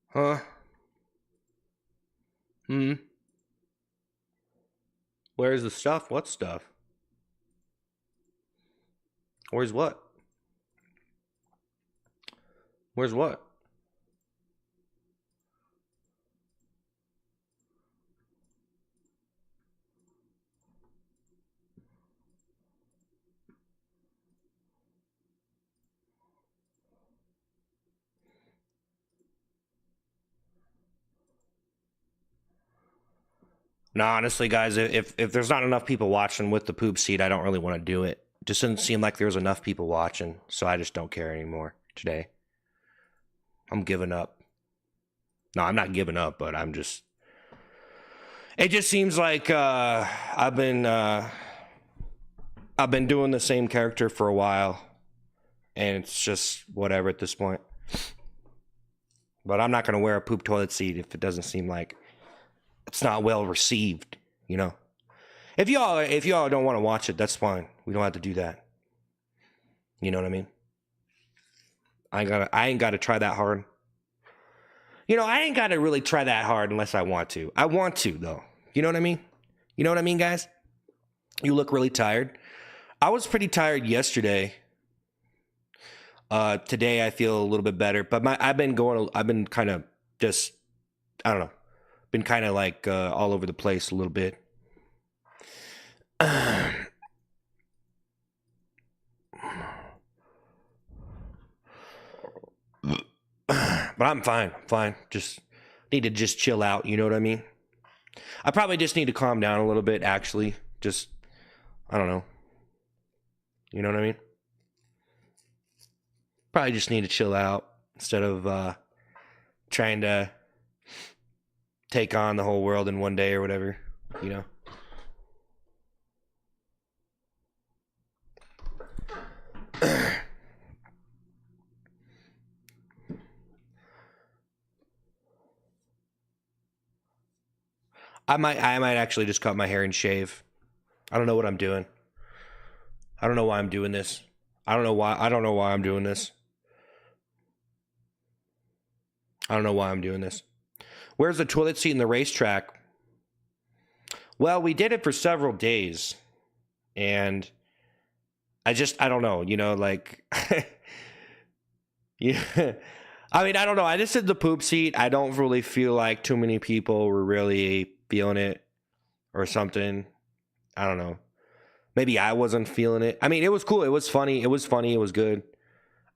Huh? Hmm. Where's the stuff? What stuff? Where's what? Where's what? No, honestly, guys, if there's not enough people watching with the poop seat, I don't really want to do it. Just doesn't seem like there's enough people watching, so I just don't care anymore today. I'm giving up. No, I'm not giving up, but I'm just. It just seems like I've been doing the same character for a while, and it's just whatever at this point. But I'm not gonna wear a poop toilet seat if it doesn't seem like it's not well received. You know. If y'all don't want to watch it, that's fine. We don't have to do that. You know what I mean? I ain't gotta try that hard. I ain't gotta really try that hard unless I want to. I want to though. You know what I mean? You know what I mean, guys? You look really tired. I was pretty tired yesterday. Today I feel a little bit better, but I've been kind of just, I don't know, been kind of like all over the place a little bit. But I'm fine. I'm fine. Just need to just chill out. You know what I mean? I probably just need to calm down a little bit. Actually, just I don't know. You know what I mean? Probably just need to chill out instead of trying to take on the whole world in one day or whatever. You know. I might actually just cut my hair and shave. I don't know what I'm doing. I don't know why I'm doing this. I don't know why I'm doing this. I don't know why I'm doing this. Where's the toilet seat in the racetrack? Well, we did it for several days, and I don't know, like yeah. I mean, I don't know. I just did the poop seat. I don't really feel like too many people were really feeling it or something. I don't know. Maybe I wasn't feeling it. I mean, it was cool. It was funny. It was funny. It was good.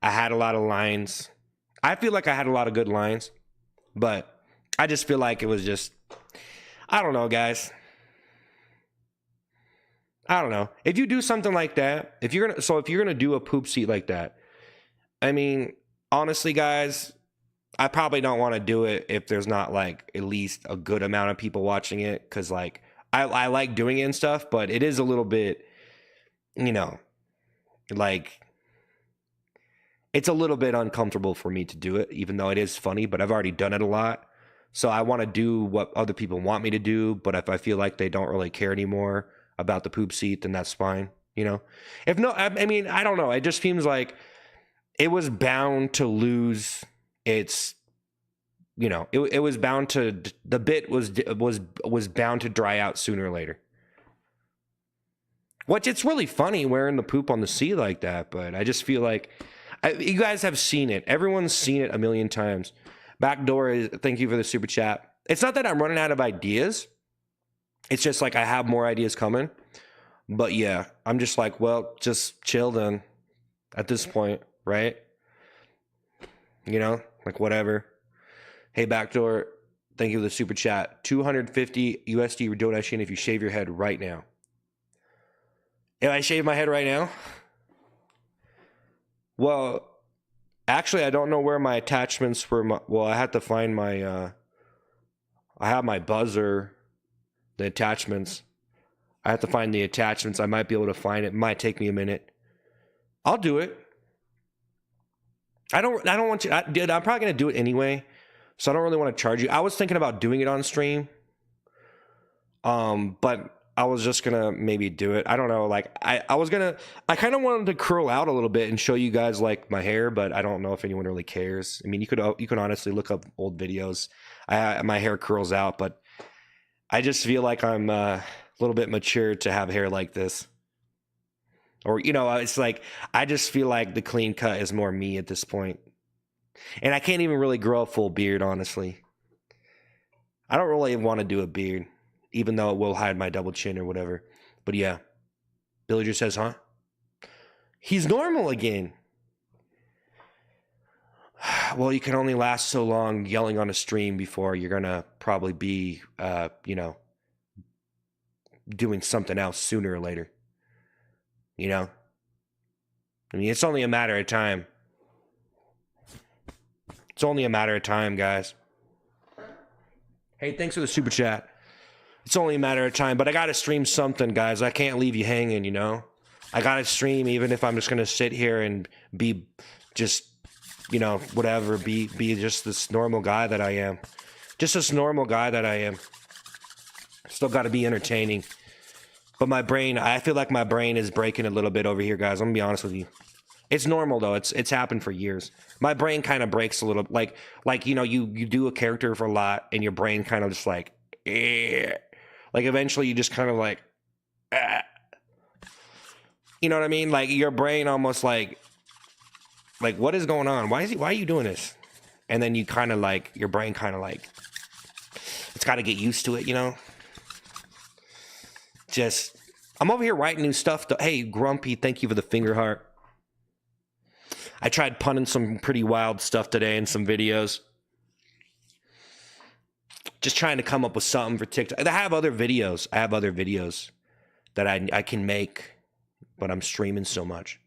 I had a lot of lines. I feel like I had a lot of good lines, but I just feel like it was just, I don't know, guys. I don't know. If you do something like that, if you're gonna do a poop seat like that, I mean, honestly, guys, I probably don't want to do it if there's not like at least a good amount of people watching it, because like I like doing it and stuff, but it is a little bit, you know, like it's a little bit uncomfortable for me to do it, even though it is funny. But I've already done it a lot, so I want to do what other people want me to do. But if I feel like they don't really care anymore about the poop seat, then that's fine. If no, I mean, I don't know. It just seems like it was bound to lose its it was bound to the bit was bound to dry out sooner or later, which it's really funny wearing the poop on the sea like that, but I just feel like you guys have seen it. Everyone's seen it a million times. Backdoor is, thank you for the super chat. It's not that I'm running out of ideas, it's just like I have more ideas coming. But yeah, I'm just like, well, just chill then at this point, right? Like whatever. Hey, Backdoor, thank you for the super chat. 250 USD donation if you shave your head right now. If I shave my head right now? Well, actually, I don't know where my attachments for my... Well, I had to find my... I have my buzzer, the attachments. I have to find the attachments. I might be able to find it. It might take me a minute. I'll do it. I don't want you... Dude, I'm probably going to do it anyway. So I don't really want to charge you. I was thinking about doing it on stream. But I was just gonna maybe do it. I don't know. Like I kind of wanted to curl out a little bit and show you guys like my hair, but I don't know if anyone really cares. I mean, you could honestly look up old videos. My hair curls out, but I just feel like I'm a little bit mature to have hair like this. Or it's like I just feel like the clean cut is more me at this point, and I can't even really grow a full beard, honestly. I don't really want to do a beard, even though it will hide my double chin or whatever. But yeah, Villager says, huh? He's normal again. Well, you can only last so long yelling on a stream before you're going to probably be, doing something else sooner or later. You know? I mean, it's only a matter of time. It's only a matter of time, guys. Hey, thanks for the super chat. It's only a matter of time, but I gotta stream something, guys. I can't leave you hanging, I gotta stream even if I'm just gonna sit here and be just, whatever, be just this normal guy that I am. Just this normal guy that I am. Still gotta be entertaining. But my brain, I feel like my brain is breaking a little bit over here, guys. I'm gonna be honest with you. It's normal though. It's happened for years. My brain kind of breaks a little, like you do a character for a lot, and your brain kind of just like, like eventually you just kind of like, you know what I mean? Like your brain almost like what is going on? Why are you doing this? And then you kind of like your brain kind of like it's got to get used to it, Just I'm over here writing new stuff. Hey, Grumpy, thank you for the finger heart. I tried punning some pretty wild stuff today in some videos. Just trying to come up with something for TikTok. I have other videos. That I can make, but I'm streaming so much.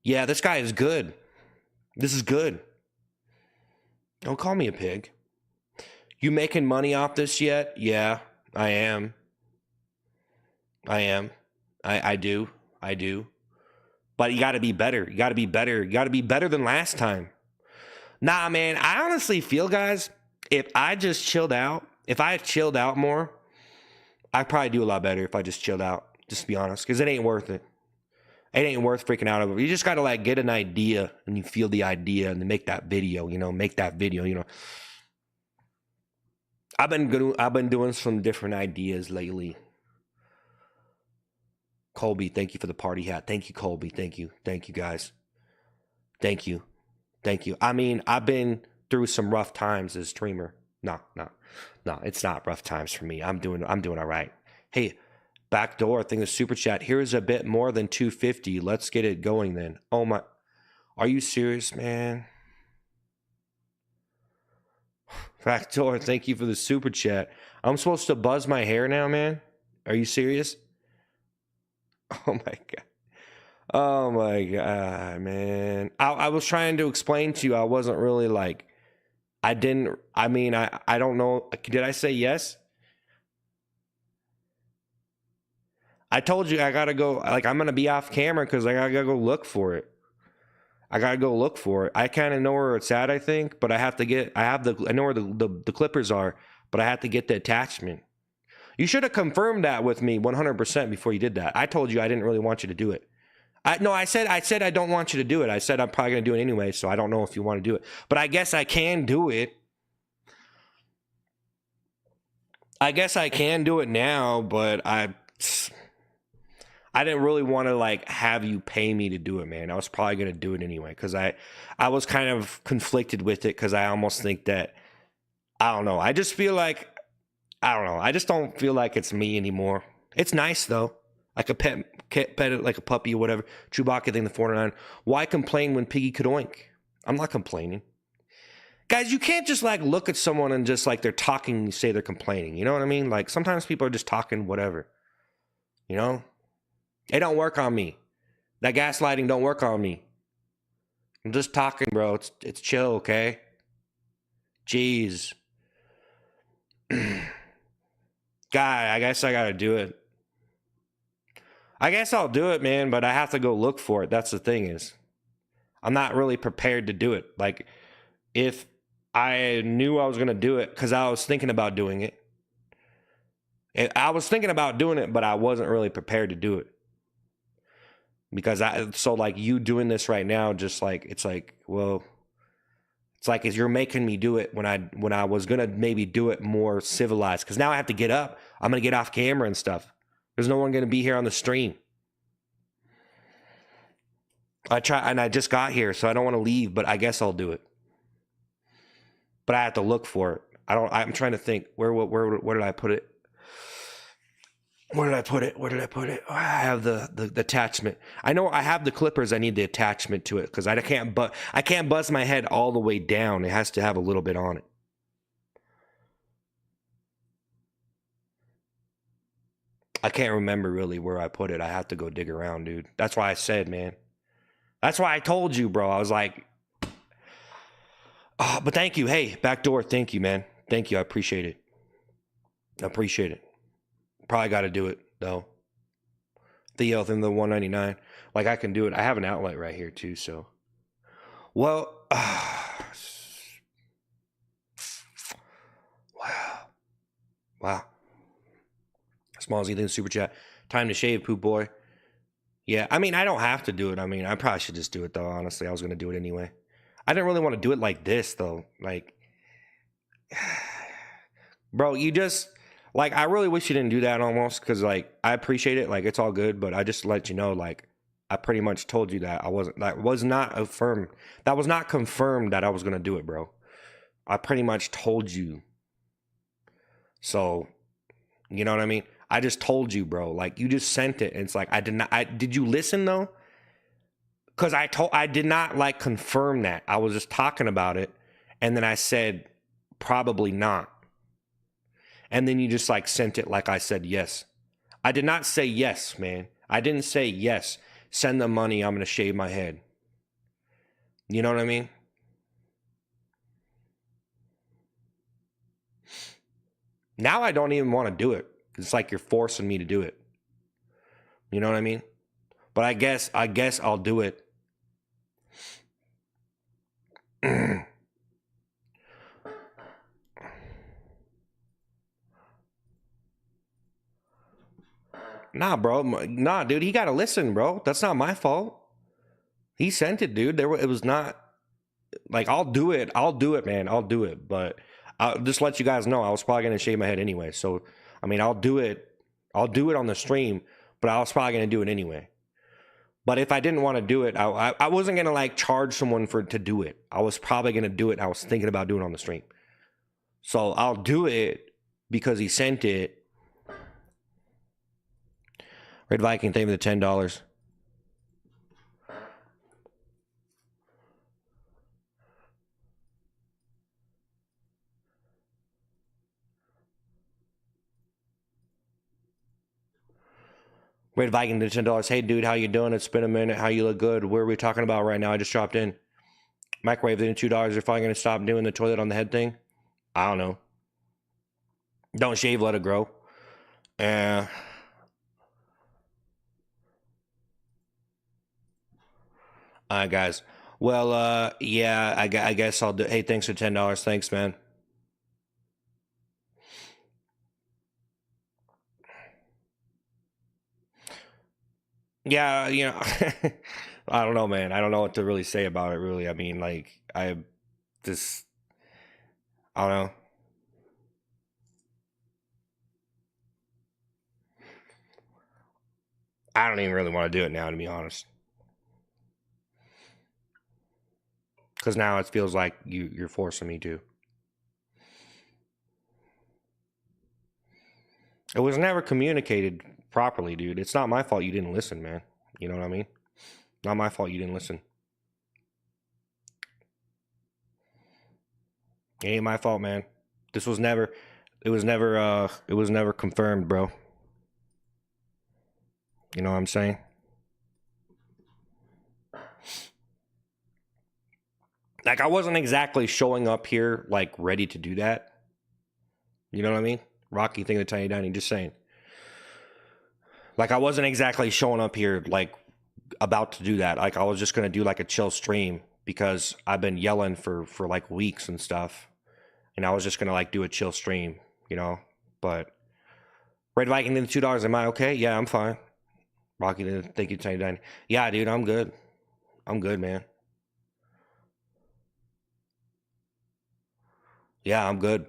Yeah, this guy is good. This is good. Don't call me a pig. You making money off this yet? Yeah, I am. I do. But you got to be better. You got to be better than last time. Nah, man, I honestly feel, guys, if I had chilled out more, I'd probably do a lot better if I just chilled out, just to be honest, because it ain't worth it. It ain't worth freaking out over. You just got to like get an idea and you feel the idea and then make that video, I've been doing some different ideas lately. Colby, thank you for the party hat. Thank you, Colby. Thank you, guys. Thank you. I mean, I've been through some rough times as a streamer. No, it's not rough times for me. I'm doing all right. Hey, Backdoor, thing of super chat. Here's a bit more than 250. Let's get it going then. Oh my, are you serious, man? Backdoor, thank you for the super chat. I'm supposed to buzz my hair now, man? Are you serious? Oh my god, man. I was trying to explain to you, I wasn't really like, I don't know. Did I say yes? I told you I gotta go, like I'm gonna be off camera because I gotta go look for it. I kind of know where it's at, I think, but I know where the clippers are, but I have to get the attachment. You should have confirmed that with me 100% before you did that. I told you I didn't really want you to do it. I said I don't want you to do it. I said I'm probably going to do it anyway, so I don't know if you want to do it. But I guess I can do it. I guess I can do it now, but I didn't really want to like have you pay me to do it, man. I was probably going to do it anyway because I was kind of conflicted with it because I almost think that, I don't know. I just feel like, I don't know. I just don't feel like it's me anymore. It's nice though. Like a pet it like a puppy or whatever. Chewbacca thing, the 49. Why complain when Piggy could oink? I'm not complaining. Guys, you can't just like look at someone and just like they're talking, you say they're complaining. You know what I mean? Like sometimes people are just talking whatever. It don't work on me. That gaslighting don't work on me. I'm just talking, bro. It's chill, okay? Jeez. Guy, I guess I gotta do it. I guess I'll do it, man, but I have to go look for it. That's the thing is, I'm not really prepared to do it. Like, if I knew I was gonna do it, because I was thinking about doing it, I was thinking about doing it, but I wasn't really prepared to do it. Because so like you doing this right now, just like, it's like, well, it's like you're making me do it when I was going to maybe do it more civilized. Because now I have to get up. I'm going to get off camera and stuff. There's no one going to be here on the stream. I just got here, so I don't want to leave, but I guess I'll do it. But I have to look for it. I'm trying to think, where did I put it? Where did I put it? Where did I put it? Oh, I have the attachment. I know I have the clippers. I need the attachment to it because I can't buzz my head all the way down. It has to have a little bit on it. I can't remember really where I put it. I have to go dig around, dude. That's why I said, man. That's why I told you, bro. I was like, oh, but thank you. Hey, backdoor. Thank you, man. Thank you. I appreciate it. I appreciate it. Probably got to do it though. Theo, then the 199. Like I can do it. I have an outlet right here too. So, well, wow. Small Z, then super chat. Time to shave, poop boy. Yeah, I mean, I don't have to do it. I mean, I probably should just do it though. Honestly, I was gonna do it anyway. I didn't really want to do it like this though. Like, bro, you just. Like, I really wish you didn't do that almost because, like, I appreciate it. Like, it's all good. But I just let you know, like, I pretty much told you that that was not confirmed that I was going to do it, bro. I pretty much told you. So, you know what I mean? I just told you, bro. Like, you just sent it. And it's like, did you listen, though? Because I did not, like, confirm that. I was just talking about it. And then I said, probably not. And then you just like sent it like I said yes. I did not say yes, man. I didn't say yes. Send the money. I'm going to shave my head. You know what I mean? Now I don't even want to do it. It's like you're forcing me to do it. You know what I mean? But I guess I'll do it. Nah, bro. Nah, dude. He got to listen, bro. That's not my fault. He sent it, dude. It was not like, I'll do it, man. I'll do it. But I'll just let you guys know I was probably going to shave my head anyway. So, I mean, I'll do it on the stream, but I was probably going to do it anyway. But if I didn't want to do it, I wasn't going to like charge someone to do it. I was probably going to do it. I was thinking about doing it on the stream. So I'll do it because he sent it. Red Viking, thank you for the $10. Red Viking, the $10. Hey, dude, how you doing? It's been a minute. How you look good? Where are we talking about right now? I just dropped in. Microwave, the $2. You're finally going to stop doing the toilet on the head thing? I don't know. Don't shave, let it grow. All right, guys. Well, yeah, I guess I'll do. Hey, thanks for $10. Thanks, man. Yeah, you know, I don't know, man. I don't know what to really say about it, really. I mean, like, I don't know. I don't even really want to do it now, to be honest. Because now it feels like you're forcing me to. It was never communicated properly, dude. It's not my fault you didn't listen, man. You know what I mean? Not my fault you didn't listen. It ain't my fault, man. It was never confirmed, bro. You know what I'm saying? Like, I wasn't exactly showing up here, like, ready to do that. You know what I mean? Rocky thing to tiny dining, just saying. Like, I wasn't exactly showing up here, like, about to do that. Like, I was just going to do, like, a chill stream because I've been yelling for like, weeks and stuff. And I was just going to, like, do a chill stream, you know? But Red Viking in $2. Am I okay? Yeah, I'm fine. Rocky, thank you, Tiny Dine. Yeah, dude, I'm good. I'm good, man. Yeah, I'm good.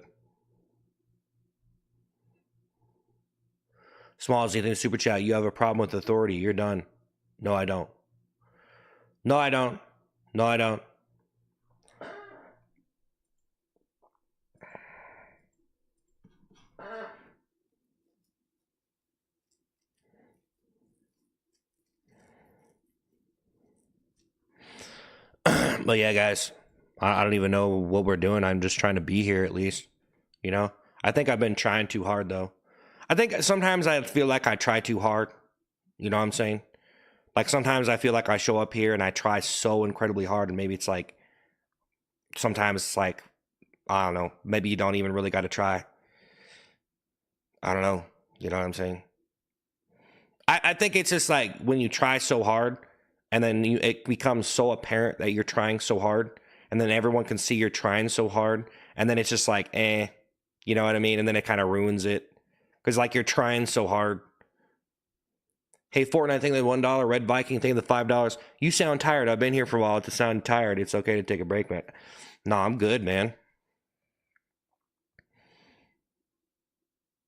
Smalls, you think super chat? You have a problem with authority. You're done. No, I don't. No, I don't. No, I don't. But yeah, guys, I don't even know what we're doing. I'm just trying to be here at least. You know, I think I've been trying too hard though. I think sometimes I feel like I try too hard. You know what I'm saying? Like sometimes I feel like I show up here and I try so incredibly hard, and maybe it's like sometimes it's like I don't know. Maybe you don't even really got to try. I don't know. You know what I'm saying? I think it's just like when you try so hard and then it becomes so apparent that you're trying so hard and then everyone can see you're trying so hard and then it's just like, you know what I mean? And then it kind of ruins it because like you're trying so hard. Hey, Fortnite thing, the $1, Red Viking thing, the $5. You sound tired. I've been here for a while. To sound tired, it's okay to take a break, man. No, I'm good, man.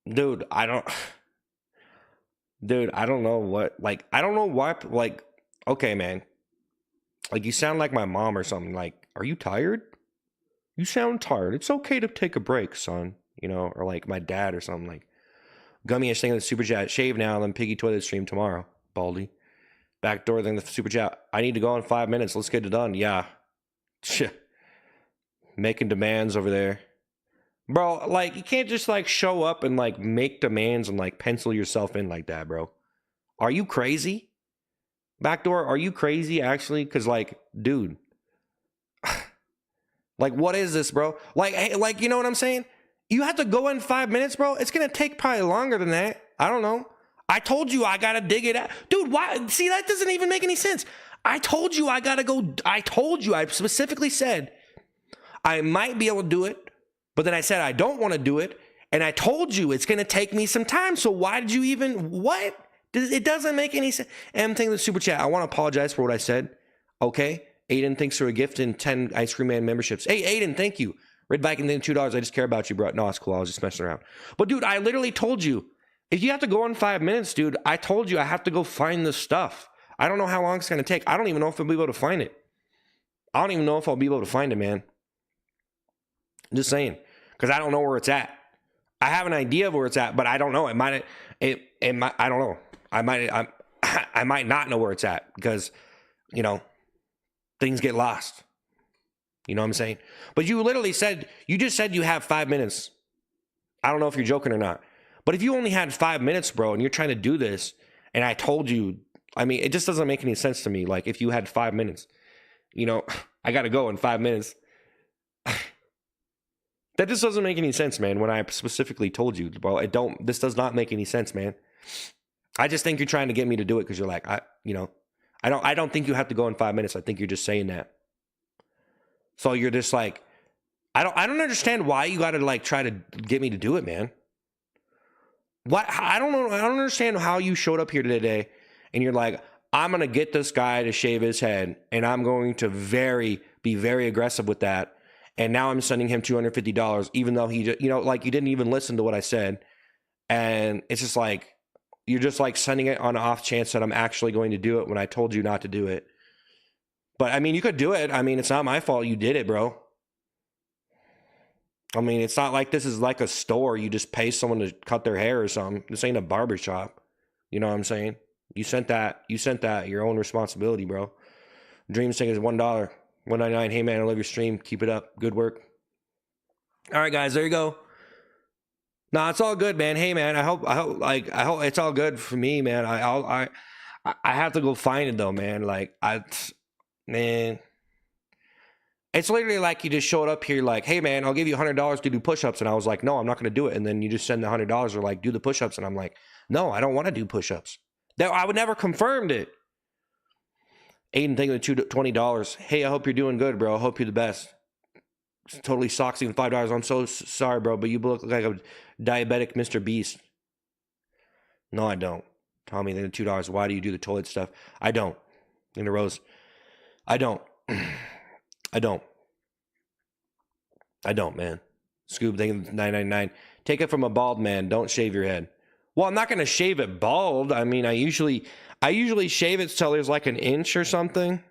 Dude, I don't. Dude, I don't know what. Like, I don't know what. Like, okay, man. Like, you sound like my mom or something. Like, are you tired? You sound tired. It's okay to take a break, son. You know, or like my dad or something. Like, Gummy-ish thing in the super chat. Shave now, then Piggy Toilet stream tomorrow. Baldy. Backdoor thing in the super chat. I need to go in 5 minutes. Let's get it done. Yeah. Making demands over there. Bro, like, you can't just, like, show up and, like, make demands and, like, pencil yourself in like that, bro. Are you crazy? Backdoor, are you crazy, actually? Because, like, dude. Like, what is this, bro? Like, hey, like, you know what I'm saying? You have to go in 5 minutes, bro. It's going to take probably longer than that. I don't know. I told you I got to dig it out. Dude, why? See, that doesn't even make any sense. I told you I got to go. I told you. I specifically said I might be able to do it. But then I said I don't want to do it. And I told you it's going to take me some time. So why did you even, what? It doesn't make any sense. M thing in the super chat. I want to apologize for what I said. Okay. Aiden, thanks for a gift and 10 Ice Cream Man memberships. Hey, Aiden, thank you. Red Viking, $2. I just care about you, bro. No, it's cool. I was just messing around. But, dude, I literally told you, if you have to go in 5 minutes, dude, I told you I have to go find this stuff. I don't know how long it's going to take. I don't even know if I'll be able to find it. I don't even know if I'll be able to find it, man. I'm just saying. Because I don't know where it's at. I have an idea of where it's at, but I don't know. It might, I don't know. I might not know where it's at because, you know, things get lost. You know what I'm saying? But you literally said, you just said you have 5 minutes. I don't know if you're joking or not. But if you only had 5 minutes, bro, and you're trying to do this, and I told you, I mean, it just doesn't make any sense to me. Like, if you had 5 minutes, you know, I got to go in 5 minutes. That just doesn't make any sense, man, when I specifically told you, bro, this does not make any sense, man. I just think you're trying to get me to do it because you're like, I don't think you have to go in 5 minutes. I think you're just saying that. So you're just like, I don't understand why you got to like try to get me to do it, man. What? I don't know. I don't understand how you showed up here today and you're like, I'm going to get this guy to shave his head and I'm going to be very aggressive with that. And now I'm sending him $250, even though he, you know, like you didn't even listen to what I said. And it's just like, you're just like sending it on an off chance that I'm actually going to do it when I told you not to do it. But I mean, you could do it. I mean, it's not my fault you did it, bro. I mean, it's not like this is like a store. You just pay someone to cut their hair or something. This ain't a barbershop. You know what I'm saying? You sent that. Your own responsibility, bro. Dreams thing is $1. $1.99. Hey man, I love your stream. Keep it up. Good work. All right, guys, there you go. No, it's all good, man. Hey man, I hope it's all good for me, man. I have to go find it though, man. Like man. It's literally like you just showed up here like, hey man, I'll give you $100 to do push-ups. And I was like, no, I'm not going to do it. And then you just send the $100 or like do the push-ups. And I'm like, no, I don't want to do push-ups. I would never confirmed it. Aiden, thank you for $20. Hey, I hope you're doing good, bro. I hope you're the best. It's totally Soxy with $5. I'm so sorry, bro, but you look like a diabetic Mr. Beast. No, I don't. Tommy, then $2. Why do you do the toilet stuff? I don't. Linda Rose. I don't. I don't. I don't, man. Scoob, thank you, 999. Take it from a bald man. Don't shave your head. Well, I'm not going to shave it bald. I mean, I usually shave it till there's like an inch or something.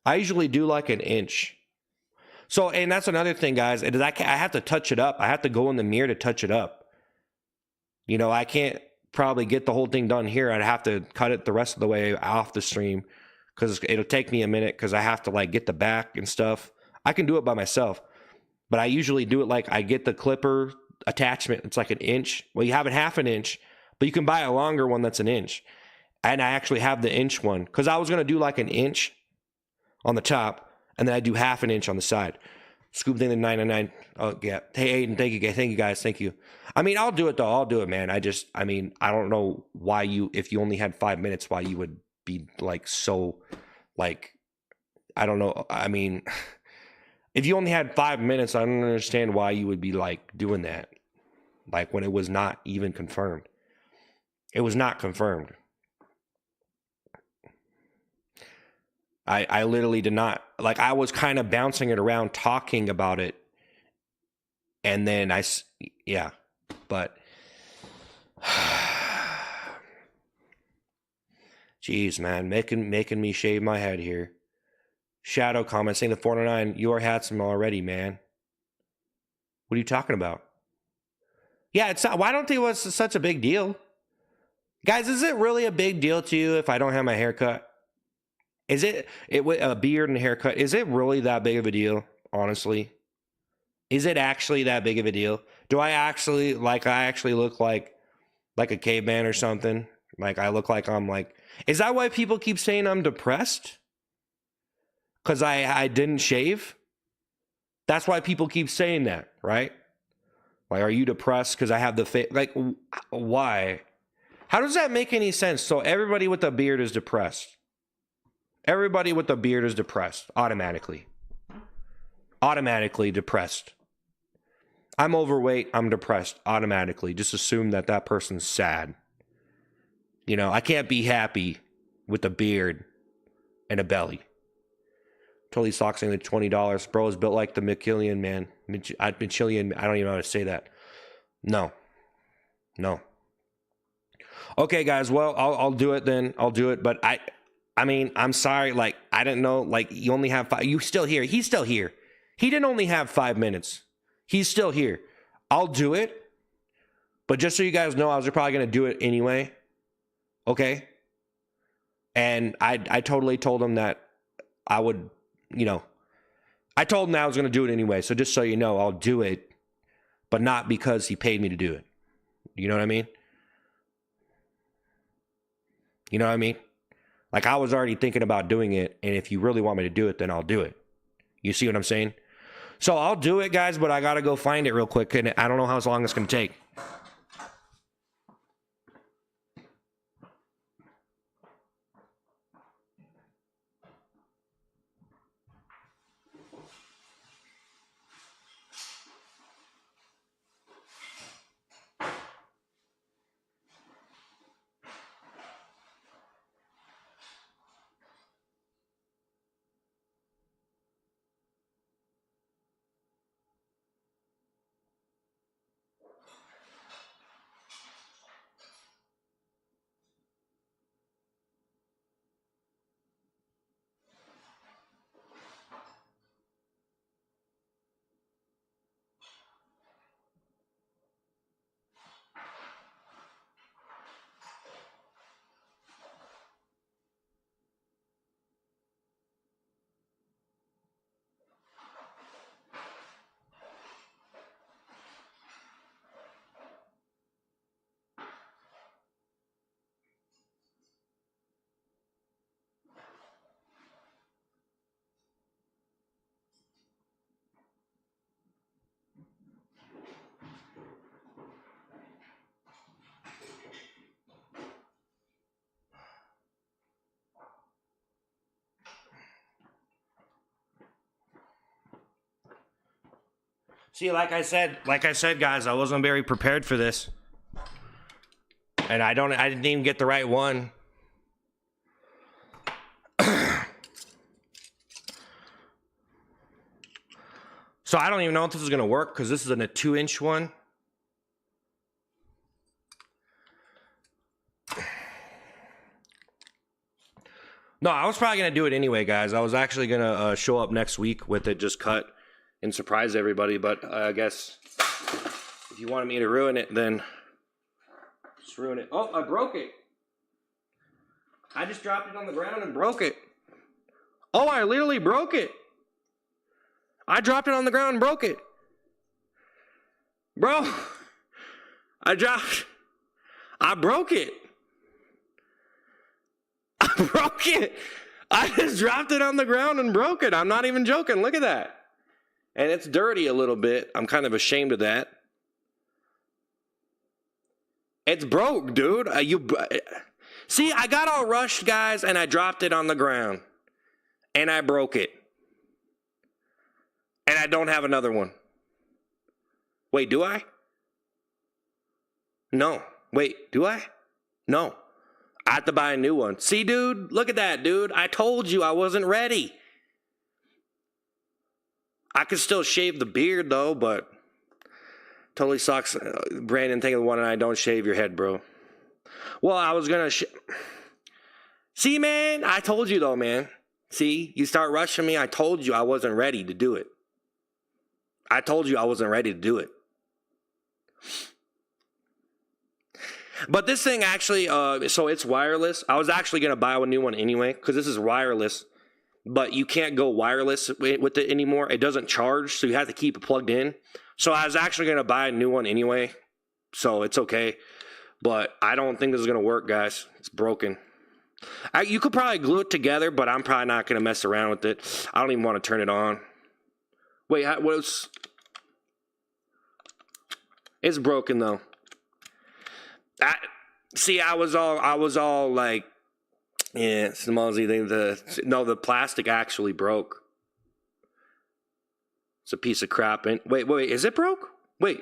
I usually do like an inch. So, and that's another thing, guys. Is I have to touch it up. I have to go in the mirror to touch it up. You know, I can't probably get the whole thing done here. I'd have to cut it the rest of the way off the stream because it'll take me a minute because I have to like get the back and stuff. I can do it by myself, but I usually do it like I get the clipper attachment. It's like an inch. Well, you have it half an inch, but you can buy a longer one that's an inch. And I actually have the inch one because I was going to do like an inch on the top and then I do half an inch on the side. Scoop thing the 999. Oh, yeah. Hey, Aiden, thank you, guys. Thank you. I mean, I'll do it, though. I'll do it, man. I don't know why if you only had 5 minutes, why you would be, like, so, like, I don't know. I mean, if you only had 5 minutes, I don't understand why you would be, like, doing that. Like, when it was not even confirmed. It was not confirmed. I literally did not, like, I was kind of bouncing it around, talking about it. And then yeah, but jeez, man, making me shave my head here. Shadow comment saying the 409, you are handsome already, man. What are you talking about? Yeah, it's not, why don't think it was such a big deal? Guys, is it really a big deal to you if I don't have my hair cut? Is it with a beard and a haircut? Is it really that big of a deal? Honestly, is it actually that big of a deal? Do I actually look like a caveman or something? Like I look like I'm like? Is that why people keep saying I'm depressed? Because I didn't shave. That's why people keep saying that, right? Like, are you depressed because I have the face? Like, why? How does that make any sense? So everybody with a beard is depressed. Everybody with a beard is depressed, automatically. Automatically depressed. I'm overweight, I'm depressed, automatically. Just assume that person's sad. You know, I can't be happy with a beard and a belly. Totally soxing the $20. Bro is built like the McKillian, man. Michellian, I don't even know how to say that. No. Okay, guys, well, I'll do it then. I'll do it, but I mean, I'm sorry, like, I didn't know, like, you only have 5, you still here, he's still here. He didn't only have 5 minutes. He's still here. I'll do it, but just so you guys know, I was probably going to do it anyway, okay? And I totally told him that I would, you know, I told him that I was going to do it anyway, so just so you know, I'll do it, but not because he paid me to do it. You know what I mean? You know what I mean? Like, I was already thinking about doing it, and if you really want me to do it, then I'll do it. You see what I'm saying? So I'll do it, guys, but I got to go find it real quick, and I don't know how long it's going to take. See, like I said, guys, I wasn't very prepared for this. And I didn't even get the right one. So I don't even know if this is gonna work because this is a 2-inch one. No, I was probably gonna do it anyway, guys. I was actually gonna show up next week with it just cut and surprise everybody, but I guess if you wanted me to ruin it, then just ruin it. Oh, I broke it. I just dropped it on the ground and broke it. Oh, I literally broke it. I dropped it on the ground and broke it. Bro, I broke it. I broke it. I just dropped it on the ground and broke it. I'm not even joking. Look at that. And it's dirty a little bit. I'm kind of ashamed of that. It's broke, dude. See, I got all rushed, guys, and I dropped it on the ground. And I broke it. And I don't have another one. Wait, do I? No. Wait, do I? No. I have to buy a new one. See, dude? Look at that, dude. I told you I wasn't ready. I could still shave the beard, though, but totally sucks. Brandon, think of the one and I don't shave your head, bro. Well, I was going to... See, man? I told you, though, man. See? You start rushing me. I told you I wasn't ready to do it. I told you I wasn't ready to do it. But this thing actually, so it's wireless. I was actually going to buy a new one anyway, because this is wireless. But you can't go wireless with it anymore. It doesn't charge, so you have to keep it plugged in. So I was actually going to buy a new one anyway. So it's okay. But I don't think this is going to work, guys. It's broken. You could probably glue it together, but I'm probably not going to mess around with it. I don't even want to turn it on. Wait, it's broken though. I was all like, yeah, Normalcy thing. The plastic actually broke. It's a piece of crap. And wait, is it broke? Wait,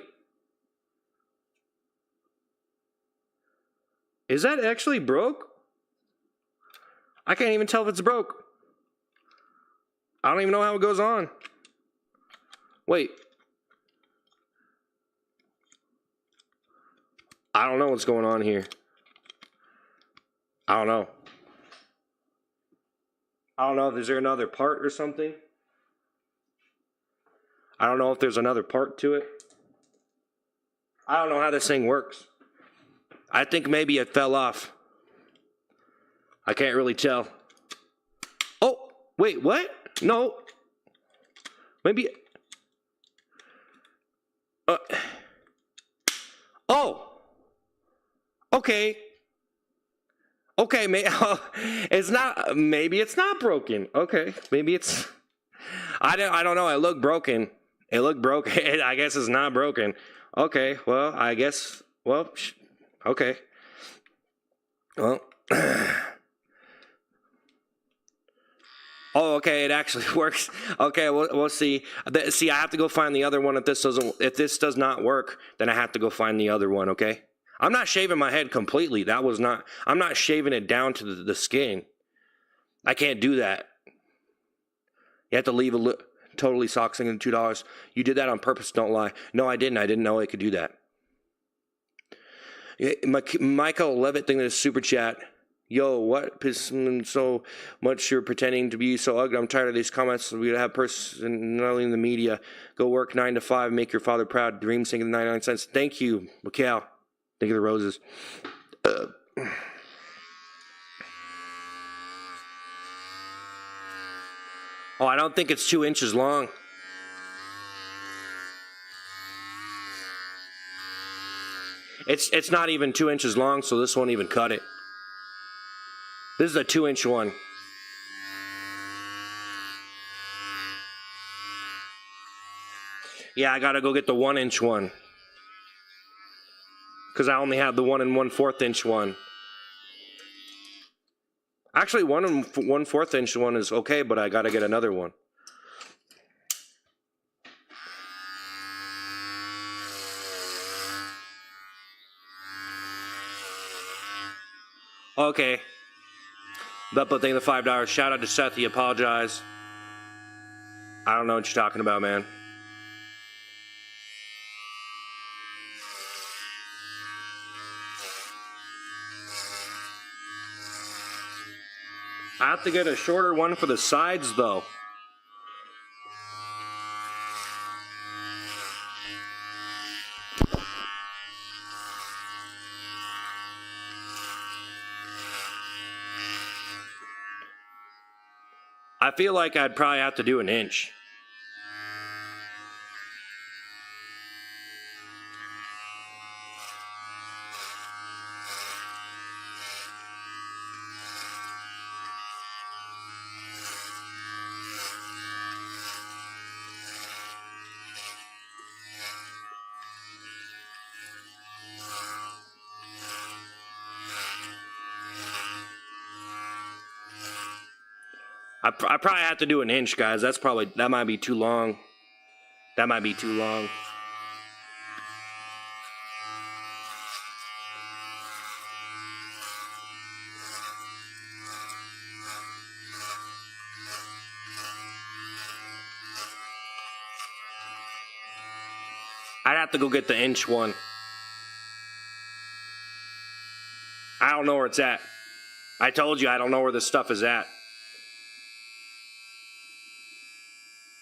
is that actually broke? I can't even tell if it's broke. I don't even know how it goes on. Wait. I don't know what's going on here. I don't know. I don't know if there's another part or something. I don't know if there's another part to it. I don't know how this thing works. I think maybe it fell off. I can't really tell. Oh, wait, what? No. Maybe. Oh. Okay. Okay, it's not. Maybe it's not broken. Okay, maybe it's. I don't know. It looked broken. It looked broken. I guess it's not broken. Okay. Well, I guess. Well. Okay. Well. Oh, okay. It actually works. Okay, we'll see. See, I have to go find the other one. If this does not work, then I have to go find the other one. Okay. I'm not shaving my head completely. I'm not shaving it down to the skin. I can't do that. You have to leave totally socks in $2. You did that on purpose, don't lie. No, I didn't. I didn't know I could do that. Michael Levitt thing in the super chat. Yo, what pisses me so much you're pretending to be so ugly? I'm tired of these comments. We have personality in the media. Go work 9 to 5, make your father proud. Dream sinking 99 cents. Thank you, Mikhail. Thank you, the roses. Oh, I don't think it's 2 inches long. It's not even 2 inches long, so this won't even cut it. This is a 2-inch one. Yeah, I gotta go get the 1-inch one. Because I only have the 1 1/4 inch one. Actually, 1 1/4 inch one is okay, but I gotta get another one. Okay. Beppo, thank the $5. Shout out to Seth. He apologized. I don't know what you're talking about, man. I have to get a shorter one for the sides, though. I feel like I'd probably have to do an inch. I probably have to do an inch, guys. That might be too long. That might be too long. I'd have to go get the inch one. I don't know where it's at. I told you I don't know where this stuff is at.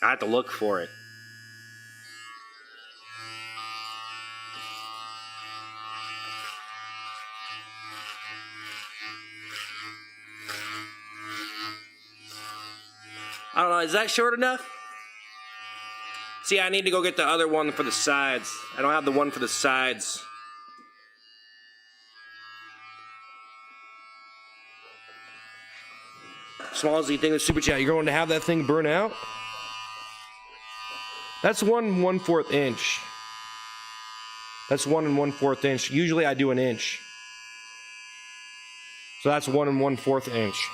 I have to look for it. I don't know, is that short enough? See, I need to go get the other one for the sides. I don't have the one for the sides. Small as you think of super chat, you're going to have that thing burn out? That's 1/4 inch. That's 1 1/4 inch. Usually I do an inch. So that's 1 1/4 inch.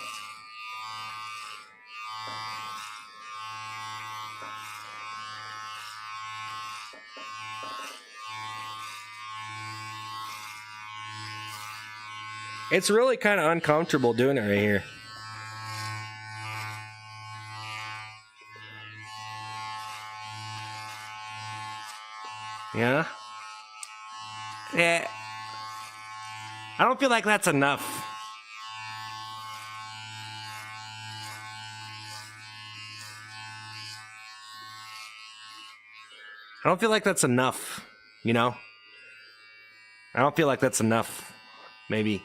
It's really kind of uncomfortable doing it right here. Yeah? Yeah. I don't feel like that's enough. I don't feel like that's enough, you know? I don't feel like that's enough. Maybe.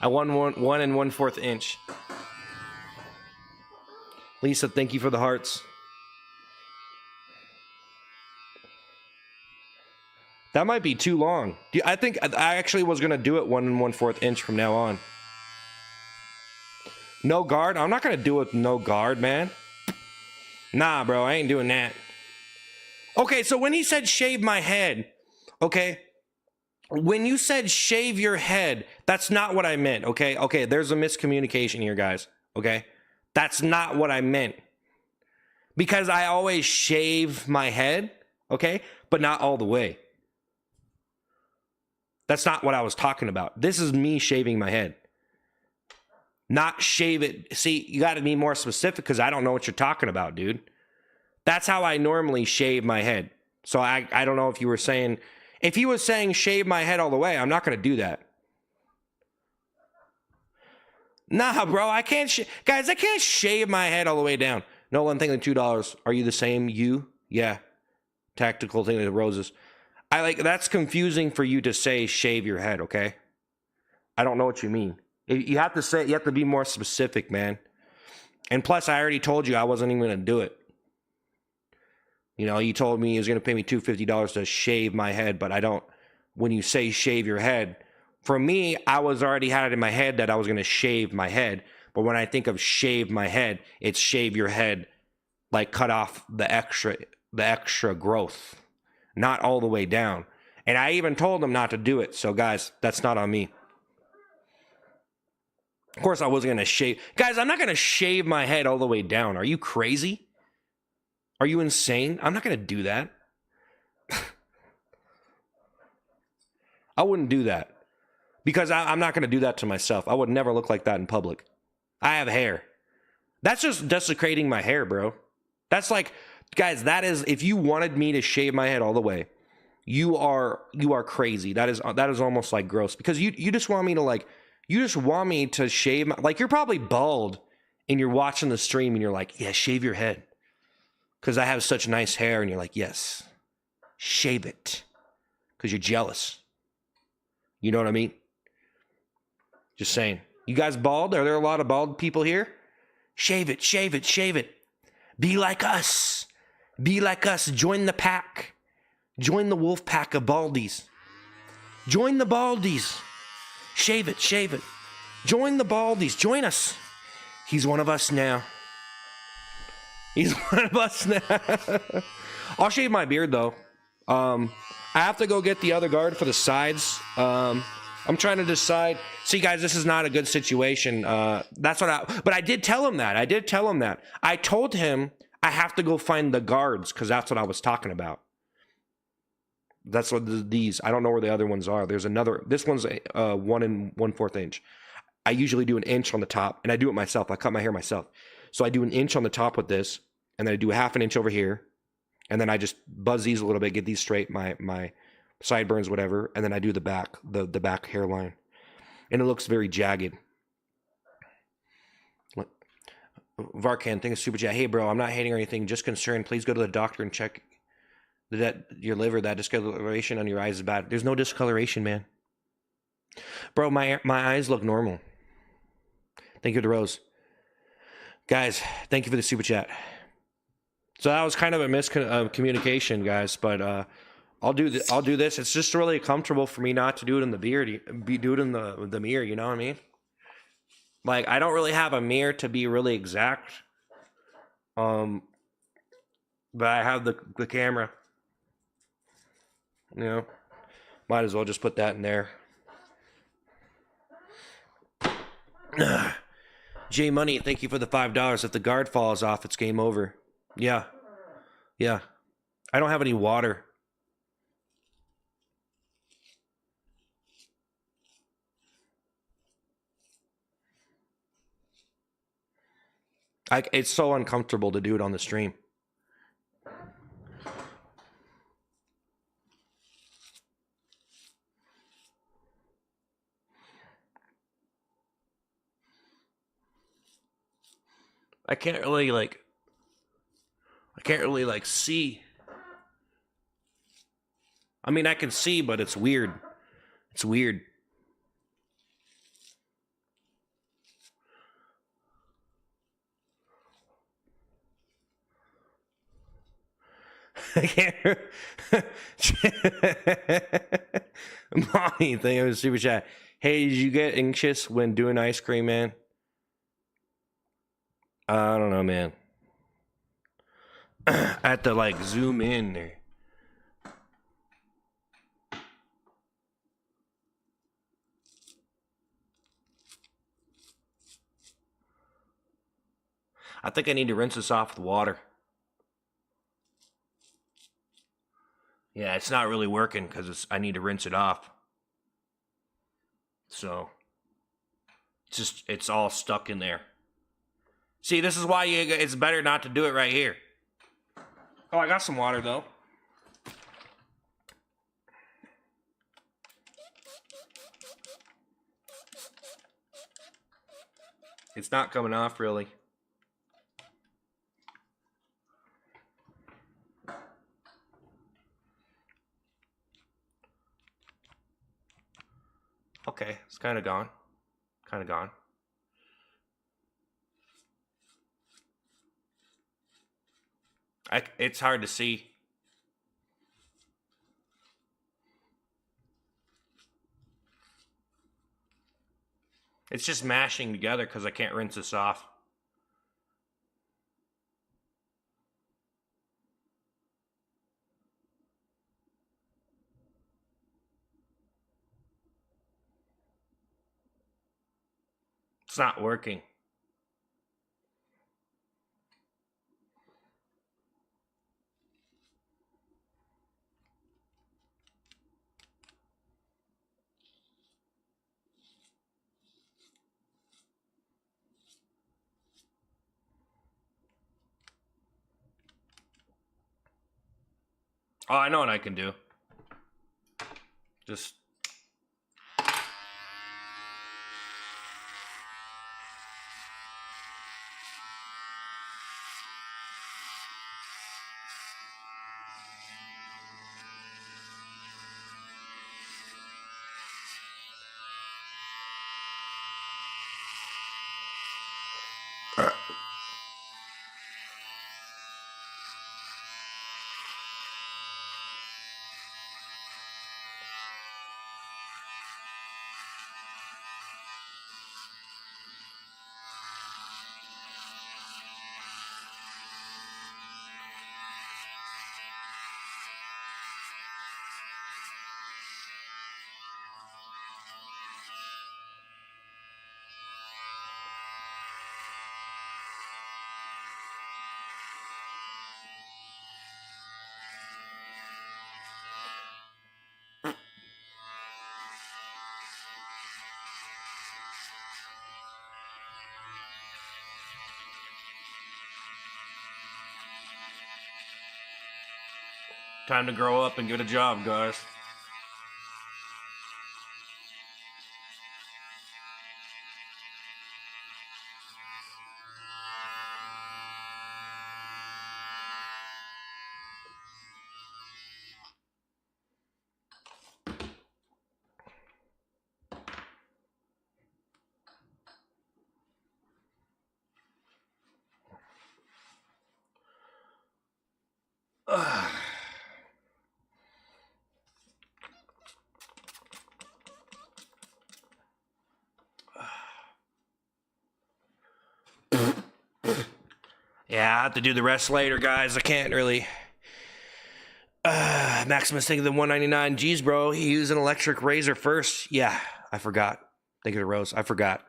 I won 1 1/4 inch. Lisa, thank you for the hearts. That might be too long. I think I actually was going to do it 1 1/4 inch from now on. No guard? I'm not going to do it with no guard, man. Nah, bro, I ain't doing that. Okay, so when he said shave my head, okay, when you said shave your head, that's not what I meant, okay? Okay, there's a miscommunication here, guys, okay? That's not what I meant. Because I always shave my head, okay? But not all the way. That's not what I was talking about. This is me shaving my head. Not shave it. See, you got to be more specific because I don't know what you're talking about, dude. That's how I normally shave my head. So I don't know if you were saying... If he was saying shave my head all the way, I'm not going to do that. Nah, bro, I can't... Guys, I can't shave my head all the way down. Nolan, thank you $2. Are you the same? You? Yeah. Tactical thing with roses. That's confusing for you to say shave your head, okay? I don't know what you mean. You have to be more specific, man. And plus, I already told you I wasn't even going to do it. You know, you told me he was going to pay me $250 to shave my head, but I don't. When you say shave your head, for me, I was already had it in my head that I was going to shave my head. But when I think of shave my head, it's shave your head, like cut off the extra growth. Not all the way down. And I even told him not to do it. So, guys, that's not on me. Of course, I wasn't going to shave. Guys, I'm not going to shave my head all the way down. Are you crazy? Are you insane? I'm not going to do that. I wouldn't do that. because I'm not going to do that to myself. I would never look like that in public. I have hair. That's just desecrating my hair, bro. That's like, guys, that is, if you wanted me to shave my head all the way, you are crazy. That is almost like gross, because you just want me to like, you just want me to shave like, you're probably bald and you're watching the stream and you're like, yeah, shave your head because I have such nice hair, and you're like, yes, shave it because you're jealous. You know what I mean? Just saying. You guys bald? Are there a lot of bald people here? Shave it, shave it, shave it. Be like us. Be like us. Join the pack. Join the wolf pack of baldies. Join the baldies. Shave it, shave it. Join the baldies. Join us. He's one of us now. He's one of us now. I'll shave my beard, though. I have to go get the other guard for the sides. I'm trying to decide. See, guys, this is not a good situation. But I did tell him that. I told him I have to go find the guards because that's what I was talking about. That's what these. I don't know where the other ones are. There's another. This one's 1 1/4 inch. I usually do an inch on the top, and I do it myself. I cut my hair myself. So I do an inch on the top with this, and then I do 1/2 inch over here, and then I just buzz these a little bit, get these straight, my sideburns, whatever, and then I do the back, the back hairline, and it looks very jagged. Varkan, thank you, super chat. Hey, bro, I'm not hating or anything, just concerned. Please go to the doctor and check that your liver, that discoloration on your eyes is bad. There's no discoloration, man. Bro, my eyes look normal. Thank you to Rose. Guys, thank you for the super chat. So that was kind of a miscommunication, guys, but I'll do this. It's just really comfortable for me not to do it in the beard, do it in the mirror. You know what I mean? Like, I don't really have a mirror to be really exact. But I have the camera. You know, might as well just put that in there. J Money, thank you for the $5. If the guard falls off, it's game over. Yeah. I don't have any water. It's so uncomfortable to do it on the stream. I can't really see. I mean, I can see, but it's weird. It's weird. I can't. Mommy, thank you for the super chat. Hey, did you get anxious when doing ice cream, man? I don't know, man. I have to like zoom in there. I think I need to rinse this off with water. Yeah, it's not really working because I need to rinse it off. So it's all stuck in there. See, this is why it's better not to do it right here. Oh, I got some water though. It's not coming off really. Okay, it's kind of gone. It's hard to see. It's just mashing together because I can't rinse this off. It's not working. Oh, I know what I can do. Just... Time to grow up and get a job, guys. Yeah, I have to do the rest later, guys. I can't really. Maximus thinking the 199. Geez, bro, he used an electric razor first. Yeah, I forgot. Think of the rose. I forgot.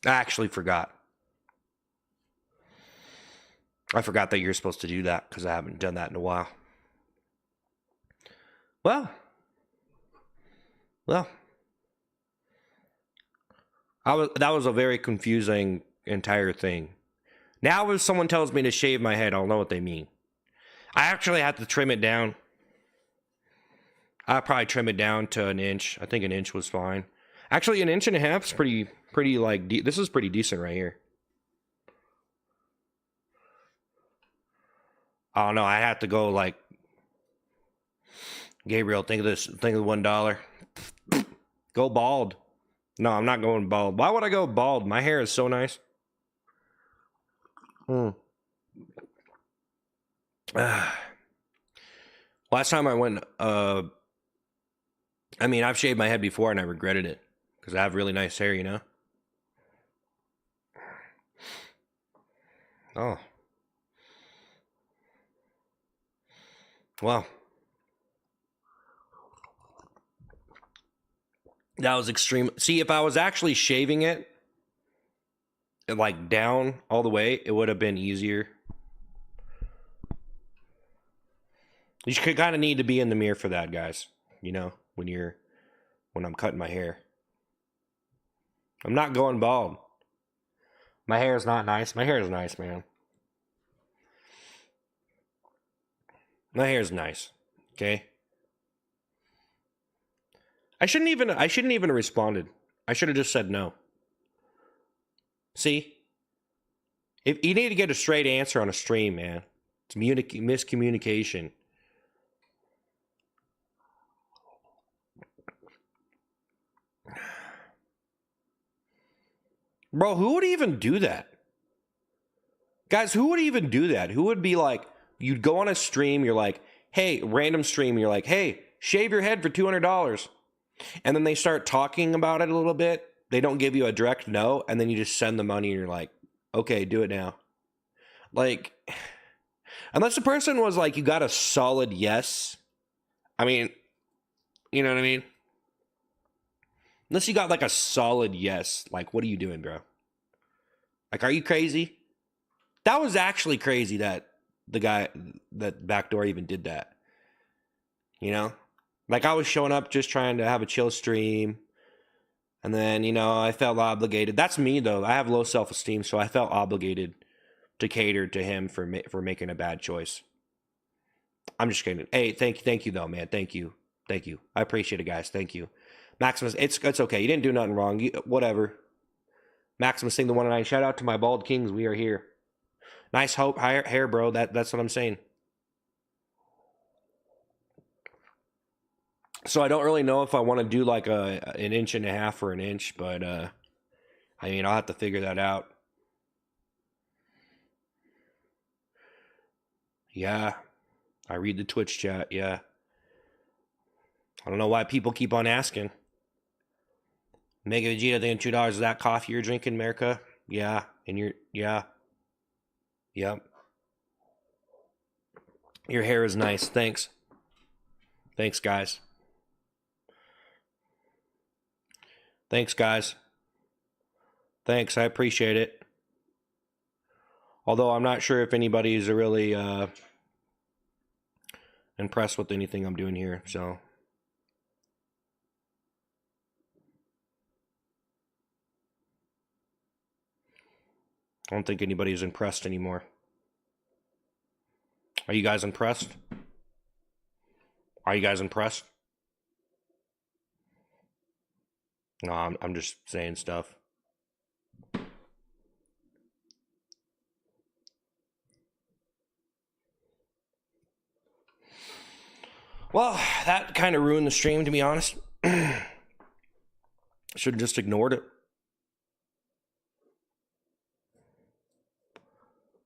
I actually forgot. I forgot that you're supposed to do that because I haven't done that in a while. Well. That was a very confusing entire thing. Now if someone tells me to shave my head, I'll know what they mean. I actually have to trim it down. I'll probably trim it down to an inch. I think an inch was fine. Actually, an inch and a half is pretty like, this is pretty decent right here. Oh no, I have to go like, Gabriel, think of this, think of the $1. Go bald. No, I'm not going bald. Why would I go bald? My hair is so nice. Last time I went, I mean, I've shaved my head before and I regretted it because I have really nice hair, you know? Oh. Well. That was extreme. See, if I was actually shaving it, like down all the way, it would have been easier. You kind of need to be in the mirror for that, guys. You know, when I'm cutting my hair. I'm not going bald. My hair is not nice. My hair is nice, man. My hair is nice. Okay? I shouldn't even have responded. I should have just said no. See? If you need to get a straight answer on a stream, man. It's miscommunication. Bro, who would even do that? Guys, who would even do that? Who would be like, you'd go on a stream, you're like, hey, random stream, you're like, hey, shave your head for $200. And then they start talking about it a little bit. They don't give you a direct no, and then you just send the money and you're like, okay, do it now. Like, unless the person was like, you got a solid yes. I mean, you know what I mean? Unless you got like a solid yes. Like, what are you doing, bro? Like, are you crazy? That was actually crazy that the guy, that backdoor even did that. You know? Like, I was showing up just trying to have a chill stream. And then, you know, I felt obligated. That's me, though. I have low self-esteem, so I felt obligated to cater to him for making a bad choice. I'm just kidding. Hey, thank you though, man. Thank you. I appreciate it, guys. Thank you. Maximus, it's okay. You didn't do nothing wrong. Whatever. Maximus Sing the 109. Shout out to my bald kings. We are here. Nice hair, bro. That's what I'm saying. So I don't really know if I want to do like an inch and a half or an inch, but I mean, I'll have to figure that out. Yeah. I read the Twitch chat. Yeah. I don't know why people keep on asking. Mega Vegeta, I think $2 is that coffee you're drinking, America? Yeah. And yeah. Yep. Your hair is nice. Thanks. Thanks, guys. Thanks, guys. Thanks. I appreciate it. Although I'm not sure if anybody's really impressed with anything I'm doing here, so. I don't think anybody's impressed anymore. Are you guys impressed? Are you guys impressed? No, I'm just saying stuff. Well, that kind of ruined the stream, to be honest. Should have just ignored it.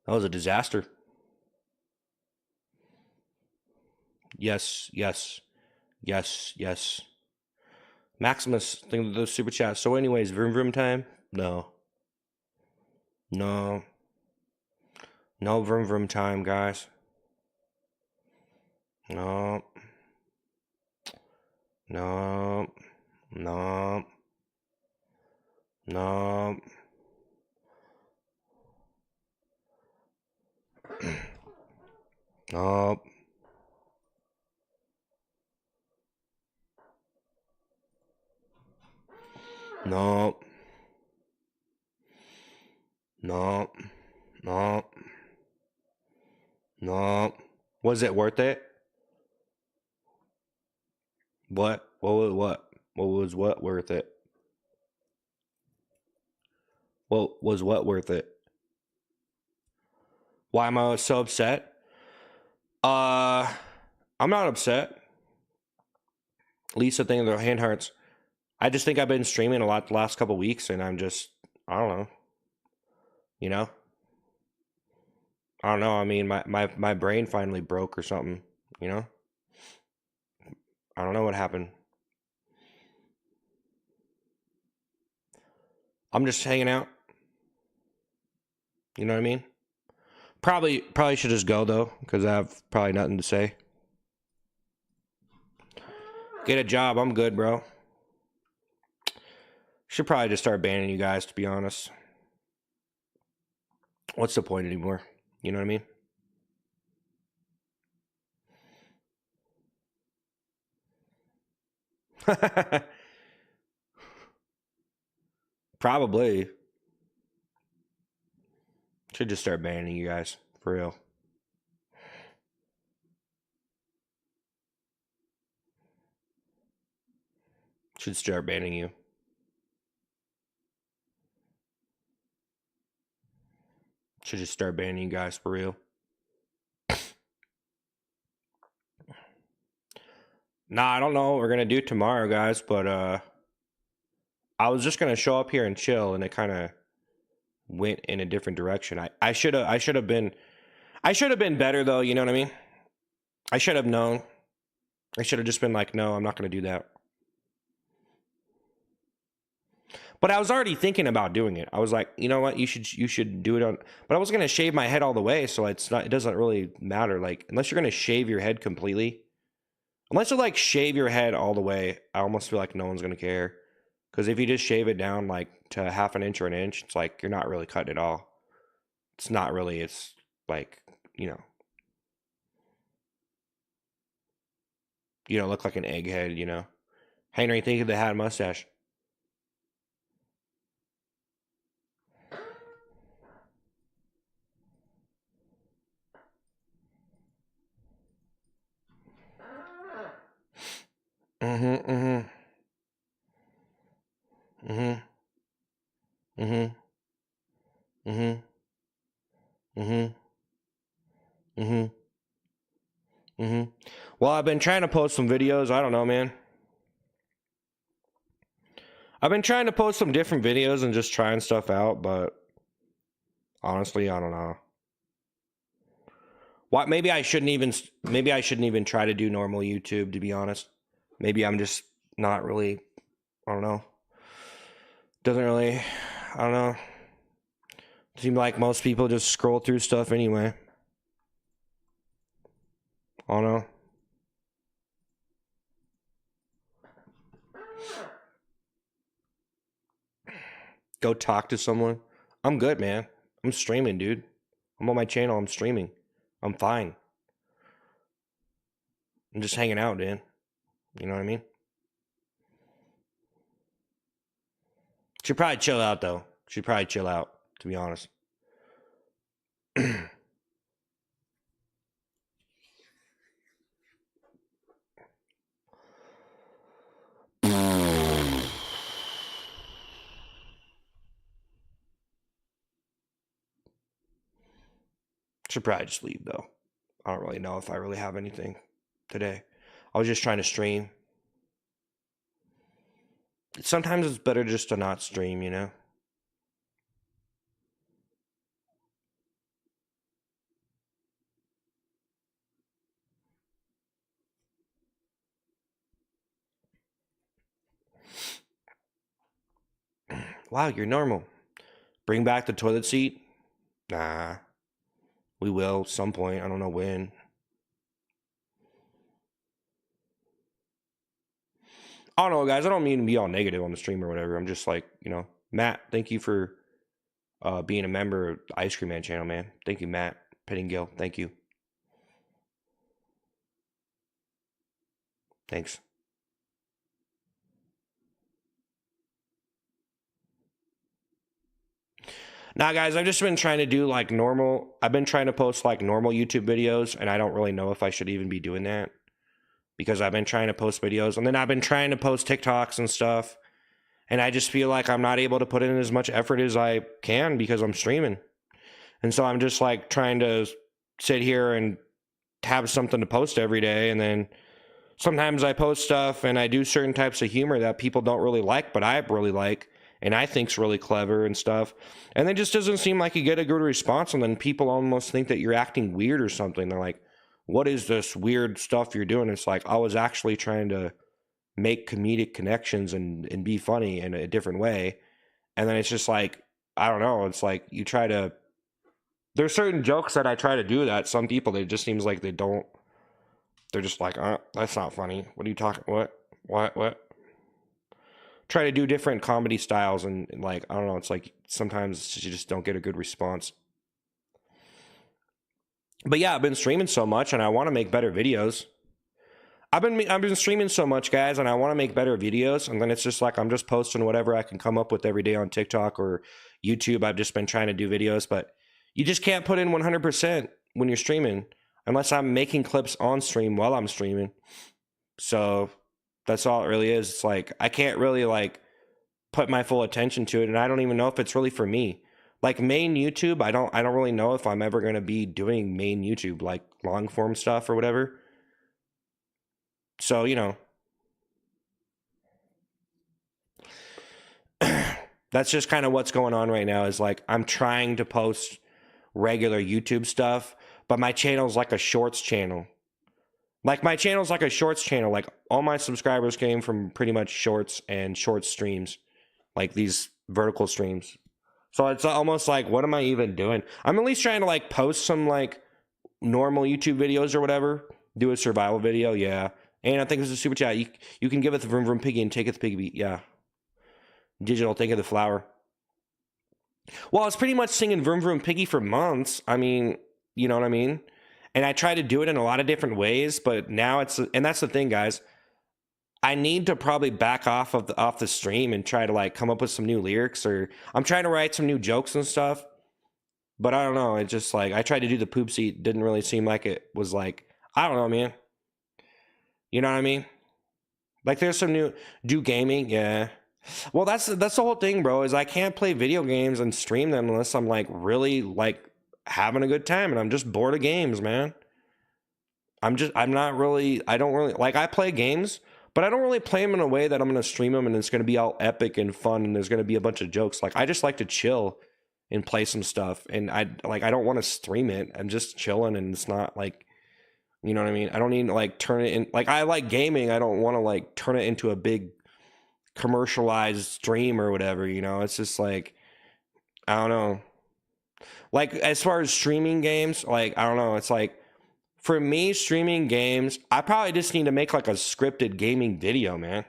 That was a disaster. Yes. Maximus, think of those super chats. So anyways, vroom vroom time? No. No vroom vroom time, guys. No. No. No. No. No. No. No. No. No. Was it worth it? What? What was what worth it? What was what worth it? Why am I so upset? I'm not upset. Lisa, thing of the hand hearts. I just think I've been streaming a lot the last couple weeks, and I'm just, I don't know. You know? I don't know. I mean, my brain finally broke or something, you know? I don't know what happened. I'm just hanging out. You know what I mean? Probably should just go, though, because I have probably nothing to say. Get a job. I'm good, bro. Should probably just start banning you guys, to be honest. What's the point anymore? You know what I mean? Probably. Should just start banning you guys, for real. Should start banning you. Should just start banning you guys, for real. Nah, I don't know what we're going to do tomorrow, guys, but I was just going to show up here and chill, and it kind of went in a different direction. I should have been better, though, you know what I mean? I should have known. I should have just been like, no, I'm not going to do that. But I was already thinking about doing it. I was like, you know what? You should do it on. But I was going to shave my head all the way, so it doesn't really matter. Like, unless you're going to shave your head completely, unless you like shave your head all the way, I almost feel like no one's going to care. Because if you just shave it down like to half an inch or an inch, it's like you're not really cutting it all. It's not really. It's like, you don't look like an egghead. Henry, think of the hat and mustache. Mm-hmm. Mm-hmm. Mm-hmm. Mm-hmm. Mm-hmm. Mm-hmm. Mm-hmm. Mm-hmm. Well, I've been trying to post some videos. I don't know, man. I've been trying to post some different videos and just trying stuff out, but honestly, I don't know. What? Maybe I shouldn't even. Maybe I shouldn't even try to do normal YouTube. To be honest, maybe I'm just not really. I don't know. Doesn't really. I don't know. Seem like most people just scroll through stuff anyway. I don't know. Go talk to someone. I'm good, man. I'm streaming, dude. I'm on my channel. I'm streaming. I'm fine. I'm just hanging out, dude. You know what I mean? Should probably chill out, though. Should probably chill out, to be honest. Should probably just leave, though. I don't really know if I really have anything today. I was just trying to stream. Sometimes it's better just to not stream, you know? Wow, you're normal. Bring back the toilet seat? Nah. We will some point. I don't know when. I don't know, guys. I don't mean to be all negative on the stream or whatever. I'm just like, Matt, thank you for being a member of the Ice Cream Man channel, man. Thank you, Matt Pettingill. Thank you. Thanks. Now, guys, I've just been trying to do like normal. I've been trying to post like normal YouTube videos, and I don't really know if I should even be doing that because I've been trying to post videos, and then I've been trying to post TikToks and stuff, and I just feel like I'm not able to put in as much effort as I can because I'm streaming. And so I'm just like trying to sit here and have something to post every day, and then sometimes I post stuff and I do certain types of humor that people don't really like, but I really like and I think's really clever and stuff. And it just doesn't seem like you get a good response, and then people almost think that you're acting weird or something. They're like, "What is this weird stuff you're doing?" It's like I was actually trying to make comedic connections and be funny in a different way. And then it's just like, I don't know, it's like you try to there's certain jokes that I try to do that some people, it just seems like they don't. They're just like, that's not funny. What are you talking? What? Try to do different comedy styles, and like, I don't know. It's like sometimes you just don't get a good response. But yeah, I've been streaming so much, and I want to make better videos. I've been streaming so much, guys, and I want to make better videos. And then it's just like I'm just posting whatever I can come up with every day on TikTok or YouTube. I've just been trying to do videos, but you just can't put in 100% when you're streaming unless I'm making clips on stream while I'm streaming. So that's all it really is. It's like I can't really like put my full attention to it, and I don't even know if it's really for me. Like main YouTube, I don't really know if I'm ever going to be doing main YouTube like long form stuff or whatever. So, that's just kind of what's going on right now is like I'm trying to post regular YouTube stuff, but my channel's like a shorts channel. Like my channel's like a shorts channel. Like all my subscribers came from pretty much shorts and short streams, like these vertical streams. So it's almost like, what am I even doing? I'm at least trying to like post some like normal YouTube videos or whatever. Do a survival video, yeah. And I think it's a super chat. You can give it the vroom vroom piggy and take it the piggy beat, yeah. Digital, think of the flower. Well, I was pretty much singing Vroom Vroom Piggy for months. I mean, you know what I mean? And I try to do it in a lot of different ways, but now and that's the thing, guys. I need to probably back off the stream and try to like come up with some new lyrics, or I'm trying to write some new jokes and stuff. But I don't know. It's just like I tried to do the poop seat, didn't really seem like it was like, I don't know, man. You know what I mean? Like there's some new do gaming, yeah. Well, that's the whole thing, bro. Is I can't play video games and stream them unless I'm like really like having a good time, and I'm just bored of games, man. I'm not really I don't really like I play games, but I don't really play them in a way that I'm gonna stream them and it's gonna be all epic and fun and there's gonna be a bunch of jokes. Like I just like to chill and play some stuff, and I don't want to stream it. I'm just chilling, and it's not like, you know what I mean. I don't need to like turn it in. Like I like gaming. I don't want to like turn it into a big commercialized stream or whatever. You know, it's just like I don't know. Like as far as streaming games, like I don't know. It's like for me, streaming games, I probably just need to make like a scripted gaming video, man.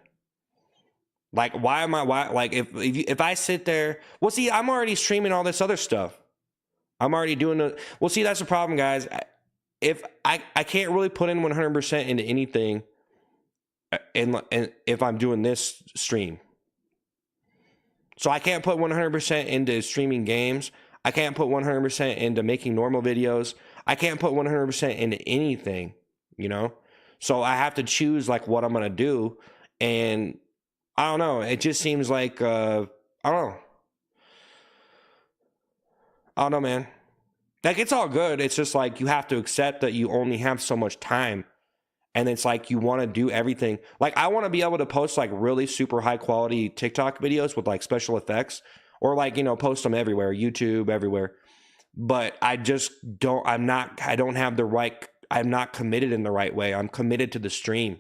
Like, why, like, if I sit there, well, see, I'm already streaming all this other stuff. I'm already doing the, well, see, that's the problem, guys. If I can't really put in 100% into anything, and if I'm doing this stream, so I can't put 100% into streaming games. I can't put 100% into making normal videos. I can't put 100% into anything, you know? So I have to choose like what I'm going to do. And I don't know. It just seems like, I don't know. I don't know, man. Like it's all good. It's just like you have to accept that you only have so much time. And it's like you want to do everything. Like I want to be able to post like really super high quality TikTok videos with like special effects, or like, you know, post them everywhere, YouTube, everywhere. But I just don't, I don't have the right, I'm not committed in the right way. I'm committed to the stream.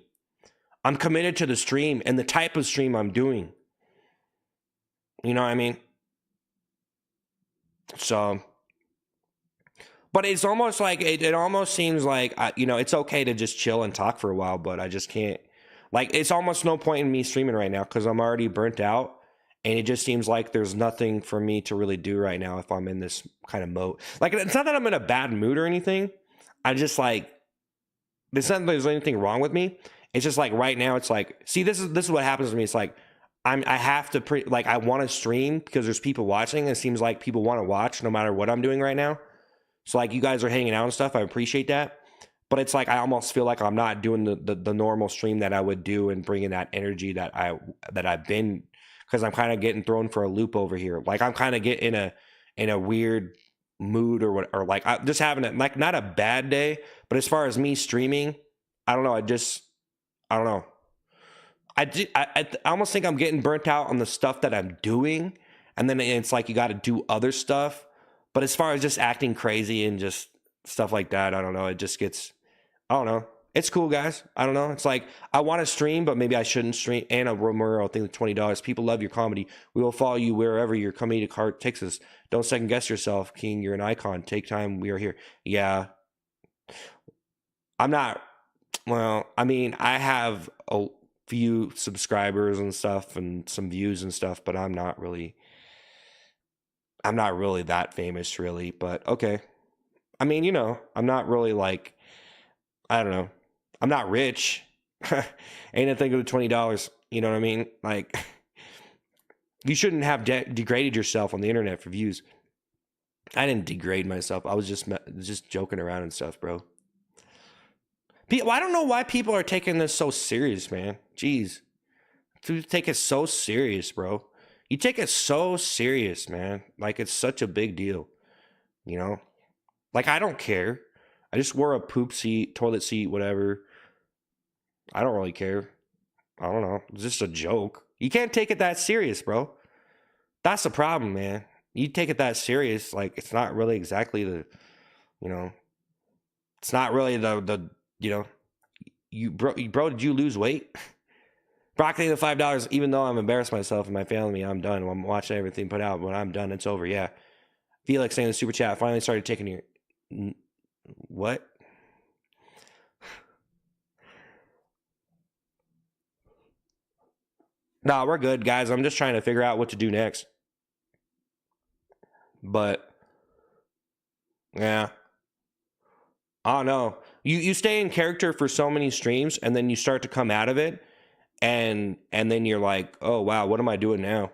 I'm committed to the stream and the type of stream I'm doing. You know what I mean? So, but it's almost like, it almost seems like, you know, it's okay to just chill and talk for a while, but I just can't. Like, it's almost no point in me streaming right now because I'm already burnt out. And it just seems like there's nothing for me to really do right now if I'm in this kind of mode. Like, it's not that I'm in a bad mood or anything. I just like, it's not that there's anything wrong with me. It's just like right now, it's like, see, this is what happens to me. It's like, I have to like, I want to stream because there's people watching. It seems like people want to watch no matter what I'm doing right now. So like you guys are hanging out and stuff. I appreciate that. But it's like I almost feel like I'm not doing the normal stream that I would do and bringing that energy that I've been, because I'm kind of getting thrown for a loop over here. Like I'm kind of getting in a weird mood or what, or like I'm just having a, like not a bad day, but as far as me streaming, I don't know. I don't know. I almost think I'm getting burnt out on the stuff that I'm doing, and then it's like you got to do other stuff. But as far as just acting crazy and just stuff like that, I don't know. It just gets, I don't know. It's cool, guys. I don't know. It's like I want to stream, but maybe I shouldn't stream. Anna Romero, I think $20. People love your comedy. We will follow you wherever your comedic heart takes us. Don't second guess yourself, King. You're an icon. Take time. We are here. Yeah, I'm not. Well, I mean, I have a few subscribers and stuff and some views and stuff, but I'm not really. I'm not really that famous, really. But okay. I mean, you know, I'm not really like. I don't know. I'm not rich. Ain't a thing of the $20. You know what I mean? Like, you shouldn't have degraded yourself on the internet for views. I didn't degrade myself. I was just joking around and stuff, bro. I don't know why people are taking this so serious, man. Jeez, you take it so serious, bro. You take it so serious, man. Like it's such a big deal, you know. Like I don't care. I just wore a poop seat, toilet seat, whatever. I don't really care. I don't know. It's just a joke. You can't take it that serious, bro. That's the problem, man. You take it that serious, like it's not really exactly the, you know, it's not really the you know, bro, did you lose weight? Broccoli the $5. Even though I'm embarrassed myself and my family, I'm done. I'm watching everything put out. When I'm done, it's over. Yeah. Felix saying the super chat finally started taking your what? Nah, we're good, guys. I'm just trying to figure out what to do next. But yeah, I don't know. You stay in character for so many streams, and then you start to come out of it, and then you're like, oh wow, what am I doing now?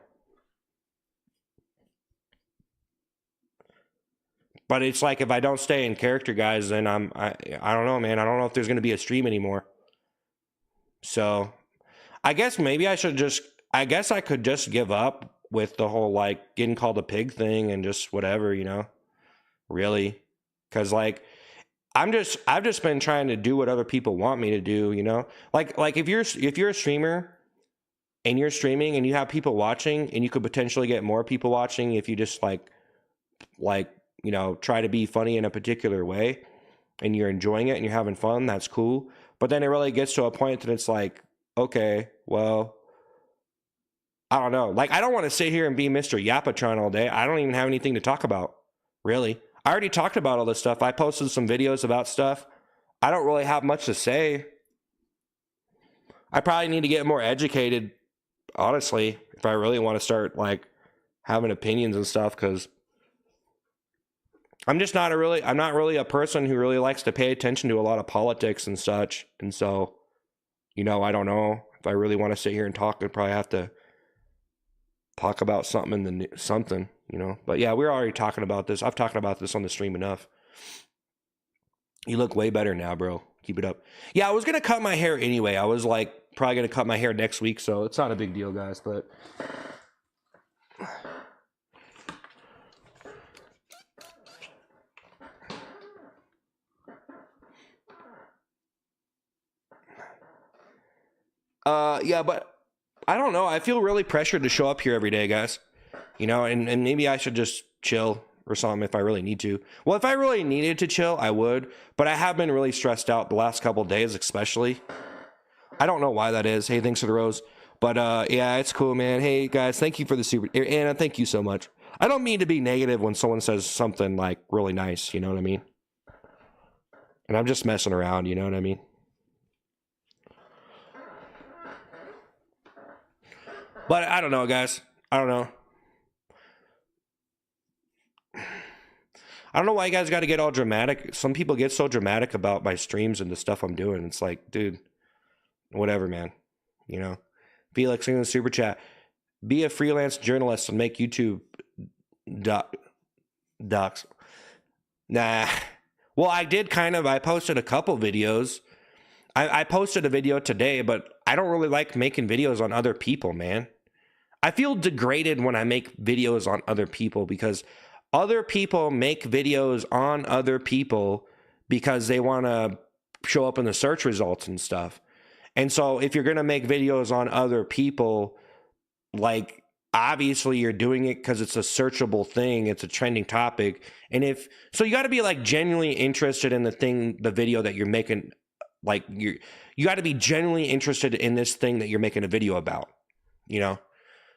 But it's like if I don't stay in character, guys, then I don't know, man. I don't know if there's gonna be a stream anymore. So I guess maybe I should just, I guess I could just give up with the whole like getting called a pig thing and just whatever, really. Cause like, I've just been trying to do what other people want me to do, like if you're a streamer and you're streaming and you have people watching and you could potentially get more people watching if you just like, try to be funny in a particular way and you're enjoying it and you're having fun, that's cool. But then it really gets to a point that it's like, okay, well, I don't know. Like, I don't want to sit here and be Mr. Yapatron all day. I don't even have anything to talk about, really. I already talked about all this stuff. I posted some videos about stuff. I don't really have much to say. I probably need to get more educated, honestly, if I really want to start, like, having opinions and stuff, because I'm not really a person who really likes to pay attention to a lot of politics and such. And so, I don't know. If I really want to sit here and talk, I'd probably have to talk about something But yeah, we're already talking about this. I've talked about this on the stream enough. You look way better now, bro. Keep it up. Yeah, I was gonna cut my hair anyway. I was like probably gonna cut my hair next week, so it's not a big deal, guys. But yeah, but I don't know. I feel really pressured to show up here every day, guys. And maybe I should just chill or something if I really need to. Well, if I really needed to chill, I would. But I have been really stressed out the last couple of days, especially. I don't know why that is. Hey, thanks for the rose. But yeah, it's cool, man. Hey, guys, thank you for the super. Anna, thank you so much. I don't mean to be negative when someone says something like really nice. You know what I mean? And I'm just messing around. You know what I mean? But I don't know, guys. I don't know. I don't know why you guys got to get all dramatic. Some people get so dramatic about my streams and the stuff I'm doing. It's like, dude, whatever, man. Felix in the super chat. Be a freelance journalist and make YouTube docs. Nah. Well, I did I posted a couple videos. I posted a video today, but I don't really like making videos on other people, man. I feel degraded when I make videos on other people because other people make videos on other people because they want to show up in the search results and stuff. And so if you're going to make videos on other people, like obviously you're doing it because it's a searchable thing. It's a trending topic. And so you got to be like genuinely interested in the video that you're making. Like you got to be genuinely interested in this thing that you're making a video about,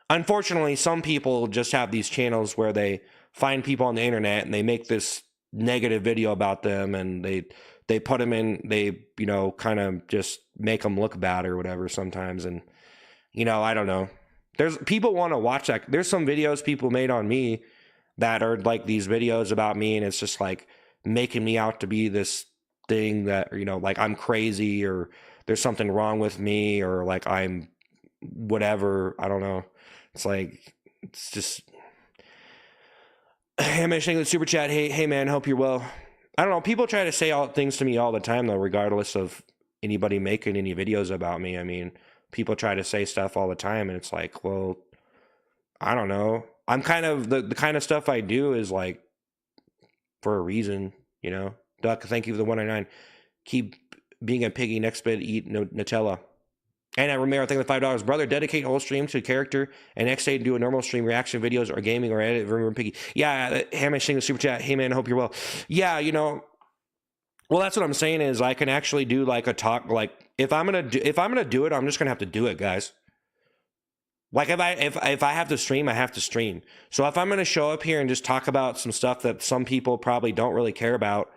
Unfortunately, some people just have these channels where they find people on the internet and they make this negative video about them and they put them in, they, kind of just make them look bad or whatever sometimes. And, I don't know. There's people want to watch that. There's some videos people made on me that are like these videos about me and it's just like making me out to be this thing that, like I'm crazy or there's something wrong with me or like I'm whatever. I don't know. It's just, I'm mentioning the super chat. Hey man, hope you're well. I don't know. People try to say all things to me all the time though, regardless of anybody making any videos about me. I mean, people try to say stuff all the time and it's like, well, I don't know. I'm kind of the kind of stuff I do is like for a reason, Duck, thank you for the 199. Keep being a piggy. Next bit, eat Nutella. And at Romero, thank you for the $5. Brother, dedicate whole stream to a character and next day do a normal stream, reaction videos or gaming or edit. Remember Piggy. Yeah, Hamish saying the super chat. Hey man, I hope you're well. Yeah, well that's what I'm saying is I can actually do like a talk, like if I'm gonna do it, I'm just gonna have to do it, guys. Like if I have to stream, I have to stream. So if I'm gonna show up here and just talk about some stuff that some people probably don't really care about,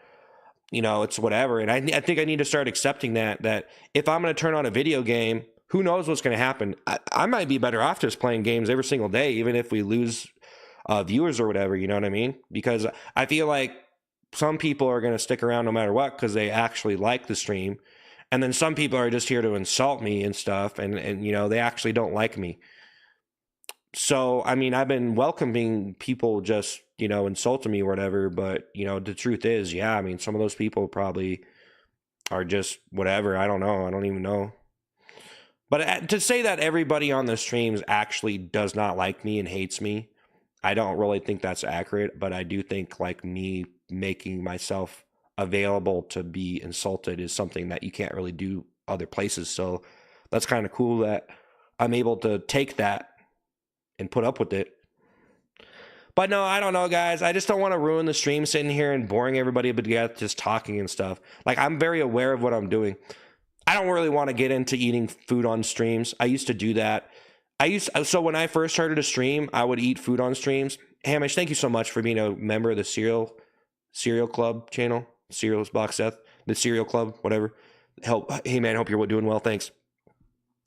it's whatever. And I think I need to start accepting that if I'm going to turn on a video game, who knows what's going to happen? I might be better off just playing games every single day, even if we lose viewers or whatever, you know what I mean? Because I feel like some people are going to stick around no matter what because they actually like the stream. And then some people are just here to insult me and stuff. And they actually don't like me. So, I mean, I've been welcoming people just, insulting me or whatever. But, the truth is, yeah, I mean, some of those people probably are just whatever. I don't know. I don't even know. But to say that everybody on the streams actually does not like me and hates me, I don't really think that's accurate. But I do think like me making myself available to be insulted is something that you can't really do other places. So that's kind of cool that I'm able to take that and put up with it. But no, I don't know, guys. I just don't want to ruin the stream sitting here and boring everybody to death just talking and stuff. Like, I'm very aware of what I'm doing. I don't really want to get into eating food on streams. I used to do that. So when I first started to stream, I would eat food on streams. Hamish, thank you so much for being a member of the Cereal Club channel. Cereals Box Seth, the Cereal Club, whatever. Hey man, hope you're doing well. Thanks.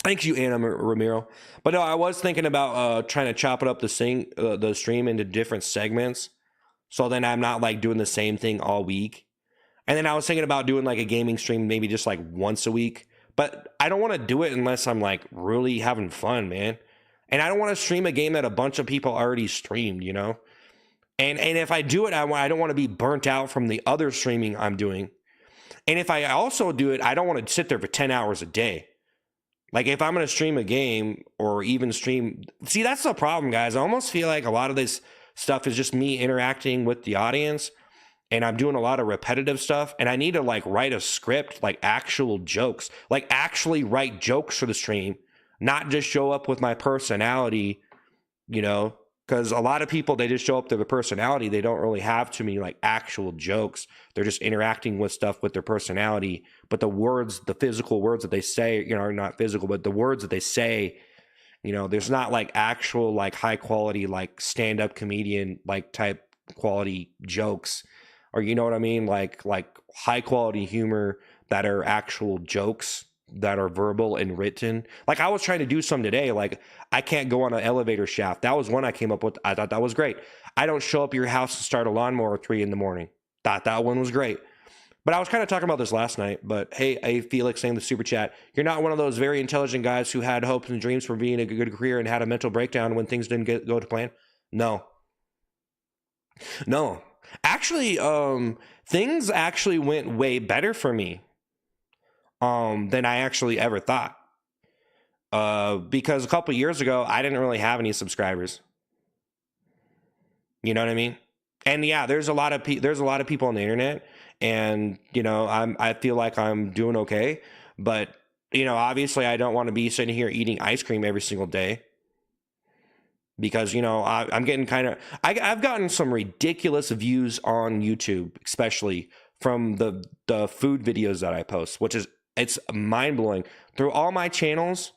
Thank you, Anna Ramiro. But no, I was thinking about trying to chop it up the stream into different segments, so then I'm not like doing the same thing all week. And then I was thinking about doing like a gaming stream, maybe just like once a week. But I don't want to do it unless I'm like really having fun, man. And I don't want to stream a game that a bunch of people already streamed, you know. And if I do it, I don't want to be burnt out from the other streaming I'm doing. And if I also do it, I don't want to sit there for 10 hours a day. Like if I'm going to stream a game or even stream, see, that's the problem, guys. I almost feel like a lot of this stuff is just me interacting with the audience, and I'm doing a lot of repetitive stuff, and I need to like write a script, like actual jokes, like actually write jokes for the stream, not just show up with my personality, you know, because a lot of people, they just show up to their personality. They don't really have too many like actual jokes. They're just interacting with stuff with their personality. But the words, the physical words that they say, you know, are not physical, but the words that they say, you know, there's not like actual, like high quality, like stand-up comedian, like type quality jokes, or you know what I mean? Like high quality humor that are actual jokes that are verbal and written. Like I was trying to do some today. Like I can't go on an elevator shaft. That was one I came up with. I thought that was great. I don't show up at your house to start a lawnmower at 3 a.m. Thought that one was great. But I was kind of talking about this last night. But hey, Felix saying the super chat. You're not one of those very intelligent guys who had hopes and dreams for being a good career and had a mental breakdown when things didn't go to plan. No. Actually, things actually went way better for me than I actually ever thought. Because a couple years ago, I didn't really have any subscribers. You know what I mean? And yeah, there's a lot of people on the internet, and you know, I feel like I'm doing okay, but you know, obviously, I don't want to be sitting here eating ice cream every single day. Because you know I'm getting I've gotten some ridiculous views on YouTube, especially from the food videos that I post, which is it's mind blowing. Through all my channels,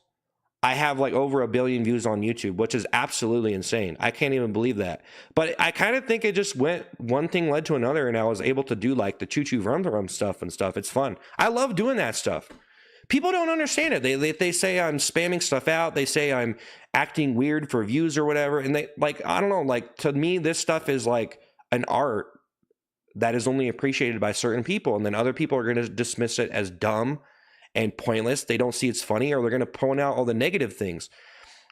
I have like over 1 billion views on YouTube, which is absolutely insane. I can't even believe that. But I kind of think it just went one thing led to another, and I was able to do like the choo choo rum rum stuff and stuff. It's fun. I love doing that stuff. People don't understand it. They say I'm spamming stuff out. They say I'm acting weird for views or whatever. And they like, I don't know, like to me, this stuff is like an art that is only appreciated by certain people. And then other people are going to dismiss it as dumb and pointless. They don't see it's funny, or they're going to point out all the negative things,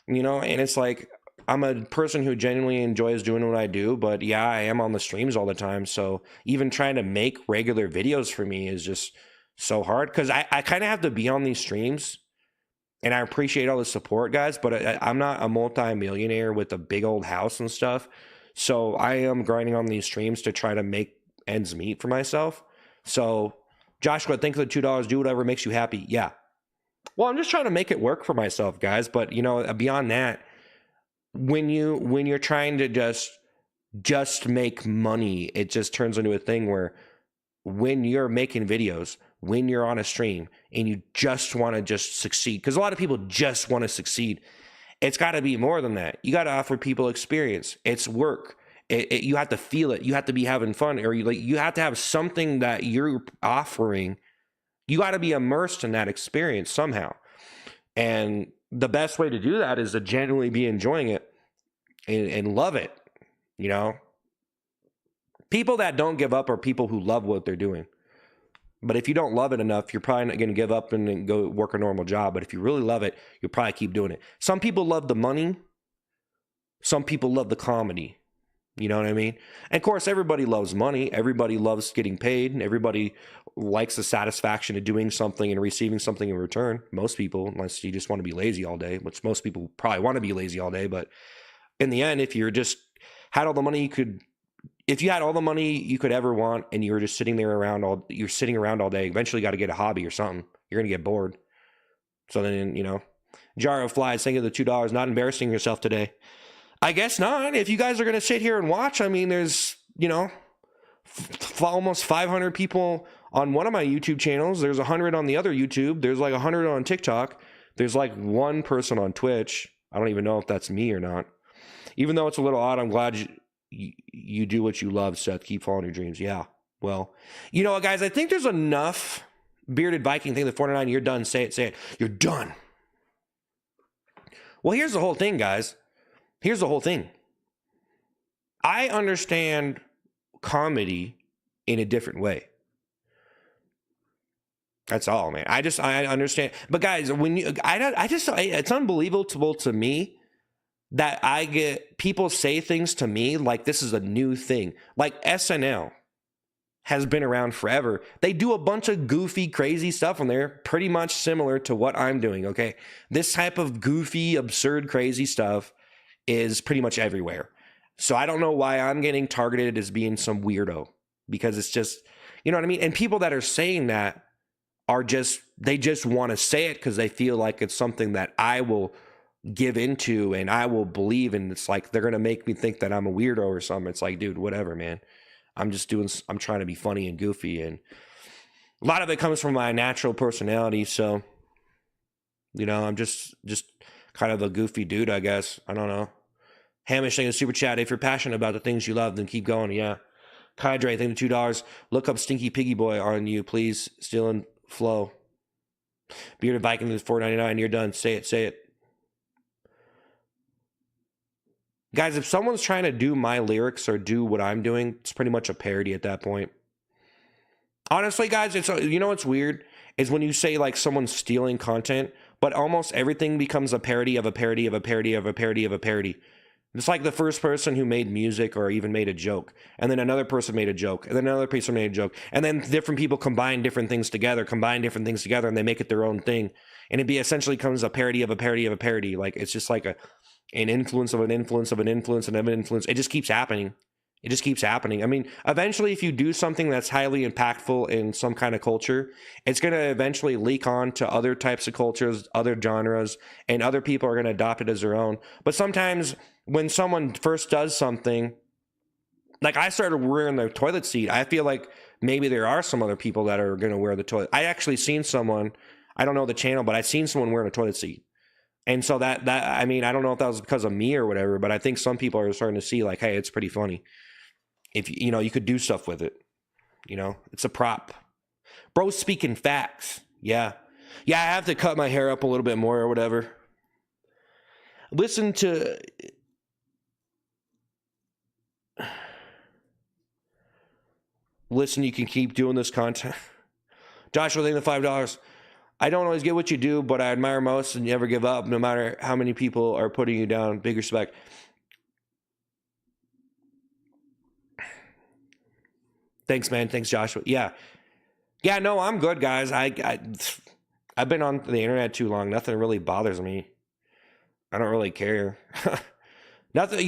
you know? And it's like, I'm a person who genuinely enjoys doing what I do, but yeah, I am on the streams all the time. So even trying to make regular videos for me is just so hard, because I kind of have to be on these streams, and I appreciate all the support, guys, but I'm not a multi-millionaire with a big old house and stuff. So I am grinding on these streams to try to make ends meet for myself. So Joshua, thanks for the $2. Do whatever makes you happy. Yeah. Well, I'm just trying to make it work for myself, guys. But you know, beyond that, when you're trying to just make money, it just turns into a thing where when you're making videos, when you're on a stream and you just want to just succeed, because a lot of people just want to succeed, it's got to be more than that. You got to offer people experience. It's work. You have to feel it. You have to be having fun, or you have to have something that you're offering. You got to be immersed in that experience somehow. And the best way to do that is to genuinely be enjoying it and love it. You know, people that don't give up are people who love what they're doing. But if you don't love it enough, you're probably not going to give up and go work a normal job. But if you really love it, you'll probably keep doing it. Some people love the money. Some people love the comedy. You know what I mean? And of course, everybody loves money. Everybody loves getting paid. And everybody likes the satisfaction of doing something and receiving something in return. Most people, unless you just want to be lazy all day, which most people probably want to be lazy all day. But in the end, if you're just had all the money you could, if you had all the money you could ever want and you were just sitting there around you're sitting around all day, eventually you got to get a hobby or something. You're going to get bored. So then, Jar of Flies, thank you for the $2, not embarrassing yourself today. I guess not. If you guys are going to sit here and watch, I mean, there's, almost 500 people on one of my YouTube channels. There's 100 on the other YouTube. There's like 100 on TikTok. There's like one person on Twitch. I don't even know if that's me or not. Even though it's a little odd, I'm glad you do what you love, Seth. Keep following your dreams. Yeah. Well, you know what, guys? I think there's enough. Bearded Viking thing, the 49, you're done. Say it. You're done. Well, here's the whole thing, guys. Here's the whole thing. I understand comedy in a different way. That's all, man. I understand. But guys, it's unbelievable to me that I get people say things to me like this is a new thing. Like SNL has been around forever. They do a bunch of goofy, crazy stuff on there, pretty much similar to what I'm doing, okay? This type of goofy, absurd, crazy stuff is pretty much everywhere. So I don't know why I'm getting targeted as being some weirdo, because it's just, you know what I mean? And people that are saying that they just want to say it because they feel like it's something that I will give into and I will believe in. It's like they're going to make me think that I'm a weirdo or something. It's like, dude, whatever, man. I'm trying to be funny and goofy, and a lot of it comes from my natural personality. So, I'm just kind of a goofy dude, I guess. I don't know. Hamish saying the super chat. If you're passionate about the things you love, then keep going. Yeah. Kydre, thank you $2. Look up Stinky Piggy Boy on you, please. Stealing flow. Bearded Viking is $4.99. You're done. Say it. Guys, if someone's trying to do my lyrics or do what I'm doing, it's pretty much a parody at that point. Honestly, guys, what's weird is when you say like someone's stealing content, but almost everything becomes a parody of a parody of a parody of a parody of a parody. It's like the first person who made music or even made a joke, and then another person made a joke, and then another person made a joke, and then different people combine different things together, and they make it their own thing, and it essentially becomes a parody of a parody of a parody. Like it's just like an influence of an influence of an influence and of an influence. It just keeps happening. I mean, eventually, if you do something that's highly impactful in some kind of culture, it's going to eventually leak on to other types of cultures, other genres, and other people are going to adopt it as their own. But sometimes when someone first does something, like I started wearing the toilet seat, I feel like maybe there are some other people that are going to wear the toilet. I actually seen someone, I don't know the channel, but I've seen someone wearing a toilet seat. And so that I mean, I don't know if that was because of me or whatever, but I think some people are starting to see like, hey, it's pretty funny. If you could do stuff with it, it's a prop. Bro, speaking facts. Yeah, I have to cut my hair up a little bit more or whatever. Listen, you can keep doing this content. Joshua, thank you the $5. I don't always get what you do, but I admire most and you never give up, no matter how many people are putting you down. Big respect. Thanks, man. Thanks, Joshua. Yeah, no, I'm good, guys. I've been on the internet too long. Nothing really bothers me. I don't really care. Nothing. Do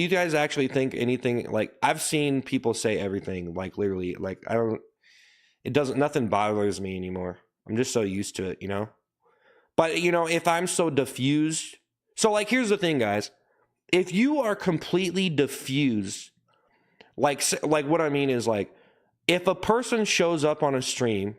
you guys actually think anything? Like, I've seen people say everything, like literally, like nothing bothers me anymore. I'm just so used to it, But, if I'm so diffused. So, like, here's the thing, guys. If you are completely diffused, like what I mean is, like, if a person shows up on a stream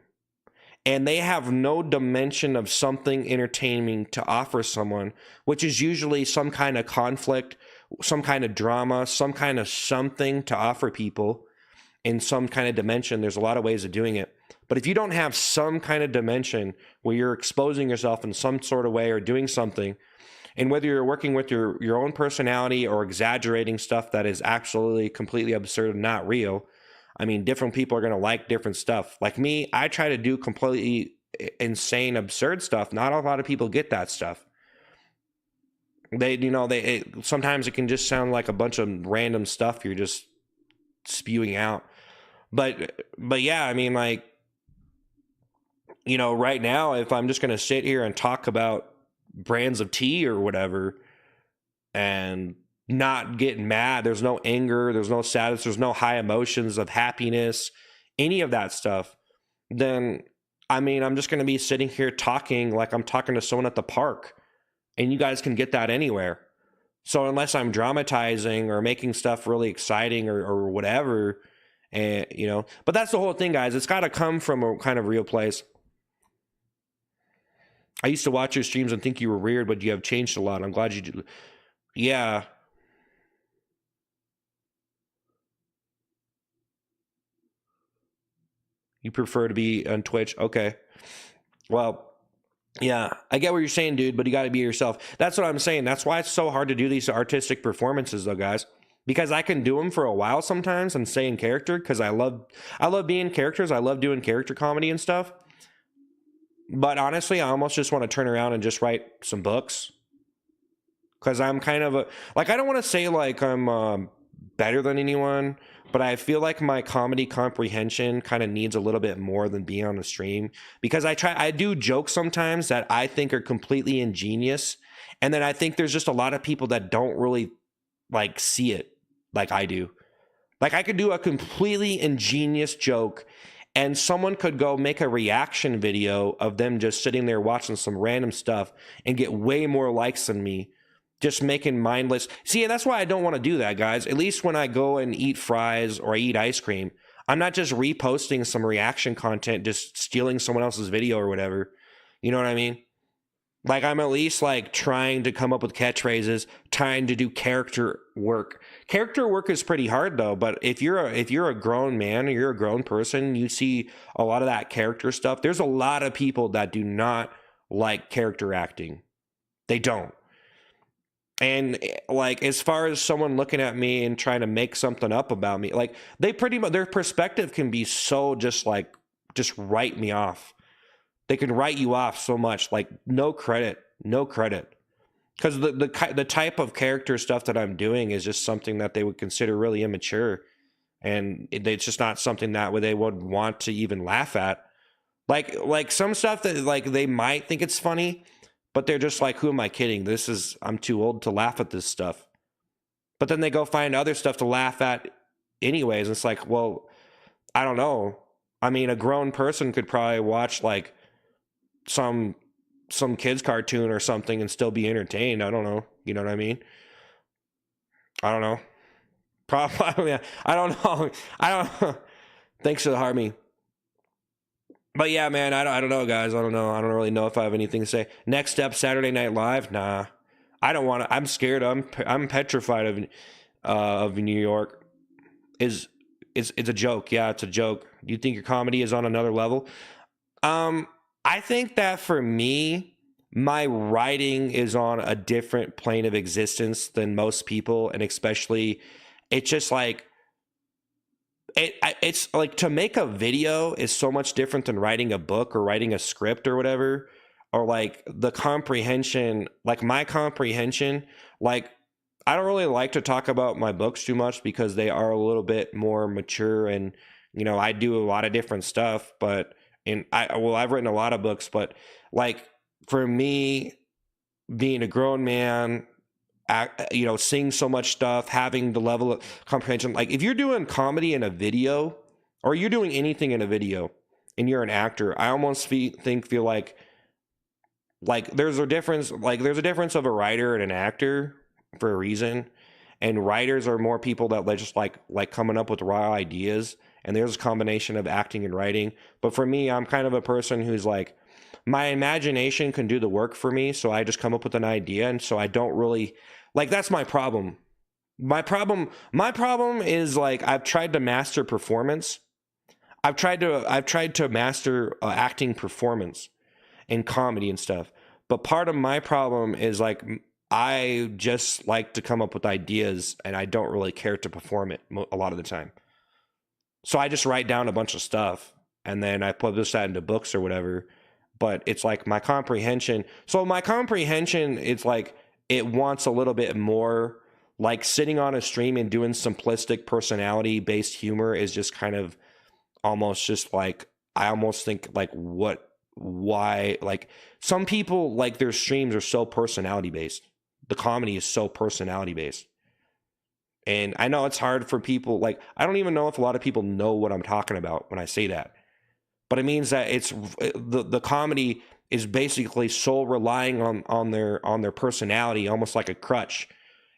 and they have no dimension of something entertaining to offer someone, which is usually some kind of conflict, some kind of drama, some kind of something to offer people in some kind of dimension, there's a lot of ways of doing it. But if you don't have some kind of dimension where you're exposing yourself in some sort of way or doing something, and whether you're working with your own personality or exaggerating stuff that is absolutely completely absurd and not real, I mean, different people are going to like different stuff. Like me, I try to do completely insane, absurd stuff. Not a lot of people get that stuff. sometimes it can just sound like a bunch of random stuff you're just spewing out. But yeah, I mean, like, right now, if I'm just going to sit here and talk about brands of tea or whatever and not get mad, there's no anger, there's no sadness, there's no high emotions of happiness, any of that stuff, then I mean, I'm just going to be sitting here talking like I'm talking to someone at the park, and you guys can get that anywhere. So unless I'm dramatizing or making stuff really exciting or whatever, and but that's the whole thing, guys. It's got to come from a kind of real place. I used to watch your streams and think you were weird, but you have changed a lot. I'm glad you did. Yeah. You prefer to be on Twitch? Okay. Well, yeah, I get what you're saying, dude, but you got to be yourself. That's what I'm saying. That's why it's so hard to do these artistic performances, though, guys. Because I can do them for a while sometimes and stay in character because I love being characters. I love doing character comedy and stuff. But honestly, I almost just want to turn around and just write some books. Because I'm kind of I don't want to say like I'm better than anyone, but I feel like my comedy comprehension kind of needs a little bit more than being on the stream. Because I do jokes sometimes that I think are completely ingenious. And then I think there's just a lot of people that don't really like see it like I do. Like I could do a completely ingenious joke and someone could go make a reaction video of them just sitting there watching some random stuff and get way more likes than me, just making mindless. See, that's why I don't want to do that, guys. At least when I go and eat fries or I eat ice cream, I'm not just reposting some reaction content, just stealing someone else's video or whatever. You know what I mean? Like I'm at least like trying to come up with catchphrases, trying to do character work. Character work is pretty hard though, but if you're a grown man or you're a grown person, you see a lot of that character stuff. There's a lot of people that do not like character acting. They don't. And like as far as someone looking at me and trying to make something up about me, like they pretty much their perspective can be so just write me off. They can write you off so much, like no credit. Because the type of character stuff that I'm doing is just something that they would consider really immature, and it's just not something that they would want to even laugh at. Like some stuff that like they might think it's funny, but they're just like, who am I kidding? I'm too old to laugh at this stuff. But then they go find other stuff to laugh at anyways. And it's like, well, I don't know. I mean, a grown person could probably watch like some kids cartoon or something and still be entertained. I don't know. You know what I mean? I don't know. Probably. I don't know. I don't. Thanks for the harmony. But yeah, man, I don't know, guys. I don't know. I don't really know if I have anything to say. Next step, Saturday Night Live. Nah, I don't want to. I'm scared. I'm petrified of New York. It's a joke. Yeah, it's a joke. Do you think your comedy is on another level? I think that for me, my writing is on a different plane of existence than most people, and especially, it's just like it's like to make a video is so much different than writing a book or writing a script or whatever, or like the comprehension, like my comprehension, like I don't really like to talk about my books too much because they are a little bit more mature and I do a lot of different stuff, but I've written a lot of books, but like for me, being a grown man, seeing so much stuff, having the level of comprehension, like if you're doing comedy in a video or you're doing anything in a video and you're an actor, I almost feel like there's a difference of a writer and an actor for a reason. And writers are more people that just like coming up with raw ideas. And there's a combination of acting and writing. But for me, I'm kind of a person who's like, my imagination can do the work for me. So I just come up with an idea. And so I don't really like, that's my problem. My problem is like, I've tried to master performance. I've tried to master acting performance and comedy and stuff. But part of my problem is like, I just like to come up with ideas and I don't really care to perform it a lot of the time. So I just write down a bunch of stuff and then I publish that into books or whatever. But it's like my comprehension. So my comprehension, it's like it wants a little bit more. Like sitting on a stream and doing simplistic personality based humor is just kind of almost just like, I almost think like why, like some people, like their streams are so personality based. The comedy is so personality based. And I know it's hard for people, like I don't even know if a lot of people know what I'm talking about when I say that. But it means that it's the comedy is basically so relying on their personality, almost like a crutch.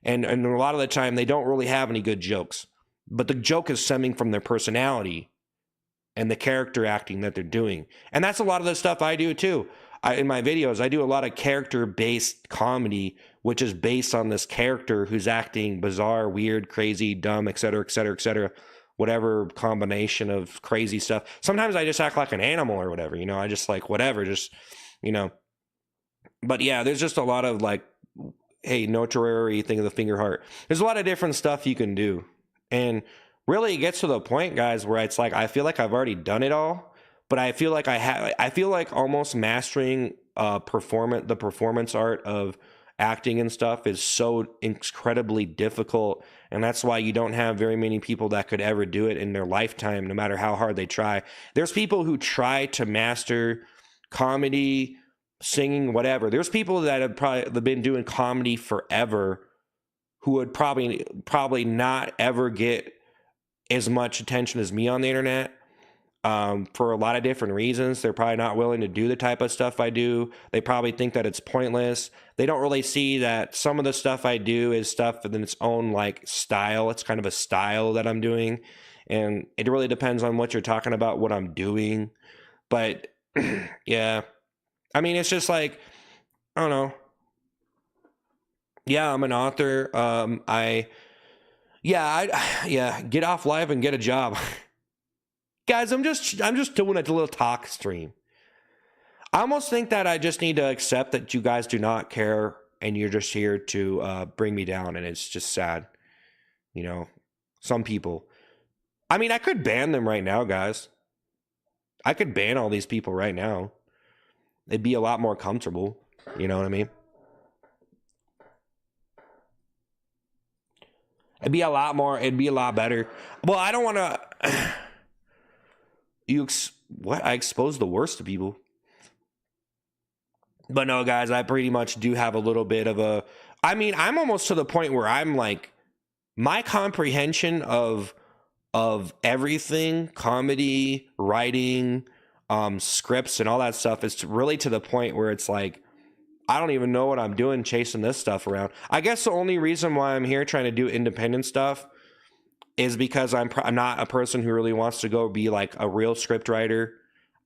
And a lot of the time they don't really have any good jokes. But the joke is stemming from their personality and the character acting that they're doing. And that's a lot of the stuff I do too. In my videos, I do a lot of character-based comedy, which is based on this character who's acting bizarre, weird, crazy, dumb, et cetera, et cetera, et cetera. Whatever combination of crazy stuff. Sometimes I just act like an animal or whatever, you know, I just like whatever, just, you know. But yeah, there's just a lot of like, hey, no terrary thing of the finger heart. There's a lot of different stuff you can do. And really it gets to the point, guys, where it's like I feel like I've already done it all, but I feel like I feel like almost mastering the performance art of acting and stuff is so incredibly difficult, and that's why you don't have very many people that could ever do it in their lifetime, no matter how hard they try. There's people who try to master comedy, singing, whatever. There's people that have probably been doing comedy forever who would probably not ever get as much attention as me on the internet, for a lot of different reasons. They're probably not willing to do the type of stuff I do. They probably think that it's pointless. They don't really see that some of the stuff I do is stuff in its own like style. It's kind of a style that I'm doing, and it really depends on what you're talking about, what I'm doing. But yeah, I mean, it's just like, I don't know. Yeah, I'm an author. Yeah, get off live and get a job. Guys, I'm just doing a little talk stream. I almost think that I just need to accept that you guys do not care and you're just here to bring me down, and it's just sad. You know, some people. I mean, I could ban them right now, guys. I could ban all these people right now. It'd be a lot more comfortable. You know what I mean? It'd be a lot better. Well, I don't want to. What? I expose the worst to people. But no, guys, I pretty much do have a little bit of a. I mean, I'm almost to the point where I'm like, my comprehension of everything, comedy, writing, scripts, and all that stuff is really to the point where it's like, I don't even know what I'm doing chasing this stuff around. I guess the only reason why I'm here trying to do independent stuff is because I'm not a person who really wants to go be like a real script writer.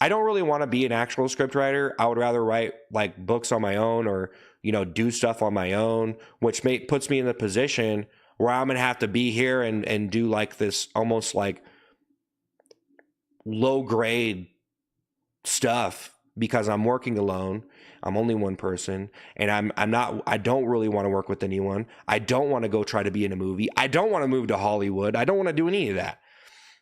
I don't really want to be an actual script writer. I would rather write like books on my own, or, you know, do stuff on my own, which puts me in the position where I'm going to have to be here and do like this almost like low grade stuff because I'm working alone. I'm only one person, and I don't really want to work with anyone. I don't want to go try to be in a movie. I don't want to move to Hollywood. I don't want to do any of that.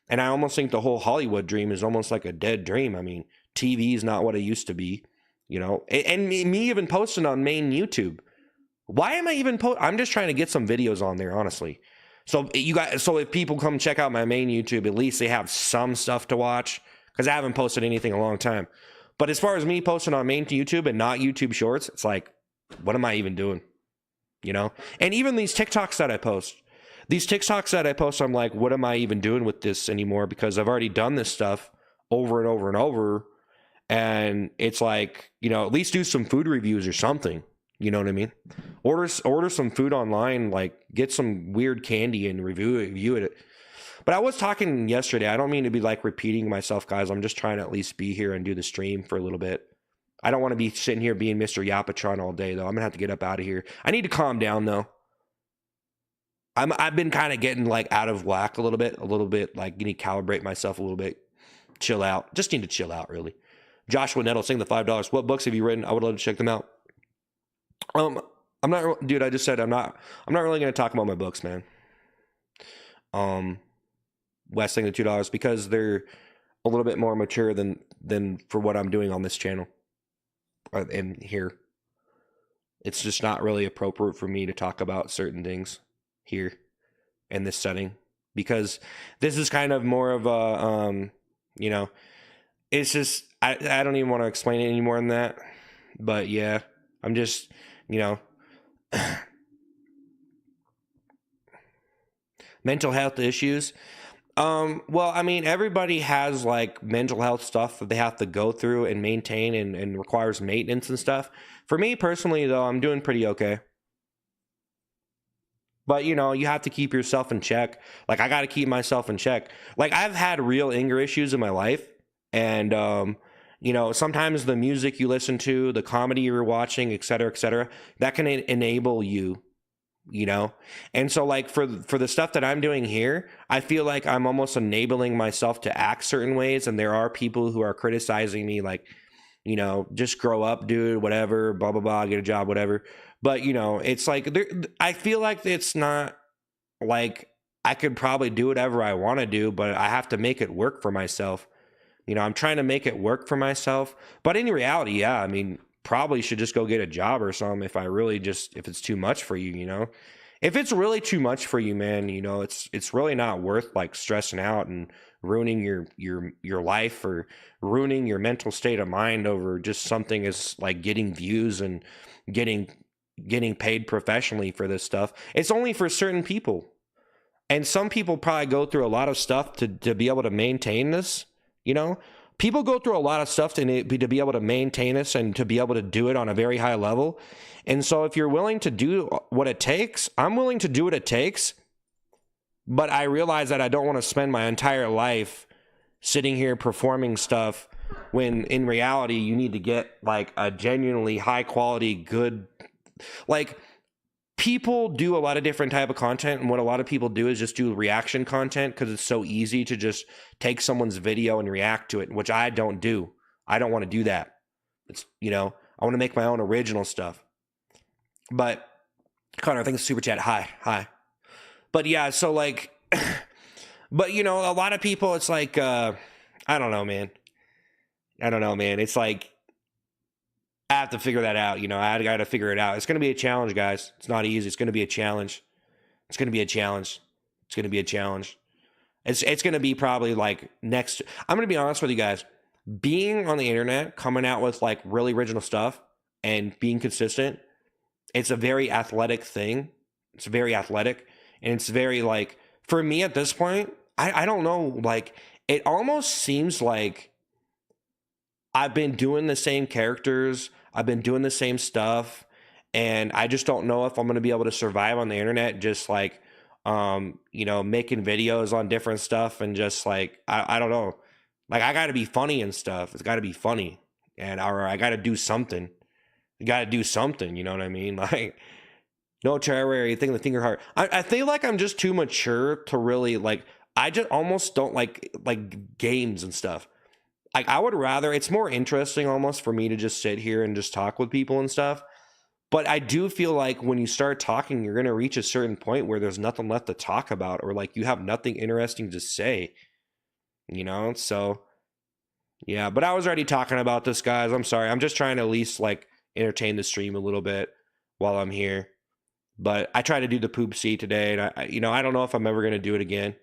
And I almost think the whole Hollywood dream is almost like a dead dream. I mean, TV is not what it used to be, you know, and me even posting on main YouTube. Why am I even I'm just trying to get some videos on there, honestly. So if people come check out my main YouTube, at least they have some stuff to watch, because I haven't posted anything in a long time. But as far as me posting on main YouTube and not YouTube Shorts, it's like, what am I even doing? You know? And even these TikToks that I post, I'm like, what am I even doing with this anymore? Because I've already done this stuff over and over and over. And it's like, you know, at least do some food reviews or something. You know what I mean? Order some food online, like get some weird candy and review it. But I was talking yesterday. I don't mean to be like repeating myself, guys. I'm just trying to at least be here and do the stream for a little bit. I don't want to be sitting here being Mr. Yapatron all day, though. I'm gonna have to get up out of here. I need to calm down, though. I've been kind of getting like out of whack a little bit. Like, you need to calibrate myself a little bit. Chill out. Just need to chill out, really. Joshua Nettle saying the $5. What books have you written? I would love to check them out. I'm not, dude. I just said I'm not really gonna talk about my books, man. West saying the $2 because they're a little bit more mature than for what I'm doing on this channel and here. It's just not really appropriate for me to talk about certain things here in this setting because this is kind of more of a, you know, it's just, I don't even want to explain it any more than that. But yeah, I'm just, you know, mental health issues. Well, I mean, everybody has like mental health stuff that they have to go through and maintain and requires maintenance and stuff. For me personally, though, I'm doing pretty okay. But you know, you have to keep yourself in check. Like I got to keep myself in check. Like I've had real anger issues in my life, and you know, sometimes the music you listen to, the comedy you're watching, et cetera, that can enable you. You know, and so like for the stuff that I'm doing here, I feel like I'm almost enabling myself to act certain ways, and there are people who are criticizing me, like, you know, just grow up, dude, whatever, blah blah blah, get a job, whatever. But you know, it's like I feel like it's not like I could probably do whatever I want to do, but I have to make it work for myself. You know, I'm trying to make it work for myself. But in reality, yeah, I mean, probably should just go get a job or something if I really just if it's too much for you, you know. If it's really too much for you, man, you know, it's really not worth like stressing out and ruining your life or ruining your mental state of mind over just something as like getting views and getting getting paid professionally for this stuff. It's only for certain people. And some people probably go through a lot of stuff to be able to maintain this, you know? People go through a lot of stuff to be able to maintain this and to be able to do it on a very high level. And so if you're willing to do what it takes, I'm willing to do what it takes. But I realize that I don't want to spend my entire life sitting here performing stuff when in reality you need to get like a genuinely high quality, good, like people do a lot of different type of content, and what a lot of people do is just do reaction content because it's so easy to just take someone's video and react to it, which I don't do. I don't want to do that. It's, you know, I want to make my own original stuff. But Connor, I think it's super chat. Hi. But yeah, so like but you know, a lot of people it's like I don't know, man. It's like I have to figure that out. You know, I got to figure it out. It's going to be a challenge, guys. It's not easy. It's going to be a challenge. It's going to be a challenge. It's going to be a challenge. It's going to be probably like next. I'm going to be honest with you guys. Being on the internet, coming out with like really original stuff and being consistent, it's a very athletic thing. It's very athletic. And it's very like, for me at this point, I don't know. Like, it almost seems like I've been doing the same characters. I've been doing the same stuff, and I just don't know if I'm going to be able to survive on the internet just like you know, making videos on different stuff and just like I don't know. Like I got to be funny and stuff. It's got to be funny. And or I got to do something. You got to do something, you know what I mean? Like no terror, thing the finger heart. I feel like I'm just too mature to really like I just almost don't like games and stuff. I would rather, it's more interesting almost for me to just sit here and just talk with people and stuff. But I do feel like when you start talking, you're going to reach a certain point where there's nothing left to talk about or like you have nothing interesting to say, you know? So, yeah, but I was already talking about this, guys. I'm sorry. I'm just trying to at least like entertain the stream a little bit while I'm here. But I tried to do the poop seat today, and you know, I don't know if I'm ever going to do it again.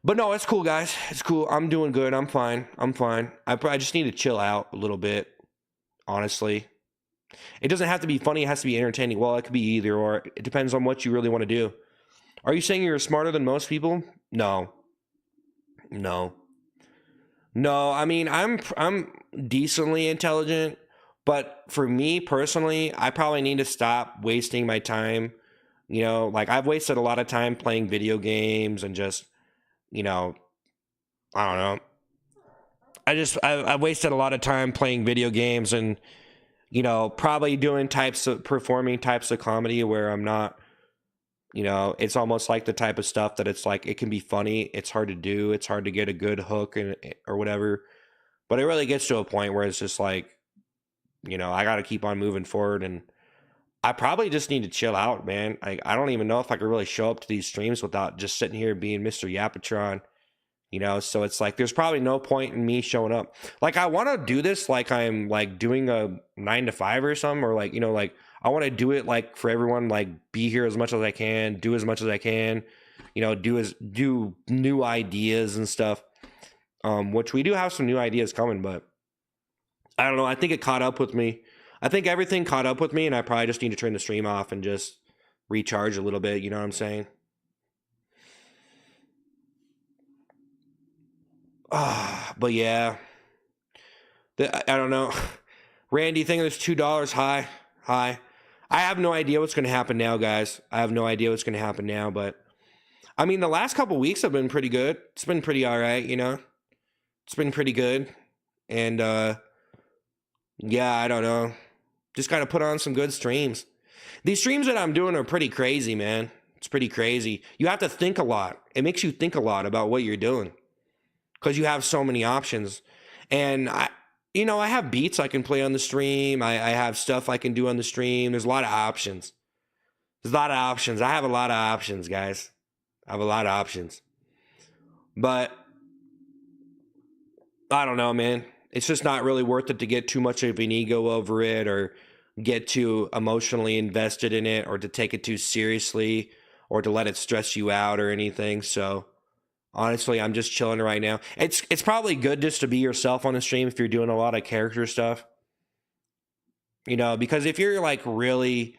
But no, it's cool, guys. It's cool. I'm doing good. I'm fine. I just need to chill out a little bit, honestly. It doesn't have to be funny. It has to be entertaining. Well, it could be either, or it depends on what you really want to do. Are you saying you're smarter than most people? No. No. No, I mean, I'm decently intelligent, but for me personally, I probably need to stop wasting my time. You know, like I've wasted a lot of time playing video games and just, you know, I don't know. I wasted a lot of time playing video games and, you know, probably doing performing types of comedy where I'm not, you know, it's almost like the type of stuff that it's like, it can be funny. It's hard to do. It's hard to get a good hook and or whatever. But it really gets to a point where it's just like, you know, I got to keep on moving forward. And I probably just need to chill out, man. I don't even know if I could really show up to these streams without just sitting here being Mr. Yapatron. you know, so it's like there's probably no point in me showing up. Like I want to do this like I'm like doing a 9 to 5 or something, or like, you know, like I want to do it like for everyone, like be here as much as I can, do as much as I can, you know, do new ideas and stuff. Which we do have some new ideas coming, but I don't know. I think it caught up with me. I think everything caught up with me, and I probably just need to turn the stream off and just recharge a little bit. You know what I'm saying? But yeah, I don't know. Randy, you think there's $2 high? High. I have no idea what's going to happen now, guys. I have no idea what's going to happen now, but I mean, the last couple weeks have been pretty good. It's been pretty all right, you know? It's been pretty good. And yeah, I don't know. Just got to put on some good streams. These streams that I'm doing are pretty crazy, man. It's pretty crazy. You have to think a lot. It makes you think a lot about what you're doing because you have so many options. And you know, I have beats I can play on the stream. I have stuff I can do on the stream. There's a lot of options. There's a lot of options. I have a lot of options, guys. I have a lot of options. But I don't know, man. It's just not really worth it to get too much of an ego over it or get too emotionally invested in it or to take it too seriously or to let it stress you out or anything. So honestly, I'm just chilling right now. It's probably good just to be yourself on the stream if you're doing a lot of character stuff. You know, because if you're like really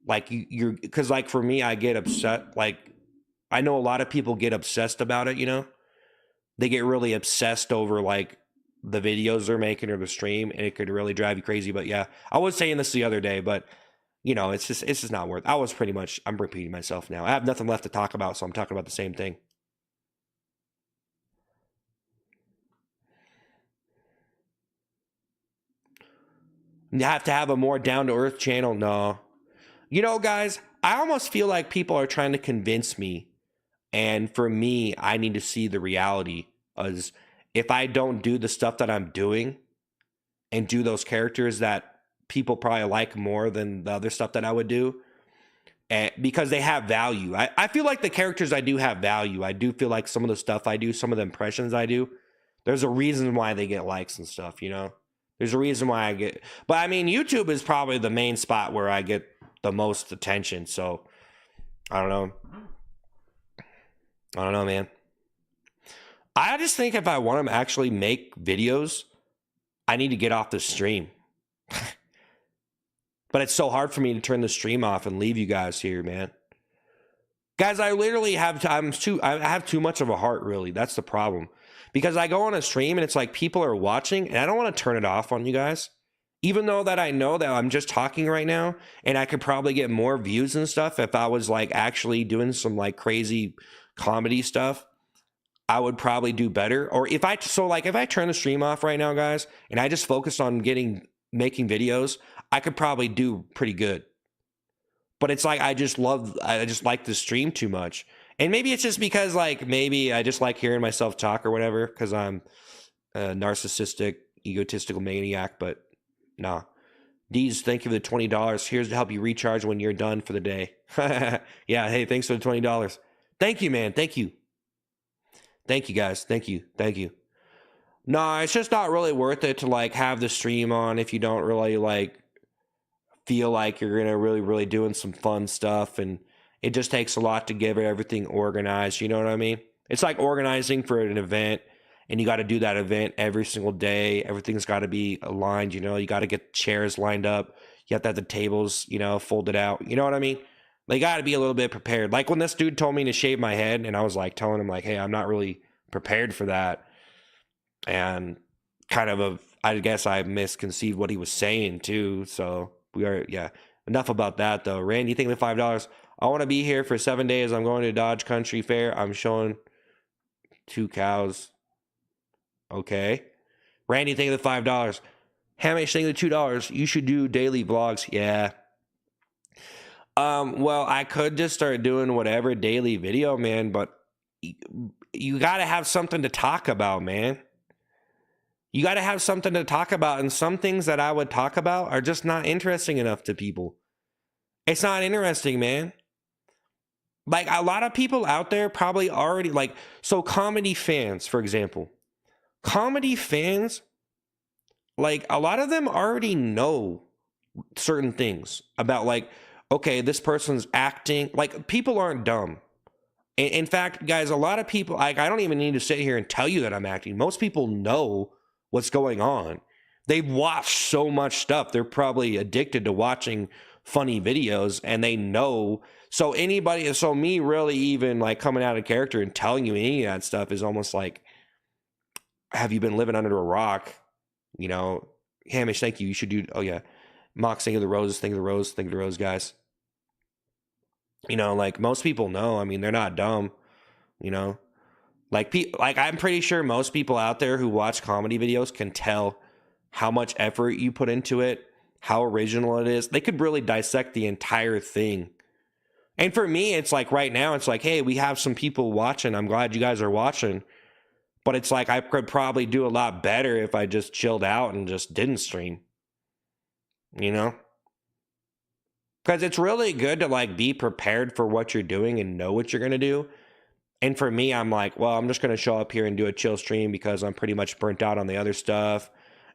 like you're because like for me, I get upset. Like I know a lot of people get obsessed about it, you know? They get really obsessed over like the videos they're making or the stream, and it could really drive you crazy. But yeah, I was saying this the other day, but you know, it's just not worth. I'm repeating myself now. I have nothing left to talk about, so I'm talking about the same thing. You have to have a more down to earth channel. No, you know, guys, I almost feel like people are trying to convince me, and for me, I need to see the reality. As if I don't do the stuff that I'm doing and do those characters that people probably like more than the other stuff that I would do, and because they have value. I feel like the characters I do have value. I do feel like some of the stuff I do, some of the impressions I do, there's a reason why they get likes and stuff, you know? There's a reason why I get, but I mean, YouTube is probably the main spot where I get the most attention. So I don't know. I don't know, man. I just think if I want to actually make videos, I need to get off the stream. But it's so hard for me to turn the stream off and leave you guys here, man. Guys, I literally have I have too much of a heart, really. That's the problem. Because I go on a stream and it's like people are watching and I don't want to turn it off on you guys. Even though that I know that I'm just talking right now and I could probably get more views and stuff if I was like actually doing some like crazy comedy stuff. I would probably do better. Or if I turn the stream off right now, guys, and I just focus on making videos, I could probably do pretty good. But it's like I just like the stream too much. And maybe it's just because like maybe I just like hearing myself talk or whatever because I'm a narcissistic, egotistical maniac. But nah. Deez, thank you for the $20. Here's to help you recharge when you're done for the day. Yeah, hey, thanks for the $20. Thank you, man. Thank you. Thank you, guys. Thank you. Thank you. No, it's just not really worth it to like have the stream on if you don't really like feel like you're gonna really doing some fun stuff, and it just takes a lot to get everything organized. You know what I mean? It's like organizing for an event, and you got to do that event every single day. Everything's got to be aligned. You know, you got to get chairs lined up. You have to have the tables, you know, folded out. You know what I mean? They got to be a little bit prepared. Like when this dude told me to shave my head, and I was like telling him like, "Hey, I'm not really prepared for that," and I guess I misconceived what he was saying too. So yeah. Enough about that though. Randy, you think the $5? I want to be here for 7 days. I'm going to Dodge Country Fair. I'm showing 2 cows. Okay. Randy, think of the $5. Hamish, think of the $2. You should do daily vlogs. Yeah. Well, I could just start doing whatever daily video, man, but you got to have something to talk about, man. You got to have something to talk about, and some things that I would talk about are just not interesting enough to people. It's not interesting, man. Like a lot of people out there probably already like, so comedy fans, for example, comedy fans, like a lot of them already know certain things about like, okay, this person's acting. Like people aren't dumb. In fact, guys, a lot of people, like, I don't even need to sit here and tell you that I'm acting. Most people know what's going on. They've watched so much stuff. They're probably addicted to watching funny videos and they know. So anybody, so me really even like coming out of character and telling you any of that stuff is almost like, have you been living under a rock? You know, Hamish, thank you. You should do, oh yeah. Mox, think of the roses, think of the rose, think of the rose, guys. You know, like most people know. I mean, they're not dumb. You know, like I'm pretty sure most people out there who watch comedy videos can tell how much effort you put into it, how original it is. They could really dissect the entire thing. And for me, it's like right now, it's like, hey, we have some people watching. I'm glad you guys are watching. But it's like I could probably do a lot better if I just chilled out and just didn't stream. You know? Because it's really good to like be prepared for what you're doing and know what you're going to do. And for me, I'm like, well, I'm just going to show up here and do a chill stream because I'm pretty much burnt out on the other stuff.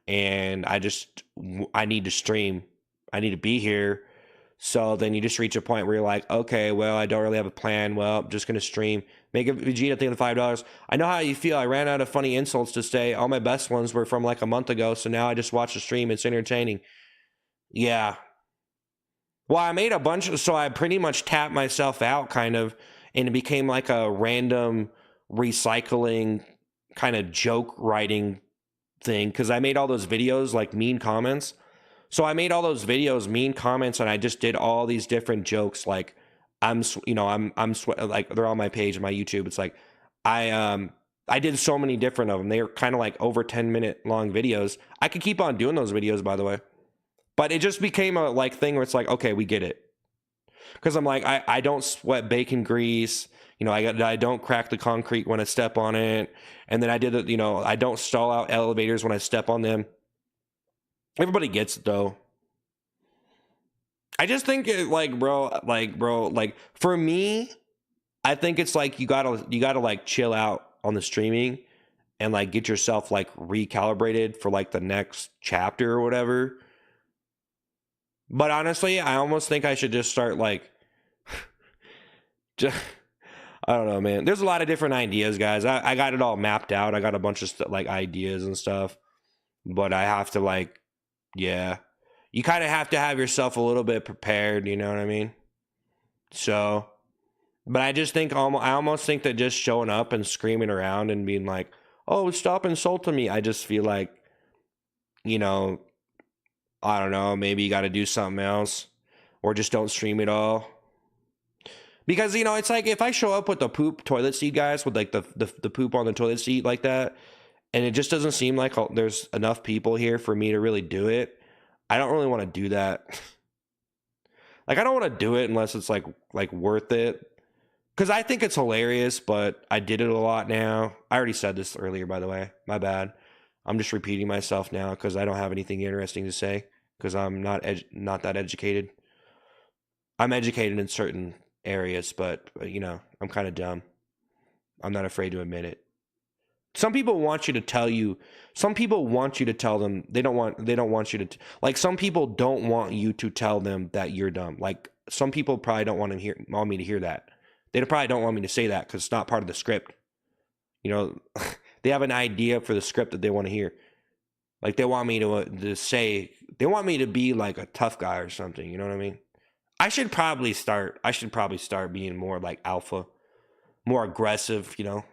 And I need to stream. I need to be here. So then you just reach a point where you're like, okay, well, I don't really have a plan. Well, I'm just going to stream. Make a Vegeta thing of $5. I know how you feel. I ran out of funny insults to say. All my best ones were from like a month ago. So now I just watch the stream. It's entertaining. Yeah. Well, I made a bunch of, so I pretty much tapped myself out kind of, and it became like a random recycling kind of joke writing thing because I made all those videos like mean comments. So I made all those videos, mean comments, and I just did all these different jokes. Like like they're on my page, my YouTube. It's like I did so many different of them. They were kind of like over 10-minute long videos. I could keep on doing those videos, by the way. But it just became a like thing where it's like, okay, we get it. Because I'm like, I don't sweat bacon grease. You know, I don't crack the concrete when I step on it. And then I did it, you know, I don't stall out elevators when I step on them. Everybody gets it though. I just think it like for me, I think it's like you gotta like chill out on the streaming and like get yourself like recalibrated for like the next chapter or whatever. But honestly, I almost think I should just start like, just, I don't know, man. There's a lot of different ideas, guys. I got it all mapped out. I got a bunch of like ideas and stuff, but I have to like, yeah, you kind of have to have yourself a little bit prepared. You know what I mean? So, but I just think I almost think that just showing up and screaming around and being like, "Oh, stop insulting me," I just feel like, you know, I don't know, maybe you got to do something else or just don't stream at all. Because, you know, it's like if I show up with the poop toilet seat, guys, with like the poop on the toilet seat like that, and it just doesn't seem like there's enough people here for me to really do it, I don't really want to do that. Like, I don't want to do it unless it's like worth it. Because I think it's hilarious, but I did it a lot now. I already said this earlier, by the way. My bad. I'm just repeating myself now because I don't have anything interesting to say because I'm not that educated. I'm educated in certain areas, but you know, I'm kind of dumb. I'm not afraid to admit it. Some people want you to tell you. Some people want you to tell them they don't want you to like. Some people don't want you to tell them that you're dumb. Like some people probably don't want me to hear that. They probably don't want me to say that because it's not part of the script. You know, they have an idea for the script that they want to hear. Like they want me to say they want me to be like a tough guy or something. You know what I mean? I should probably start being more like alpha, more aggressive, you know.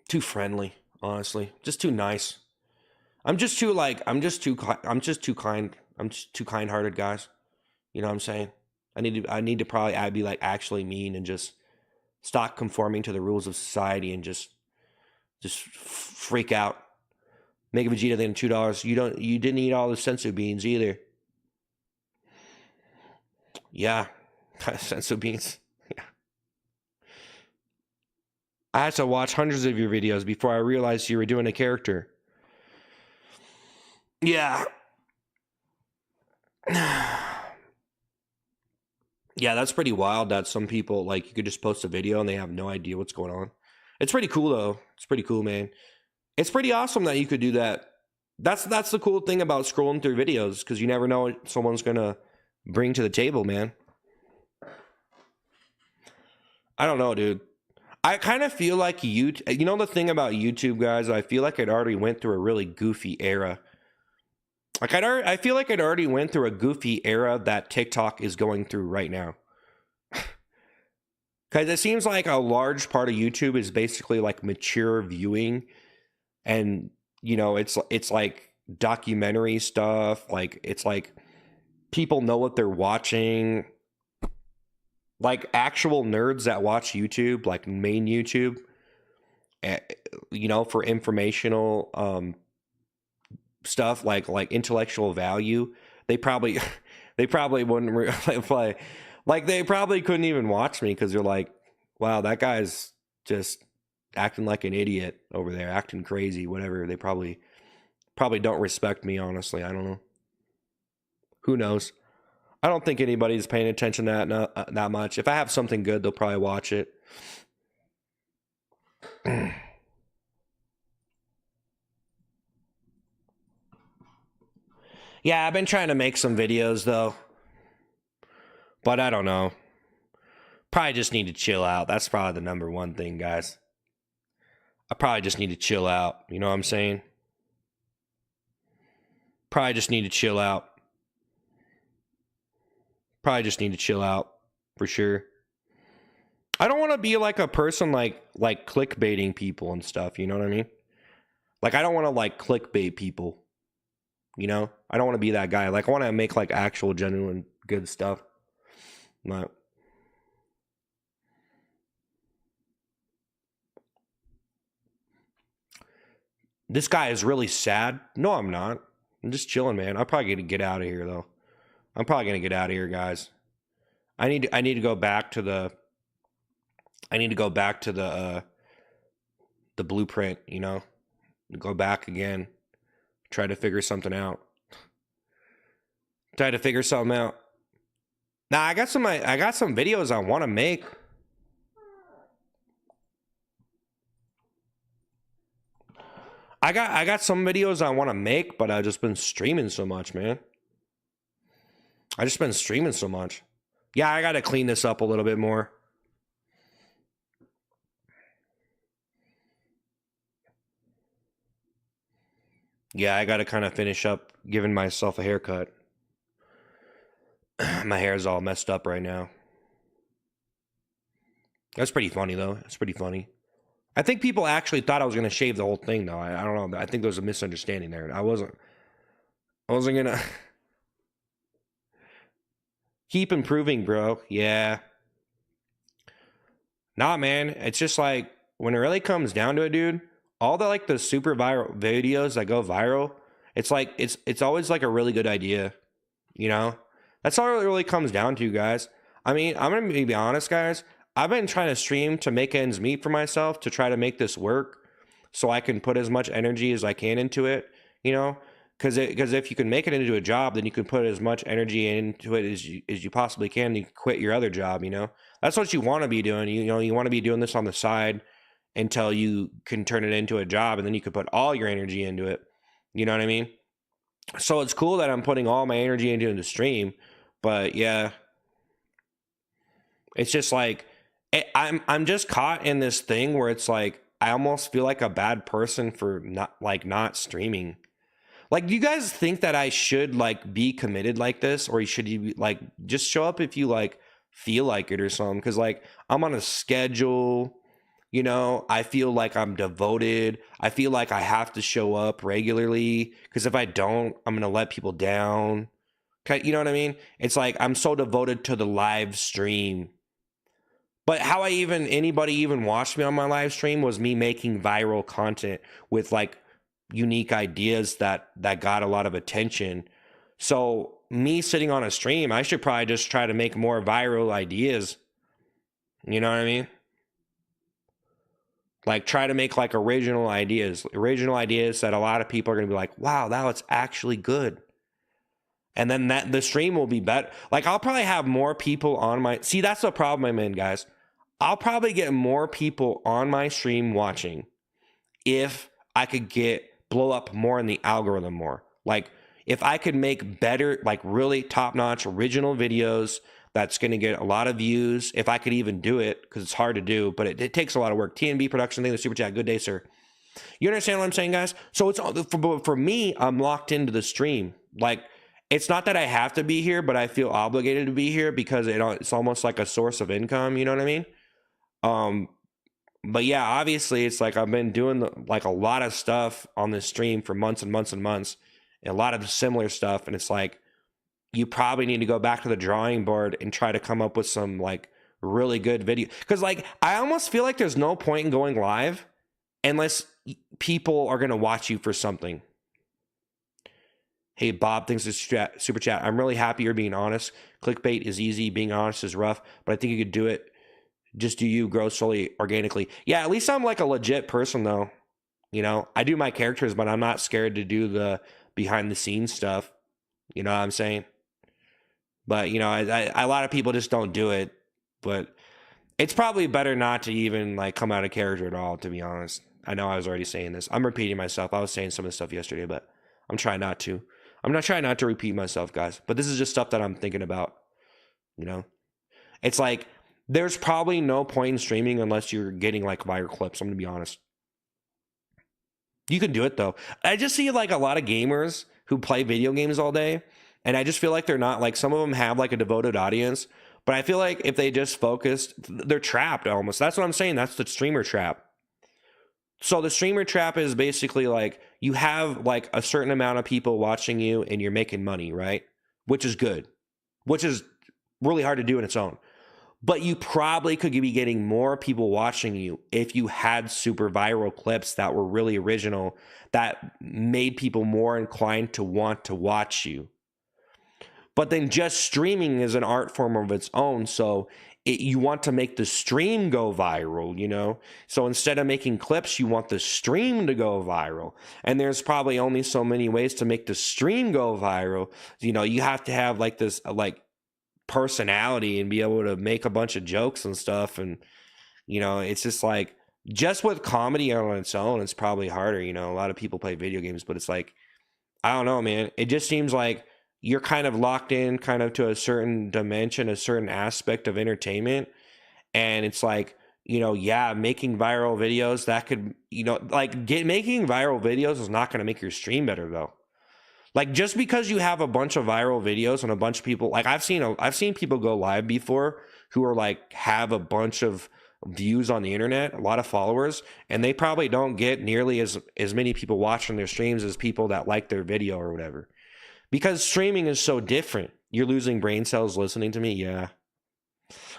Too friendly, honestly. Just too nice. I'm just too kind-hearted, guys. You know what I'm saying? I need to probably I'd be like actually mean and just stop conforming to the rules of society and just freak out. Make a Vegeta thing $2. You didn't eat all the sensu beans either. Yeah. Sensu beans. Yeah. I had to watch hundreds of your videos before I realized you were doing a character. Yeah. Yeah, that's pretty wild that some people like you could just post a video and they have no idea what's going on. It's pretty cool though. It's pretty cool, man. It's pretty awesome that you could do that. That's the cool thing about scrolling through videos because you never know what someone's gonna bring to the table, man. I don't know, dude. I kind of feel like you know the thing about YouTube, guys. I feel like it already went through a really goofy era. Like I feel like it already went through a goofy era that TikTok is going through right now. Because it seems like a large part of YouTube is basically like mature viewing, and it's like documentary stuff. Like it's like people know what they're watching. Like actual nerds that watch YouTube, like main YouTube, eh, for informational stuff like intellectual value, they probably they probably wouldn't play, like they probably couldn't even watch me because they're like, wow, that guy's just acting like an idiot over there, acting crazy, whatever. They probably don't respect me, honestly. I don't know. Who knows? I don't think anybody's paying attention to that much. If I have something good, they'll probably watch it. Yeah, I've been trying to make some videos though, but I don't know. Probably just need to chill out. That's probably the number one thing, guys. I probably just need to chill out. You know what I'm saying? Probably just need to chill out. Probably just need to chill out for sure. I don't want to be like a person like clickbaiting people and stuff. You know what I mean? Like I don't want to like clickbait people. I don't want to be that guy. Like I want to make like actual genuine good stuff. But this guy is really sad. No, I'm not. I'm just chilling, man. I'm probably gonna get out of here though. I'm probably gonna get out of here, guys. I need to go back to the I need to go back to the blueprint, go back again, try to figure something out. Try to figure something out. Now I got some videos I want to make. I got some videos I want to make, but I've just been streaming so much, man. I just been streaming so much. Yeah, I got to clean this up a little bit more. Yeah, I got to kind of finish up giving myself a haircut. My hair's all messed up right now. That's pretty funny though. It's pretty funny. I think people actually thought I was gonna shave the whole thing though. I don't know. I think there was a misunderstanding there. I wasn't gonna keep improving, bro. Yeah. Nah, man. It's just like when it really comes down to it, dude, all the like the super viral videos that go viral, it's like it's always like a really good idea, you know? That's all it really comes down to, guys. I mean, I'm gonna be honest, guys. I've been trying to stream to make ends meet for myself to try to make this work so I can put as much energy as I can into it, you know? Because if you can make it into a job, then you can put as much energy into it as you possibly can. And you can quit your other job, you know? That's what you want to be doing. You want to be doing this on the side until you can turn it into a job, and then you can put all your energy into it. You know what I mean? So it's cool that I'm putting all my energy into the stream, but yeah, it's just like I'm just caught in this thing where it's like I almost feel like a bad person for not streaming. Like, do you guys think that I should like be committed like this, or should you like just show up if you like feel like it or something? Because like I'm on a schedule, I feel like I'm devoted. I feel like I have to show up regularly because if I don't, I'm gonna let people down. You know what I mean? It's like I'm so devoted to the live stream. But how anybody even watched me on my live stream was me making viral content with like unique ideas that got a lot of attention. So me sitting on a stream, I should probably just try to make more viral ideas. You know what I mean? Like try to make like original ideas that a lot of people are going to be like, wow, that was actually good. And then the stream will be better. Like, I'll probably have more people on my, see, that's the problem I'm in, guys. I'll probably get more people on my stream watching if I could blow up more in the algorithm more. Like, if I could make better, like really top-notch original videos that's going to get a lot of views, if I could even do it, because it's hard to do, but it takes a lot of work. TNB Production, thank you for the super chat. Good day, sir. You understand what I'm saying, guys? So it's for me, I'm locked into the stream. Like, it's not that I have to be here, but I feel obligated to be here because it's almost like a source of income. You know what I mean? But yeah, obviously, it's like I've been doing like a lot of stuff on this stream for months and months and months, and a lot of similar stuff. And it's like you probably need to go back to the drawing board and try to come up with some like really good video. Because like I almost feel like there's no point in going live unless people are gonna watch you for something. Hey, Bob, thanks for super chat. I'm really happy you're being honest. Clickbait is easy. Being honest is rough, but I think you could do it. Just do you, grow slowly, organically. Yeah, at least I'm like a legit person, though. You know, I do my characters, but I'm not scared to do the behind the scenes stuff. You know what I'm saying? But, you know, a lot of people just don't do it. But it's probably better not to even like come out of character at all, to be honest. I know I was already saying this. I'm repeating myself. I was saying some of the stuff yesterday, but I'm trying not to. I'm not trying not to repeat myself, guys. But this is just stuff that I'm thinking about. You know? It's like, there's probably no point in streaming unless you're getting like viral clips. I'm gonna be honest. You can do it though. I just see like a lot of gamers who play video games all day, and I just feel like they're not like, some of them have like a devoted audience, but I feel like if they just focused, they're trapped almost. That's what I'm saying. That's the streamer trap. So the streamer trap is basically like you have like a certain amount of people watching you and you're making money, right? Which is good, which is really hard to do in its own. But you probably could be getting more people watching you if you had super viral clips that were really original, that made people more inclined to want to watch you. But then just streaming is an art form of its own. So you want to make the stream go viral, you know? So instead of making clips, you want the stream to go viral. And there's probably only so many ways to make the stream go viral. You know, you have to have like this, like, personality and be able to make a bunch of jokes and stuff. And you know, it's just like, just with comedy on its own, it's probably harder. You know, a lot of people play video games, but it's like, I don't know, man, it just seems like you're kind of locked in kind of to a certain dimension, a certain aspect of entertainment. And it's like, you know, yeah, making viral videos, that could, you know, like making viral videos is not going to make your stream better though. Like, just because you have a bunch of viral videos and a bunch of people, like I've seen people go live before who are like, have a bunch of views on the internet, a lot of followers, and they probably don't get nearly as many people watching their streams as people that like their video or whatever. Because streaming is so different. You're losing brain cells listening to me? Yeah.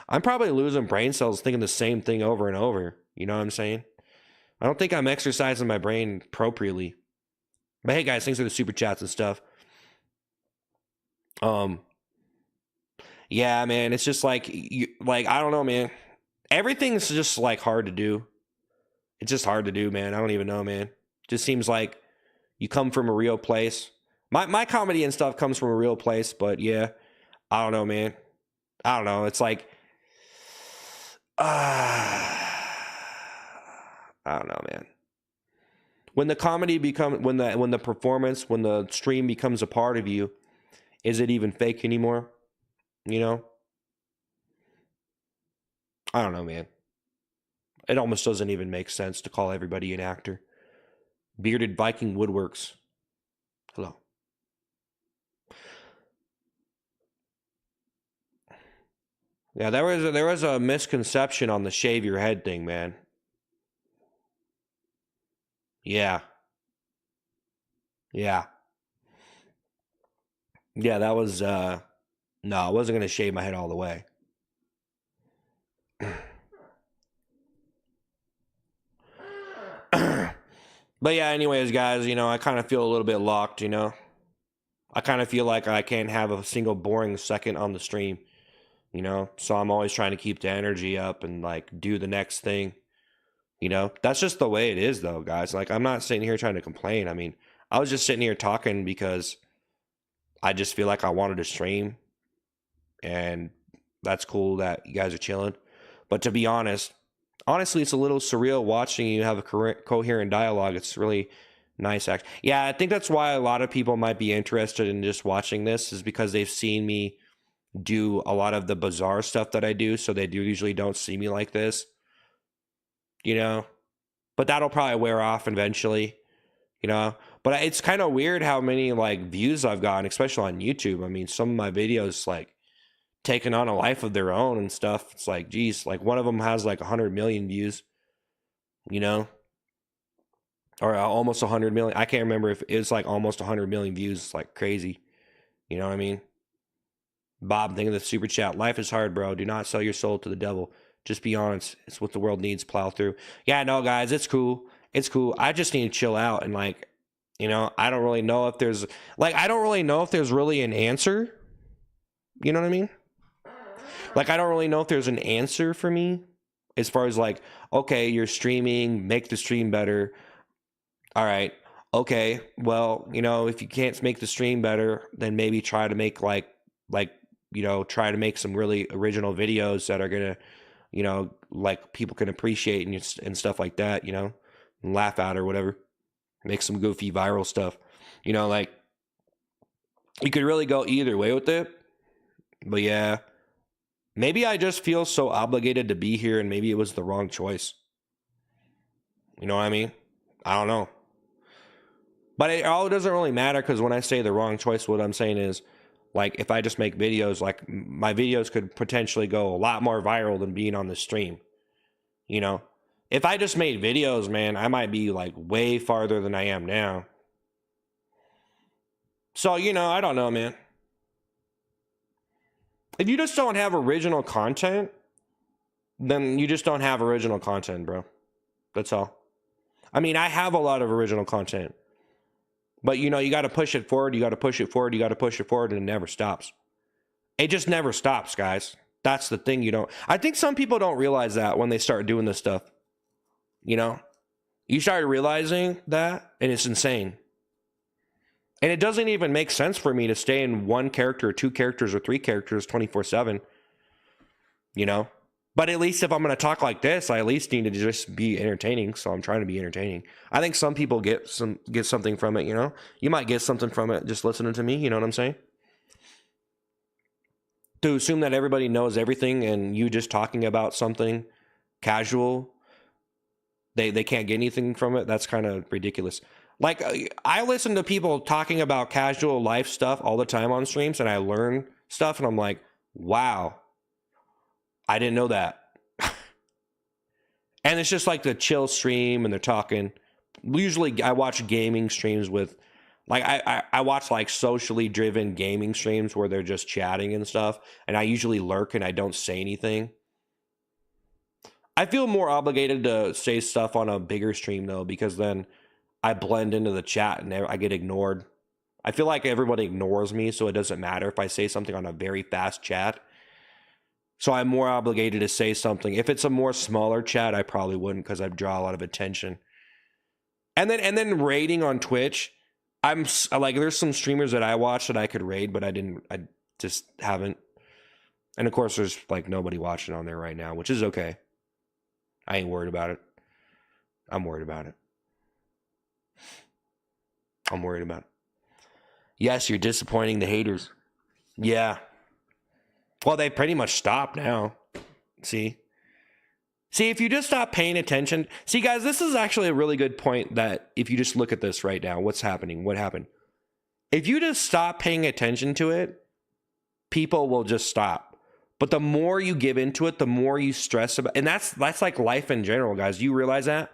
I'm probably losing brain cells thinking the same thing over and over. You know what I'm saying? I don't think I'm exercising my brain appropriately. But hey guys, thanks for the super chats and stuff. Yeah, man, it's just like, I don't know, man. Everything's just like hard to do. It's just hard to do, man. I don't even know, man. Just seems like you come from a real place. My comedy and stuff comes from a real place, but yeah, I don't know, man. I don't know. It's like, I don't know, man. When the comedy becomes, when the performance, when the stream becomes a part of you, is it even fake anymore? You know? I don't know, man. It almost doesn't even make sense to call everybody an actor. Bearded Viking Woodworks. Hello. Yeah, there was a misconception on the shave your head thing, man. Yeah. Yeah. Yeah, that was no, I wasn't gonna shave my head all the way. But yeah, anyways, guys, you know, I kind of feel a little bit locked, you know. I kind of feel like I can't have a single boring second on the stream, you know. So I'm always trying to keep the energy up and like do the next thing. You know, that's just the way it is though, guys. Like, I'm not sitting here trying to complain. I mean, I was just sitting here talking because I just feel like I wanted to stream, and that's cool that you guys are chilling. But to be honest, honestly, it's a little surreal watching you have a coherent dialogue. It's really nice, actually. Yeah, I think that's why a lot of people might be interested in just watching this, is because they've seen me do a lot of the bizarre stuff that I do, so they do usually don't see me like this, you know. But that'll probably wear off eventually, you know. But it's kind of weird how many like views I've gotten, especially on YouTube. I mean, some of my videos like taking on a life of their own and stuff. It's like, geez, like one of them has like 100 million views, you know, or almost 100 million. I can't remember if it's like almost 100 million views. It's like crazy, you know what I mean? Bob, think of the super chat. Life is hard, bro. Do not sell your soul to the devil. Just be honest. It's what the world needs. Plow through. Yeah, no, guys, it's cool. It's cool. I just need to chill out and like, you know, I don't really know if there's like, I don't really know if there's really an answer. You know what I mean? Like, I don't really know if there's an answer for me as far as like, okay, you're streaming, make the stream better. All right. Okay. Well, you know, if you can't make the stream better, then maybe try to make like, you know, try to make some really original videos that are going to, you know, like people can appreciate and stuff like that, you know, and laugh at or whatever. Make some goofy viral stuff, you know, like you could really go either way with it. But yeah, maybe I just feel so obligated to be here and maybe it was the wrong choice. You know what I mean? I don't know. But it all doesn't really matter because when I say the wrong choice, what I'm saying is, like, if I just make videos, like, my videos could potentially go a lot more viral than being on the stream. You know? If I just made videos, man, I might be, like, way farther than I am now. So, you know, I don't know, man. If you just don't have original content, then you just don't have original content, bro. That's all. I mean, I have a lot of original content. But, you know, you got to push it forward. You got to push it forward. You got to push it forward, and it never stops. It just never stops, guys. That's the thing you don't. I think some people don't realize that when they start doing this stuff. You know? You start realizing that, and it's insane. And it doesn't even make sense for me to stay in one character or two characters or three characters 24/7. You know? But at least if I'm going to talk like this, I at least need to just be entertaining. So I'm trying to be entertaining. I think some people get something from it, you know? You might get something from it just listening to me, you know what I'm saying? To assume that everybody knows everything and you just talking about something casual, they can't get anything from it, that's kind of ridiculous. Like, I listen to people talking about casual life stuff all the time on streams, and I learn stuff, and I'm like, wow. I didn't know that. And it's just like the chill stream and they're talking. Usually I watch gaming streams with, like, I watch like socially driven gaming streams where they're just chatting and stuff. And I usually lurk and I don't say anything. I feel more obligated to say stuff on a bigger stream though, because then I blend into the chat and I get ignored. I feel like everybody ignores me, so it doesn't matter if I say something on a very fast chat. So I'm more obligated to say something. If it's a more smaller chat, I probably wouldn't because I'd draw a lot of attention. And then raiding on Twitch, I'm like, there's some streamers that I watch that I could raid, but I just haven't. And of course, there's like nobody watching on there right now, which is okay. I ain't worried about it. I'm worried about it. I'm worried about it. Yes, you're disappointing the haters. Yeah. Well, they pretty much stopped now. See, if you just stop paying attention. See, guys, this is actually a really good point that if you just look at this right now, what's happening? What happened? If you just stop paying attention to it, people will just stop. But the more you give into it, the more you stress about, and that's like life in general, guys. You realize that?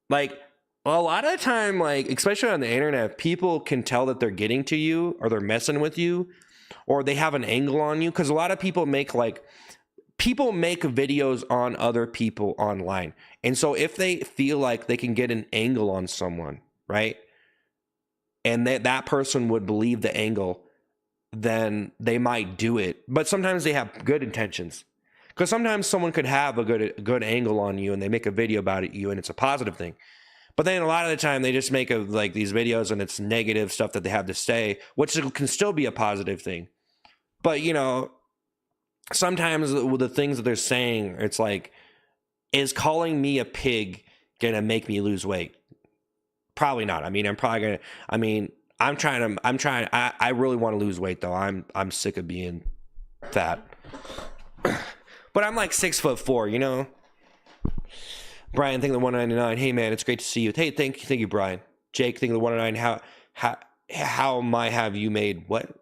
Like, a lot of the time, like, especially on the internet, people can tell that they're getting to you or they're messing with you, or they have an angle on you, because a lot of people make videos on other people online. And so if they feel like they can get an angle on someone, right, and that person would believe the angle, then they might do it. But sometimes they have good intentions, because sometimes someone could have a good angle on you and they make a video about it, and it's a positive thing. But then a lot of the time they just make like these videos and it's negative stuff that they have to say, which can still be a positive thing. But you know, sometimes with the things that they're saying, it's like, is calling me a pig gonna make me lose weight? Probably not. I mean, I really want to lose weight though. I'm sick of being fat. But I'm like 6'4", you know? Brian, think of the 199. Hey man, it's great to see you. Hey, thank you, Brian. Jake, think of the 199. How might have you made what?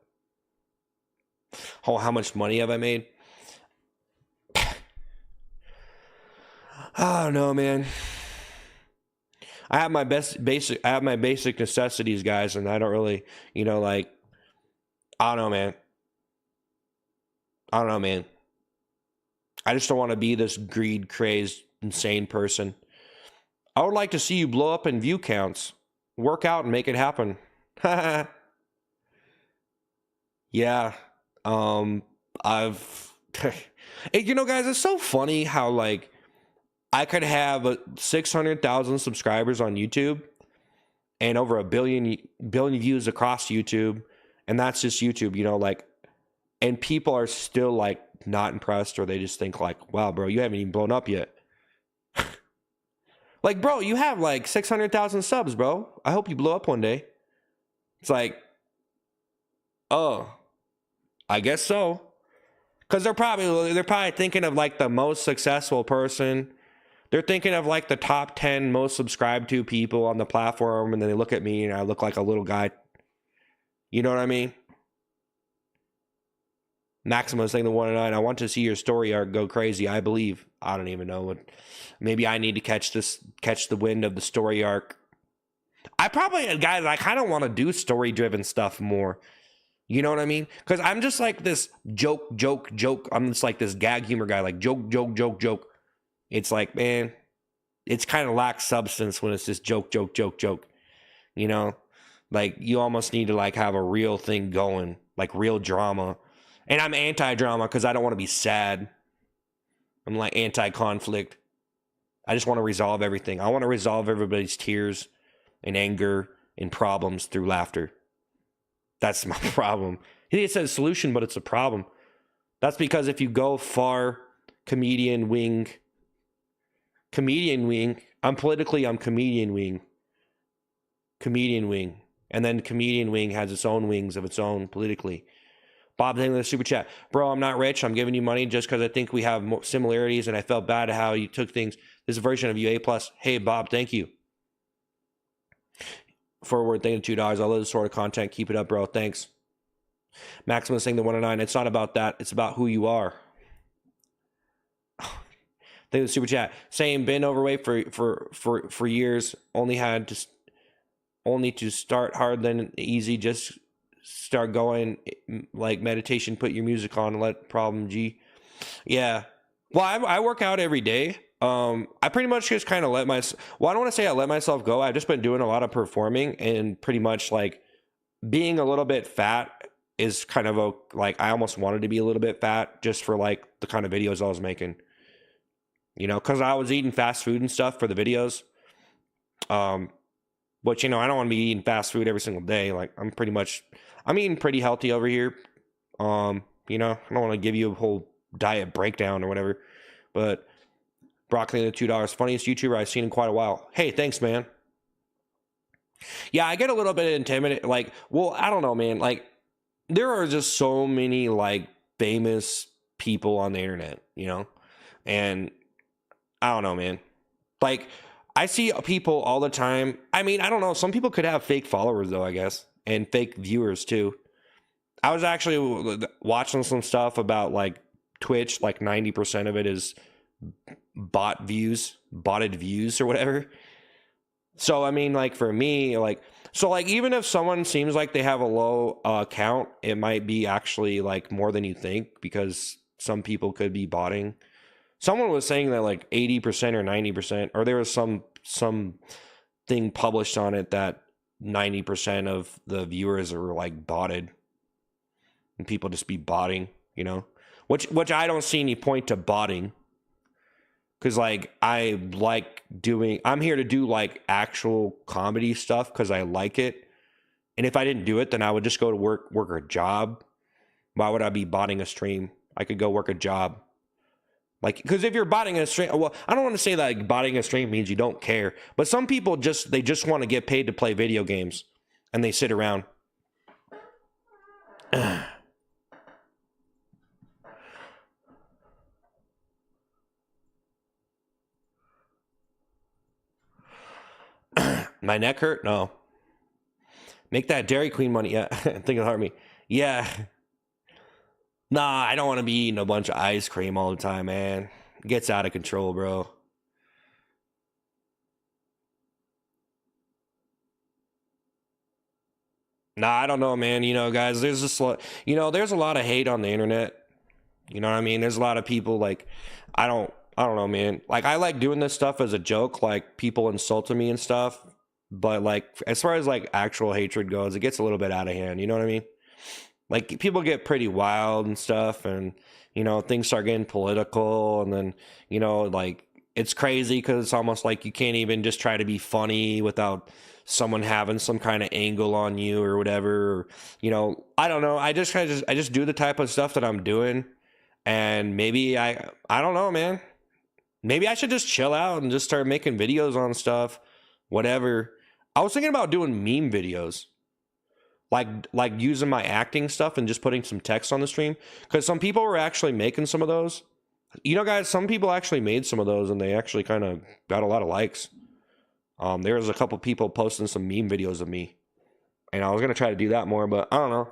Oh, how much money have I made? I don't know, man. I have my basic necessities, guys, and I don't really, you know, like, I don't know, man. I just don't want to be this greed crazed, insane person. I would like to see you blow up in view counts. Work out and make it happen. Yeah. I've you know, guys, it's so funny how like I could have 600,000 subscribers on YouTube and over a billion views across YouTube, and that's just YouTube, you know, like, and people are still like not impressed, or they just think like, wow, bro, you haven't even blown up yet. Like, bro, you have like 600,000 subs, bro. I hope you blow up one day. It's like, oh, I guess so. Because they're probably thinking of like the most successful person. They're thinking of like the top 10 most subscribed to people on the platform, and then they look at me and I look like a little guy. You know what I mean? Maximus saying the 109. I want to see your story arc go crazy. I believe. I don't even know what. Maybe I need to catch the wind of the story arc. I kind of want to do story driven stuff more. You know what I mean? Because I'm just like this joke. I'm just like this gag humor guy, like joke. It's like, man, it's kind of lacks substance when it's just joke. You know, like you almost need to like have a real thing going, like real drama. And I'm anti-drama because I don't want to be sad. I'm like anti-conflict. I just want to resolve everything. I want to resolve everybody's tears and anger and problems through laughter. That's my problem. It says solution, but it's a problem. That's because if you go far, comedian wing. I'm comedian wing. And then comedian wing has its own wings of its own politically. Bob, thank you for the super chat. Bro, I'm not rich. I'm giving you money just because I think we have similarities, and I felt bad at how you took things. This version of you, A+. Hey, Bob, thank you. Forward, thank you, $2. I love this sort of content. Keep it up, bro. Thanks. Maximus saying the 109. It's not about that. It's about who you are. Thank you, the super chat. Saying been overweight for years. Only to start hard, then easy. Just start going like meditation. Put your music on. Let problem G. Yeah. Well, I work out every day. I pretty much just kind of I don't want to say I let myself go. I've just been doing a lot of performing, and pretty much like being a little bit fat is kind of like I almost wanted to be a little bit fat just for like the kind of videos I was making, you know, because I was eating fast food and stuff for the videos. But you know, I don't want to be eating fast food every single day. Like I'm eating pretty healthy over here. You know, I don't want to give you a whole diet breakdown or whatever, but Broccoli the $2. Funniest YouTuber I've seen in quite a while. Hey, thanks, man. Yeah, I get a little bit intimidated. Like, well, I don't know, man. Like, there are just so many like famous people on the internet, you know, and I don't know, man. Like, I see people all the time. I mean, I don't know. Some people could have fake followers though, I guess, and fake viewers too. I was actually watching some stuff about like Twitch. Like 90% of it is botted views or whatever. So I mean, like for me, like even if someone seems like they have a low count, it might be actually like more than you think, because some people could be botting. Someone was saying that like 80% or 90%, or there was some thing published on it that 90% of the viewers are like botted, and people just be botting, you know, which I don't see any point to botting. Because, like, I like I'm here to do like actual comedy stuff because I like it. And if I didn't do it, then I would just go to work a job. Why would I be botting a stream? I could go work a job. Like, because if you're botting a stream, well, I don't want to say that like, botting a stream means you don't care, but some people they just want to get paid to play video games, and they sit around. My neck hurt? No. Make that Dairy Queen money. Yeah, think it'll hurt me. Yeah. Nah, I don't want to be eating a bunch of ice cream all the time, man. It gets out of control, bro. Nah, I don't know, man. You know, guys, there's just there's a lot of hate on the internet. You know what I mean? There's a lot of people like I don't know, man. Like I like doing this stuff as a joke, like people insulting me and stuff. But like as far as like actual hatred goes, it gets a little bit out of hand. You know what I mean? Like people get pretty wild and stuff, and things start getting political, and then like it's crazy because it's almost like you can't even just try to be funny without someone having some kind of angle on you or whatever. Or, I don't know. I just do the type of stuff that I'm doing, and maybe I don't know, man. Maybe I should just chill out and just start making videos on stuff, whatever. I was thinking about doing meme videos, like using my acting stuff and just putting some text on the stream, because some people were actually making some of those. Guys, some people actually made some of those, and they actually kind of got a lot of likes. There was a couple people posting some meme videos of me, and I was gonna try to do that more, but I don't know.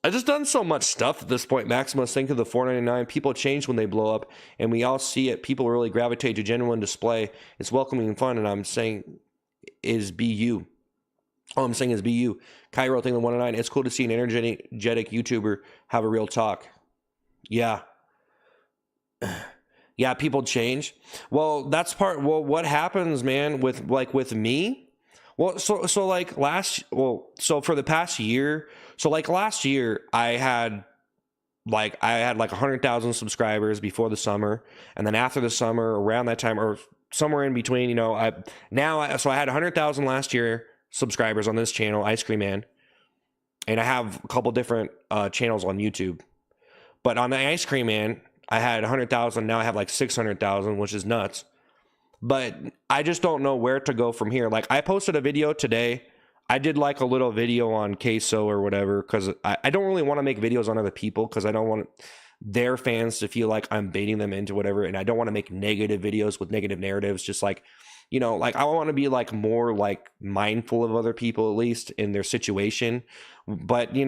I just done so much stuff at this point. Maximus, think of the 499. People change when they blow up, and we all see it. People really gravitate to genuine display. It's welcoming and fun, and I'm saying is be you. All I'm saying is be you. Cairo, thing the 109. It's cool to see an energetic YouTuber have a real talk. Yeah. Yeah, people change. Well, what happens, man, with me? Well, so like so for the past year, so like last year I had like 100,000 subscribers before the summer, and then after the summer, around that time or somewhere in between, so I had 100,000 last year subscribers on this channel, Ice Cream Man, and I have a couple different channels on YouTube. But on the Ice Cream Man, I had 100,000. Now I have like 600,000, which is nuts. But I just don't know where to go from here. Like I posted a video today. I did like a little video on queso or whatever, because I don't really want to make videos on other people, because I don't want their fans to feel like I'm baiting them into whatever. And I don't want to make negative videos with negative narratives. Just like, like I want to be like more like mindful of other people, at least in their situation. But, a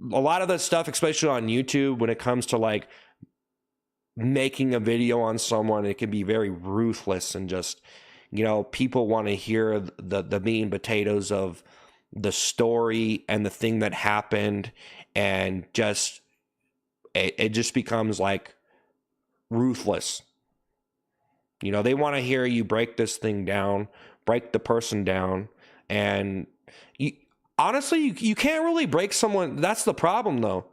lot of the stuff, especially on YouTube, when it comes to like making a video on someone, it can be very ruthless, and just people want to hear the meat and potatoes of the story and the thing that happened, and just it just becomes like ruthless. They want to hear you break this thing down, break the person down, and honestly you can't really break someone. That's the problem, though.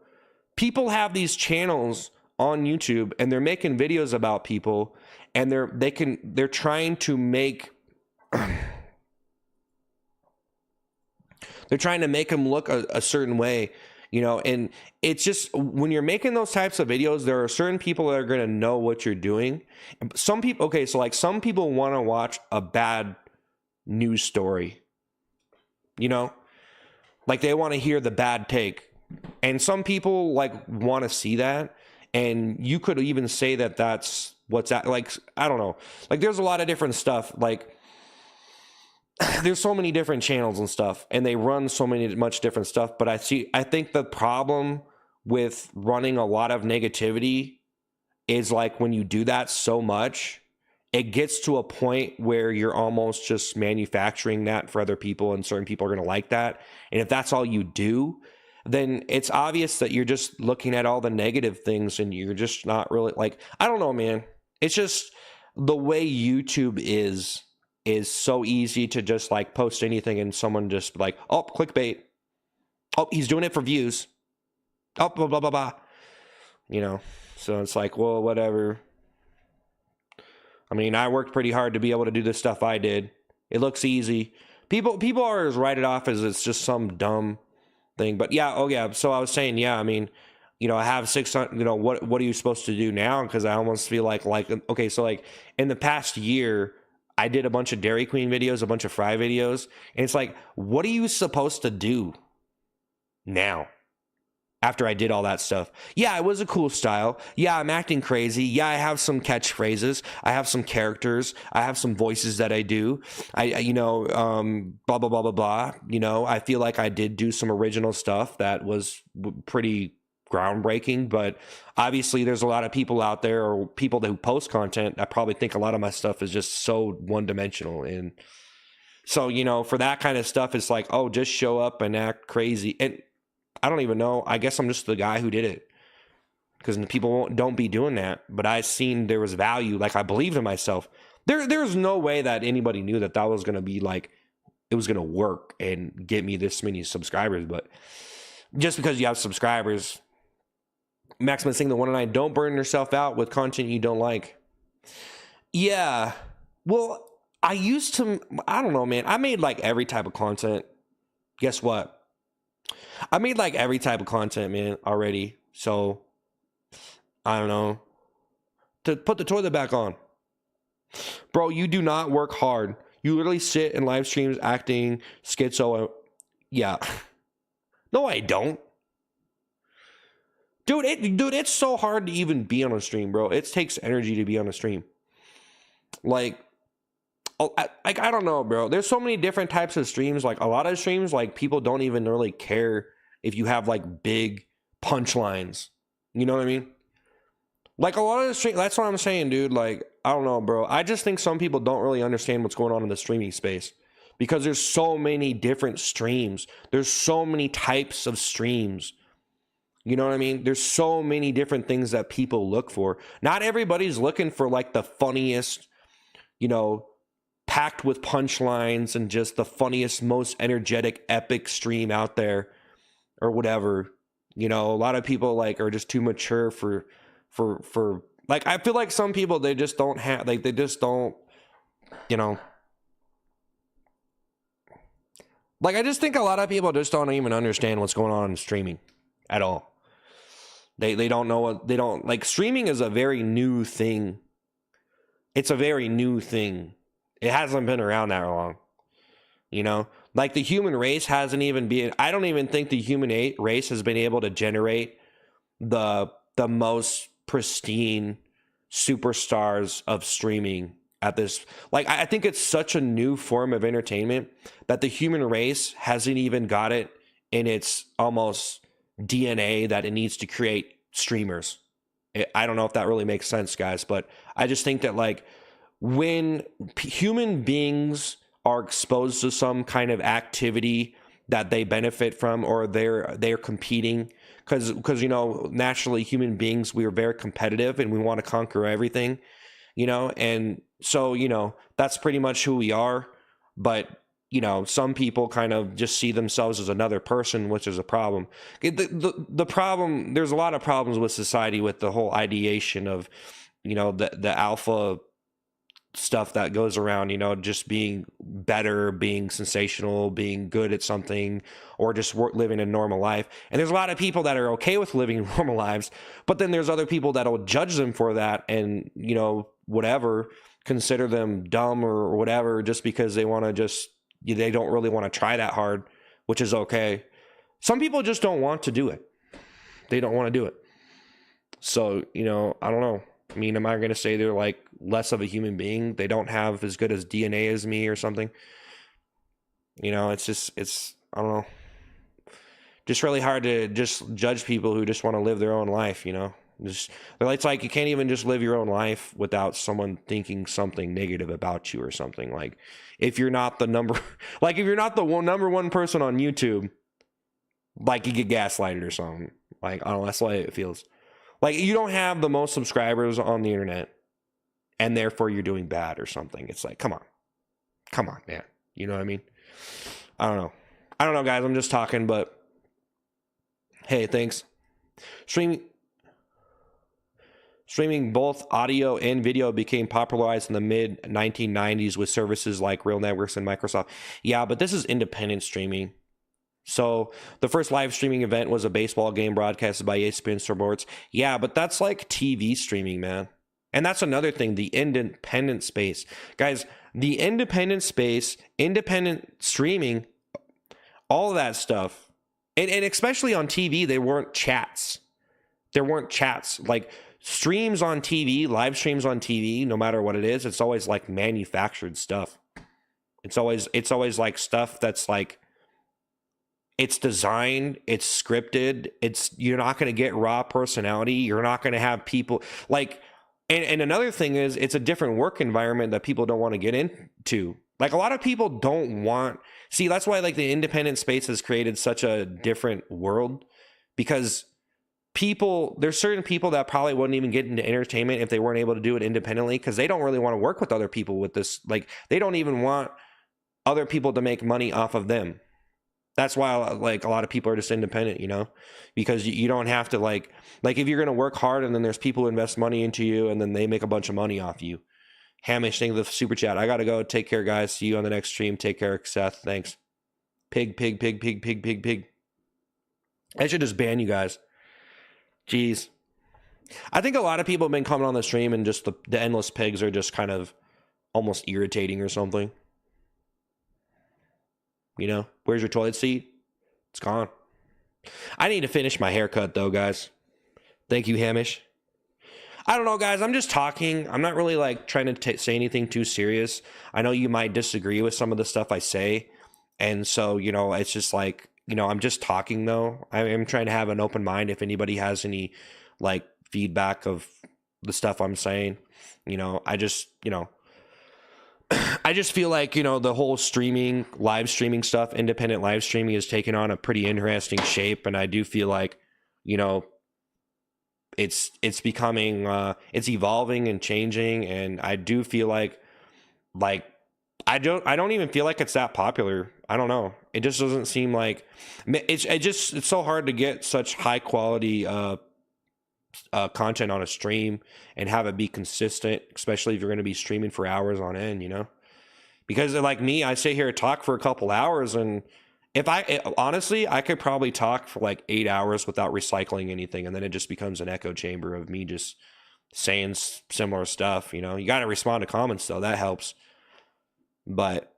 People have these channels on YouTube, and they're making videos about people, and they're trying to make they're trying to make them look a certain way, and it's just, when you're making those types of videos, there are certain people that are going to know what you're doing. Some people, okay, so like some people want to watch a bad news story, like they want to hear the bad take, and some people like want to see that. And you could even say that that's what's that, like, I don't know. Like, there's a lot of different stuff. Like, there's so many different channels and stuff, and they run much different stuff. But I think the problem with running a lot of negativityis like when you do that so much, it gets to a point where you're almost just manufacturing that for other people, and certain people are going to like that. And if that's all you do, then it's obvious that you're just looking at all the negative things, and you're just not really like, I don't know, man. It's just the way YouTube is so easy to just like post anything, and someone just like, oh, clickbait. Oh, he's doing it for views. Oh, blah, blah, blah, blah. So it's like, well, whatever. I mean, I worked pretty hard to be able to do the stuff I did. It looks easy. People always write it off as it's just some dumb thing. But yeah, oh yeah. So I was saying, yeah, I mean, I have 600, what are you supposed to do now? Because I almost feel like, okay, so like in the past year, I did a bunch of Dairy Queen videos, a bunch of Fry videos. And it's like, what are you supposed to do now? After I did all that stuff. Yeah, it was a cool style. Yeah, I'm acting crazy. Yeah, I have some catchphrases. I have some characters. I have some voices that I do. Blah, blah, blah, blah, blah. I feel like I did do some original stuff that was pretty groundbreaking, but obviously there's a lot of people out there or people who post content that probably think a lot of my stuff is just so one-dimensional. And so, for that kind of stuff, it's like, oh, just show up and act crazy. And I don't even know. I guess I'm just the guy who did it because people don't be doing that. But I seen there was value. Like I believed in myself. There's no way that anybody knew that was going to be like, it was going to work and get me this many subscribers. But just because you have subscribers, Maximus saying the 109, don't burn yourself out with content you don't like. Yeah. Well, I don't know, man. I made like every type of content. Guess what? I made like every type of content, man, already. So, I don't know. To put the toilet back on. Bro, you do not work hard. You literally sit in live streams acting schizo. Yeah. No, I don't. Dude, it's so hard to even be on a stream, bro. It takes energy to be on a stream. Like, I don't know, bro. There's so many different types of streams. Like a lot of streams, like people don't even really care if you have like big punchlines. You know what I mean? Like a lot of the stream, that's what I'm saying, dude. Like, I don't know, bro. I just think some people don't really understand what's going on in the streaming space because there's so many different streams. There's so many types of streams. You know what I mean? There's so many different things that people look for. Not everybody's looking for like the funniest, packed with punchlines and just the funniest, most energetic, epic stream out there or whatever. A lot of people like are just too mature for like, I feel like some people, they just don't have, like, they just don't, like, I just think a lot of people just don't even understand what's going on in streaming at all. They don't know what, they don't, like, streaming is a very new thing. It's a very new thing. It hasn't been around that long, like the human race hasn't even been, I don't even think the human race has been able to generate the most pristine superstars of streaming at this. Like, I think it's such a new form of entertainment that the human race hasn't even got it in its almost DNA that it needs to create streamers. I don't know if that really makes sense, guys, but I just think that like when human beings are exposed to some kind of activity that they benefit from, or they're competing, because naturally human beings, we are very competitive and we want to conquer everything, and so that's pretty much who we are. But some people kind of just see themselves as another person, which is a problem. The problem, there's a lot of problems with society with the whole ideation of the alpha stuff that goes around, just being better, being sensational, being good at something, or just living a normal life. And there's a lot of people that are okay with living normal lives, but then there's other people that will judge them for that and, whatever, consider them dumb or whatever, just because they want to they don't really want to try that hard, which is okay. Some people just don't want to do it. They don't want to do it. So, I don't know. I mean, am I going to say they're like less of a human being? They don't have as good as DNA as me or something. It's I don't know. Just really hard to just judge people who just want to live their own life, it's like you can't even just live your own life without someone thinking something negative about you or something. Like if you're not the number one person on YouTube, like you get gaslighted or something. Like, I don't know, that's the way it feels. Like you don't have the most subscribers on the internet and therefore you're doing bad or something. It's like, come on, man. You know what I mean? I don't know, guys. I'm just talking, but hey, thanks. Streaming both audio and video became popularized in the mid 1990s with services like Real Networks and Microsoft. Yeah, but this is independent streaming. So the first live streaming event was a baseball game broadcasted by ESPN Sports. Yeah, but that's like TV streaming, man. And that's another thing, the independent space. Guys, the independent space, independent streaming, all of that stuff. And especially on TV, they weren't chats. There weren't chats. Like streams on TV, live streams on TV, no matter what it is, it's always like manufactured stuff. It's always like stuff that's like, it's designed, it's scripted, you're not going to get raw personality. You're not going to have people like, and another thing is it's a different work environment that people don't want to get into. Like a lot of people don't want, see, that's why like the independent space has created such a different world, because there's certain people that probably wouldn't even get into entertainment if they weren't able to do it independently, because they don't really want to work with other people with this. Like they don't even want other people to make money off of them. That's why like a lot of people are just independent, you know, because you don't have to like if you're going to work hard and then there's people who invest money into you and then they make a bunch of money off you. Hamish, thank you for the super chat. I got to go. Take care, guys. See you on the next stream. Take care, Seth. Thanks. Pig. I should just ban you guys. Jeez. I think a lot of people have been coming on the stream and just the endless pigs are just kind of almost irritating or something. You know, where's your toilet seat? It's gone. I need to finish my haircut though, guys. Thank you, Hamish. I don't know, guys. I'm just talking. I'm not really like trying to say anything too serious. I know you might disagree with some of the stuff I say. And so, you know, it's just like, you know, I'm just talking though. I am trying to have an open mind. If anybody has any like feedback of the stuff I'm saying, you know, I just feel like, you know, the whole live streaming stuff, independent live streaming is taking on a pretty interesting shape. And I do feel like, you know, it's becoming, it's evolving and changing. And I do feel like I don't even feel like it's that popular. I don't know. It just doesn't seem like it's so hard to get such high quality, content on a stream and have it be consistent, especially if you're going to be streaming for hours on end, you know, because like me, I sit here and talk for a couple hours, and honestly, I could probably talk for like 8 hours without recycling anything. And then it just becomes an echo chamber of me just saying similar stuff. You know, you got to respond to comments though. That helps. But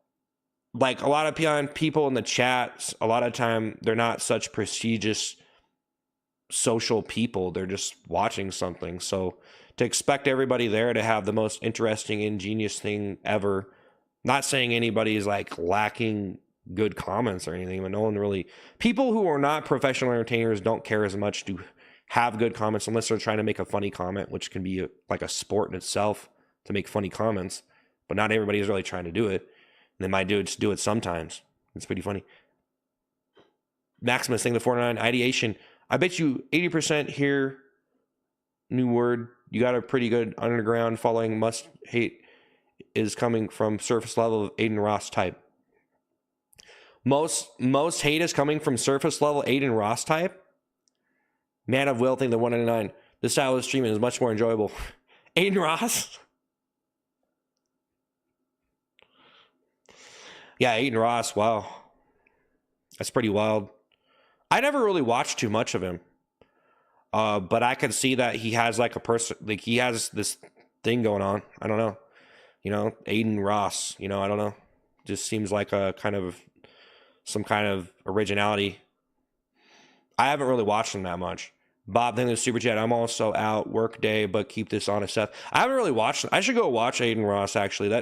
like a lot of people in the chats, a lot of time, they're not such prestigious social people. They're just watching something. So to expect everybody there to have the most interesting, ingenious thing ever, not saying anybody is like lacking good comments or anything, but no one really, people who are not professional entertainers don't care as much to have good comments unless they're trying to make a funny comment, which can be like a sport in itself to make funny comments, but not everybody is really trying to do it. They might just do it sometimes. It's pretty funny. Maximus saying the 49 ideation. I bet you 80% here. New word. You got a pretty good underground following. Must hate is coming from surface level of Aiden Ross type. Most hate is coming from surface level Aiden Ross type. Man of Will thing the 199. This style of streaming is much more enjoyable. Aiden Ross. Yeah, Aiden Ross. Wow, that's pretty wild. I never really watched too much of him, but I could see that he has like a person, like he has this thing going on. I don't know, you know, Aiden Ross. You know, I don't know. Just seems like a kind of some kind of originality. I haven't really watched him that much. Bob, thank you for the super chat. I'm also out work day, but keep this on, Seth. I haven't really watched. I should go watch Aiden Ross. Actually,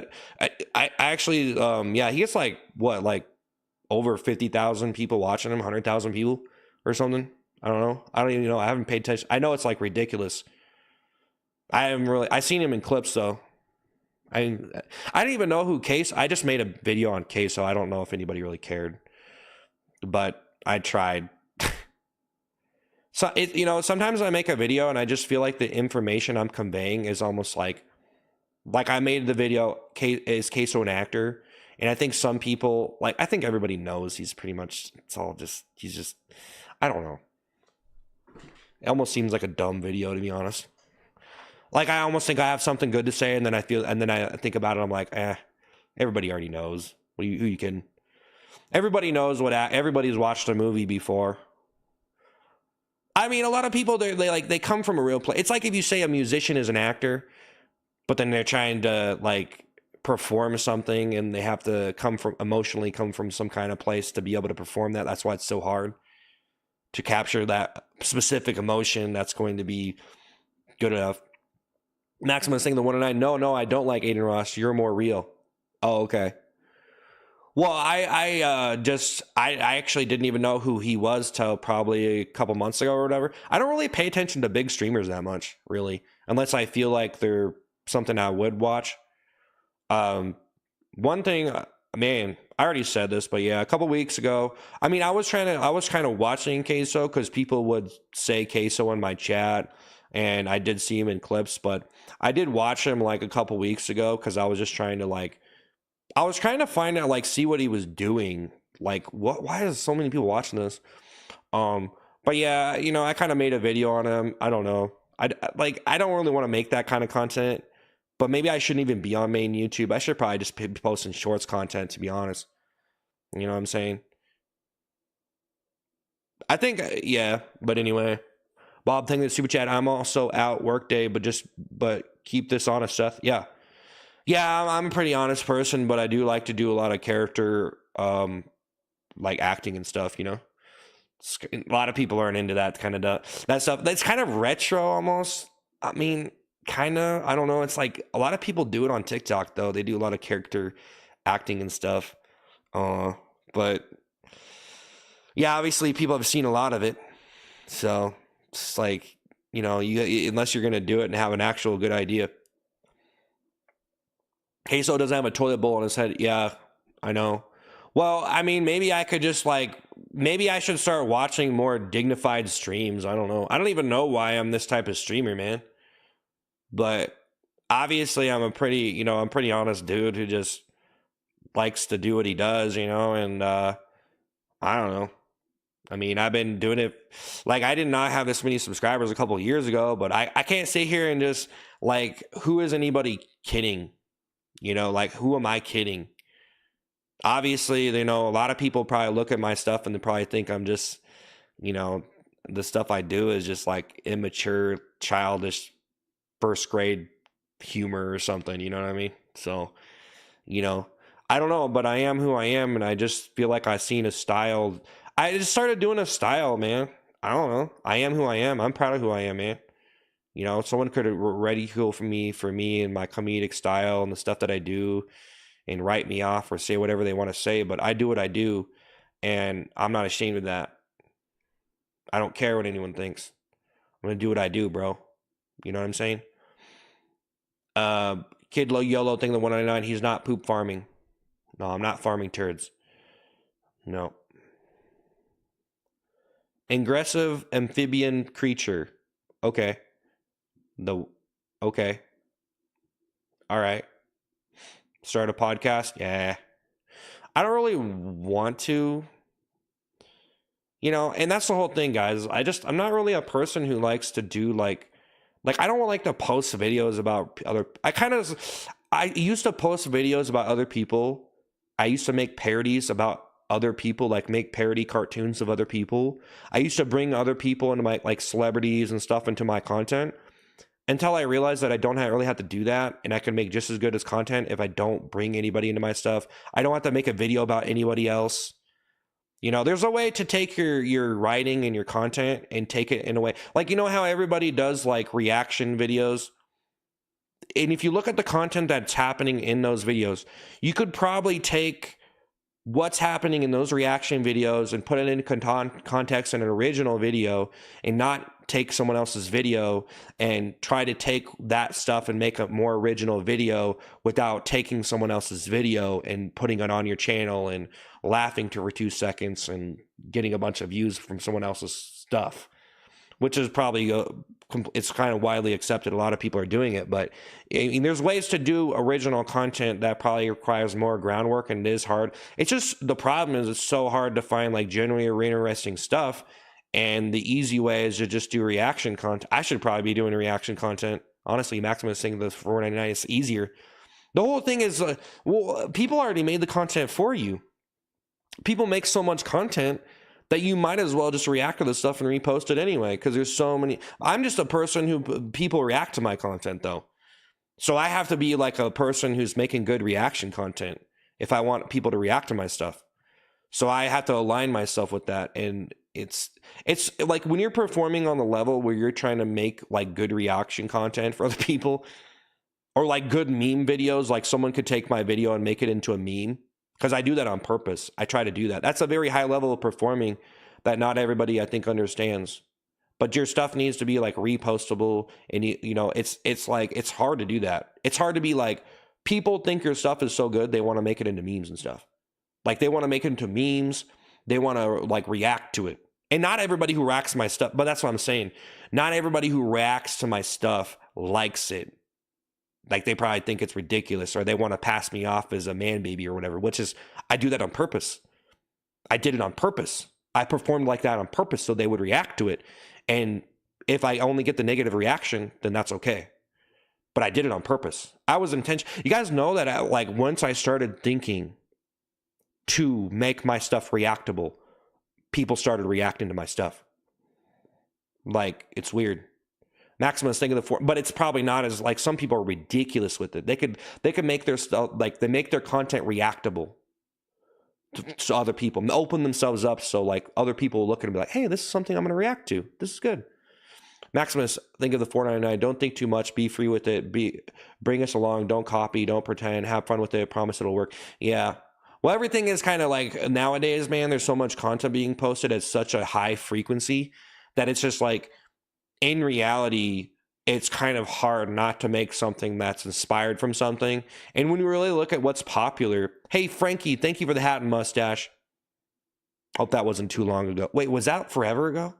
I actually, yeah, he gets like what, like over 50,000 people watching him, 100,000 people or something. I don't know. I don't even know. I haven't paid attention. I know it's like ridiculous. I seen him in clips though. I didn't even know who Case. I just made a video on Case, so I don't know if anybody really cared. But I tried. So, you know, sometimes I make a video and I just feel like the information I'm conveying is almost like I made the video, is Queso an actor? And I think some people, like, I think everybody knows he's pretty much, he's just, I don't know. It almost seems like a dumb video, to be honest. Like I almost think I have something good to say, and then I think about it. I'm like, everybody already knows. Who you kidding? Everybody knows everybody's watched a movie before. I mean, a lot of people they come from a real place. It's like if you say a musician is an actor, but then they're trying to like perform something, and they have to emotionally come from some kind of place to be able to perform that. That's why it's so hard to capture that specific emotion that's going to be good enough. Maximus saying the 109. No, I don't like Aiden Ross. You're more real. Oh, okay. Well, I actually didn't even know who he was till probably a couple months ago or whatever. I don't really pay attention to big streamers that much, really, unless I feel like they're something I would watch. One thing, man, I already said this, but yeah, a couple weeks ago, I mean, I was kind of watching Queso because people would say Queso in my chat, and I did see him in clips, but I did watch him like a couple weeks ago because I was just trying to I was trying to find out, like, see what he was doing. Like, why is so many people watching this? But yeah, I kind of made a video on him. I don't know. I don't really want to make that kind of content, but maybe I shouldn't even be on main YouTube. I should probably just be posting shorts content, to be honest. You know what I'm saying? I think, yeah, but anyway. Bob, thank you for the super chat. I'm also out workday, but keep this honest, Seth. Yeah. Yeah, I'm a pretty honest person, but I do like to do a lot of character, like acting and stuff. A lot of people aren't into that kind of that stuff. That's kind of retro almost. I mean, kind of. I don't know. It's like a lot of people do it on TikTok though. They do a lot of character acting and stuff. But yeah, obviously people have seen a lot of it. So it's like, unless you're gonna do it and have an actual good idea. Queso doesn't have a toilet bowl on his head. Yeah, I know. Well, I mean, maybe I could just maybe I should start watching more dignified streams. I don't know. I don't even know why I'm this type of streamer, man. But obviously I'm I'm pretty honest dude who just likes to do what he does, and I don't know. I mean, I've been doing it, I did not have this many subscribers a couple of years ago, but I can't sit here and just, who is anybody kidding? Who am I kidding? Obviously, a lot of people probably look at my stuff and they probably think I'm just, the stuff I do is just immature, childish, first grade humor or something, you know what I mean? So, I don't know, but I am who I am, and I just feel like I've seen a style. I just started doing a style, man. I don't know. I am who I am. I'm proud of who I am, man. Someone could ridicule for me and my comedic style and the stuff that I do and write me off or say whatever they want to say, but I do what I do, and I'm not ashamed of that. I don't care what anyone thinks. I'm going to do what I do, bro. You know what I'm saying? Kid Low Yellow thing, the 199, he's not poop farming. No, I'm not farming turds. No. Aggressive amphibian creature. Okay. Okay. All right. Start a podcast? Yeah. I don't really want to, and that's the whole thing, guys. I'm not really a person who likes to do I don't like to post videos about I used to post videos about other people. I used to make parodies about other people, make parody cartoons of other people. I used to bring other people into my, celebrities and stuff into my content, until I realized that I don't really have to do that, and I can make just as good as content if I don't bring anybody into my stuff. I don't have to make a video about anybody else. There's a way to take your writing and your content and take it in a way. How everybody does reaction videos? And if you look at the content that's happening in those videos, you could probably take what's happening in those reaction videos and put it in context in an original video, and not take someone else's video and try to take that stuff and make a more original video without taking someone else's video and putting it on your channel and laughing for 2 seconds and getting a bunch of views from someone else's stuff, which is probably it's kind of widely accepted. A lot of people are doing it, but I mean, there's ways to do original content that probably requires more groundwork, and it is hard. It's just, the problem is it's so hard to find genuinely interesting stuff, and the easy way is to just do reaction content. I should probably be doing reaction content. Honestly, Maximus saying the $4.99 is easier. The whole thing is, well, people already made the content for you. People make so much content that you might as well just react to the stuff and repost it anyway, because there's so many. I'm just a person who people react to my content though. So I have to be like a person who's making good reaction content if I want people to react to my stuff. So I have to align myself with that. And it's like when you're performing on the level where you're trying to make like good reaction content for other people, or like good meme videos, like someone could take my video and make it into a meme, because I do that on purpose. I try to do that. That's a very high level of performing that not everybody, I think, understands. But your stuff needs to be like repostable, and you know, it's like, it's hard to do that. It's hard to be like, people think your stuff is so good they want to make it into memes and stuff. Like they want to make it into memes. They want to like react to it. And not everybody who reacts to my stuff, but that's what I'm saying. Not everybody who reacts to my stuff likes it. Like they probably think it's ridiculous, or they want to pass me off as a man baby or whatever, which is, I do that on purpose. I did it on purpose. I performed like that on purpose so they would react to it. And if I only get the negative reaction, then that's okay. But I did it on purpose. I was intentional. You guys know that like once I started thinking to make my stuff reactable, people started reacting to my stuff. Like, it's weird. Maximus thinking of the but it's probably not as like, some people are ridiculous with it. They could make their stuff, like they make their content reactable to other people, open themselves up so like other people will look at it and be like, hey, this is something I'm going to react to. This is good. Maximus, think of the $4.99. Don't think too much. Be free with it. Bring us along. Don't copy. Don't pretend. Have fun with it. Promise it'll work. Yeah. Well, everything is kind of like nowadays, man. There's so much content being posted at such a high frequency that it's just like, in reality, it's kind of hard not to make something that's inspired from something. And when you really look at what's popular, hey, Frankie, thank you for the hat and mustache. Hope that wasn't too long ago. Wait, was that forever ago?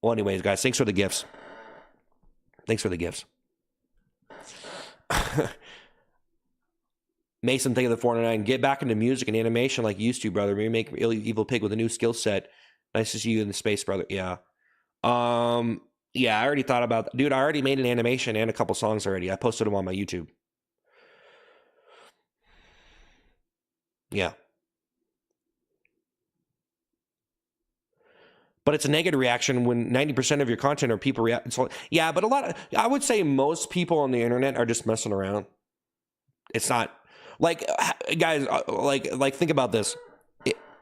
Well, anyways, guys, thanks for the gifts. Thanks for the gifts. Mason, thank you for the $4.99. Get back into music and animation like you used to, brother. Maybe make Evil Pig with a new skill set. Nice to see you in the space, brother. Yeah. Yeah, I already thought about that. Dude, I already made an animation and a couple songs already. I posted them on my YouTube. Yeah. But it's a negative reaction when 90% of your content are people react. So, yeah, but I would say most people on the internet are just messing around. It's not like, guys, like think about this.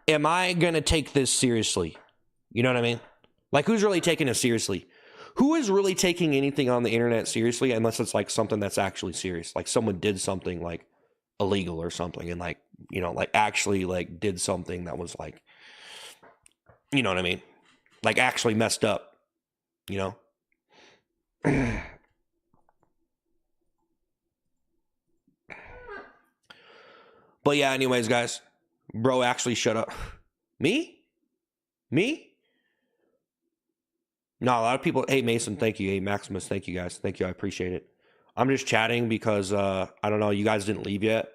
Am I going to take this seriously? You know what I mean? Like, who's really taking it seriously? Who is really taking anything on the internet seriously, unless it's like something that's actually serious? Like someone did something like illegal or something, and like, you know, like actually like did something that was like, you know what I mean? Like actually messed up, you know? But yeah, anyways, guys, bro, actually shut up. Me? No, a lot of people. Hey, Mason, thank you. Hey, Maximus, thank you, guys. Thank you. I appreciate it. I'm just chatting because I don't know. You guys didn't leave yet.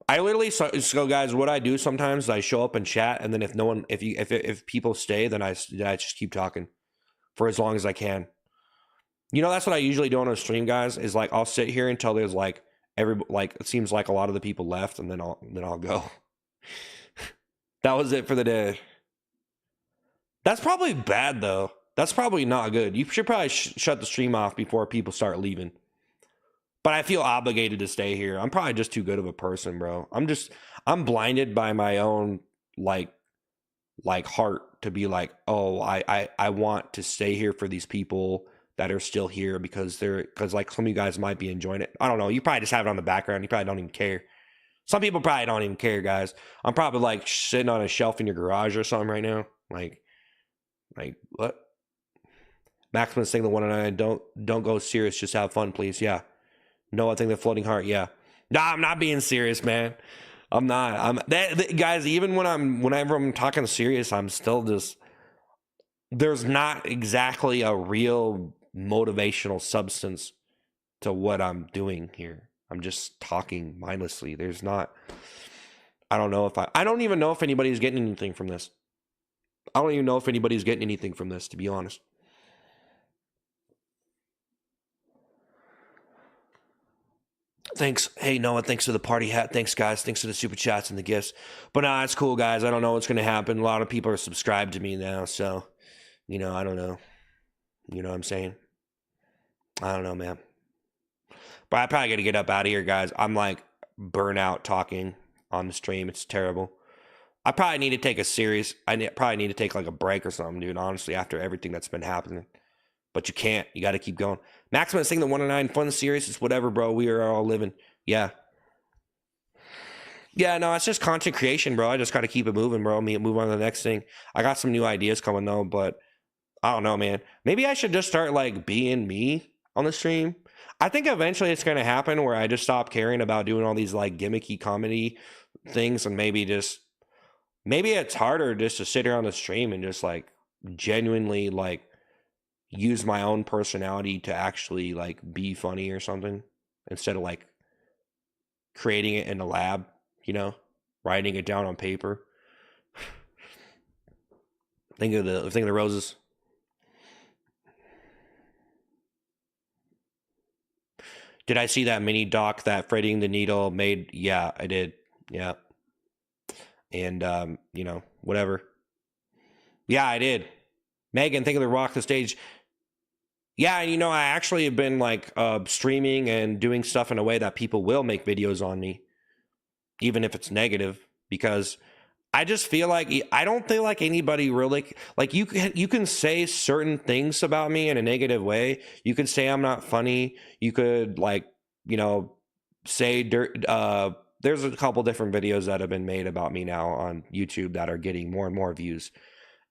I literally so guys. What I do sometimes is I show up and chat, and then if people stay, then I just keep talking for as long as I can. You know, that's what I usually do on a stream, guys. Is like I'll sit here until there's like it seems like a lot of the people left, and then I'll go. That was it for the day. That's probably bad, though. That's probably not good. You should probably shut the stream off before people start leaving. But I feel obligated to stay here. I'm probably just too good of a person, bro. I'm blinded by my own, like heart to be like, oh, I want to stay here for these people that are still here because like some of you guys might be enjoying it. I don't know. You probably just have it on the background. You probably don't even care. Some people probably don't even care, guys. I'm probably like sitting on a shelf in your garage or something right now. Like what? Maximus saying the $1.99. Don't go serious. Just have fun, please. Yeah. No, I think the floating heart. Yeah. Nah, I'm not being serious, man. I'm not. Guys. Even whenever I'm talking serious, I'm still just. There's not exactly a real motivational substance to what I'm doing here. I'm just talking mindlessly. There's not. I don't know if I don't even know if anybody's getting anything from this. I don't even know if anybody's getting anything from this, to be honest. Thanks. Hey, Noah, thanks for the party hat. Thanks, guys. Thanks for the super chats and the gifts. But nah, it's cool, guys. I don't know what's going to happen. A lot of people are subscribed to me now. So, I don't know. You know what I'm saying? I don't know, man. But I probably got to get up out of here, guys. I'm like burnout talking on the stream. It's terrible. I probably need to take a series. Probably need to take like a break or something, dude. Honestly, after everything that's been happening, but you can't. You got to keep going. Maximus saying the 109 fun series is whatever, bro. We are all living. Yeah, yeah. No, it's just content creation, bro. I just got to keep it moving, bro. Move on to the next thing. I got some new ideas coming though, but I don't know, man. Maybe I should just start like being me on the stream. I think eventually it's gonna happen where I just stop caring about doing all these like gimmicky comedy things and maybe it's harder just to sit here on the stream and just like genuinely like use my own personality to actually like be funny or something instead of like creating it in a lab, writing it down on paper. Think of the roses. Did I see that mini doc that Threading the Needle made? Yeah, I did. Yeah. And whatever. Yeah, I did. Megan, think of the Rock the Stage. Yeah, I actually have been like streaming and doing stuff in a way that people will make videos on me, even if it's negative, because I just feel like I don't feel like anybody really like you can say certain things about me in a negative way. You could say I'm not funny. You could like, say dirt there's a couple different videos that have been made about me now on YouTube that are getting more and more views.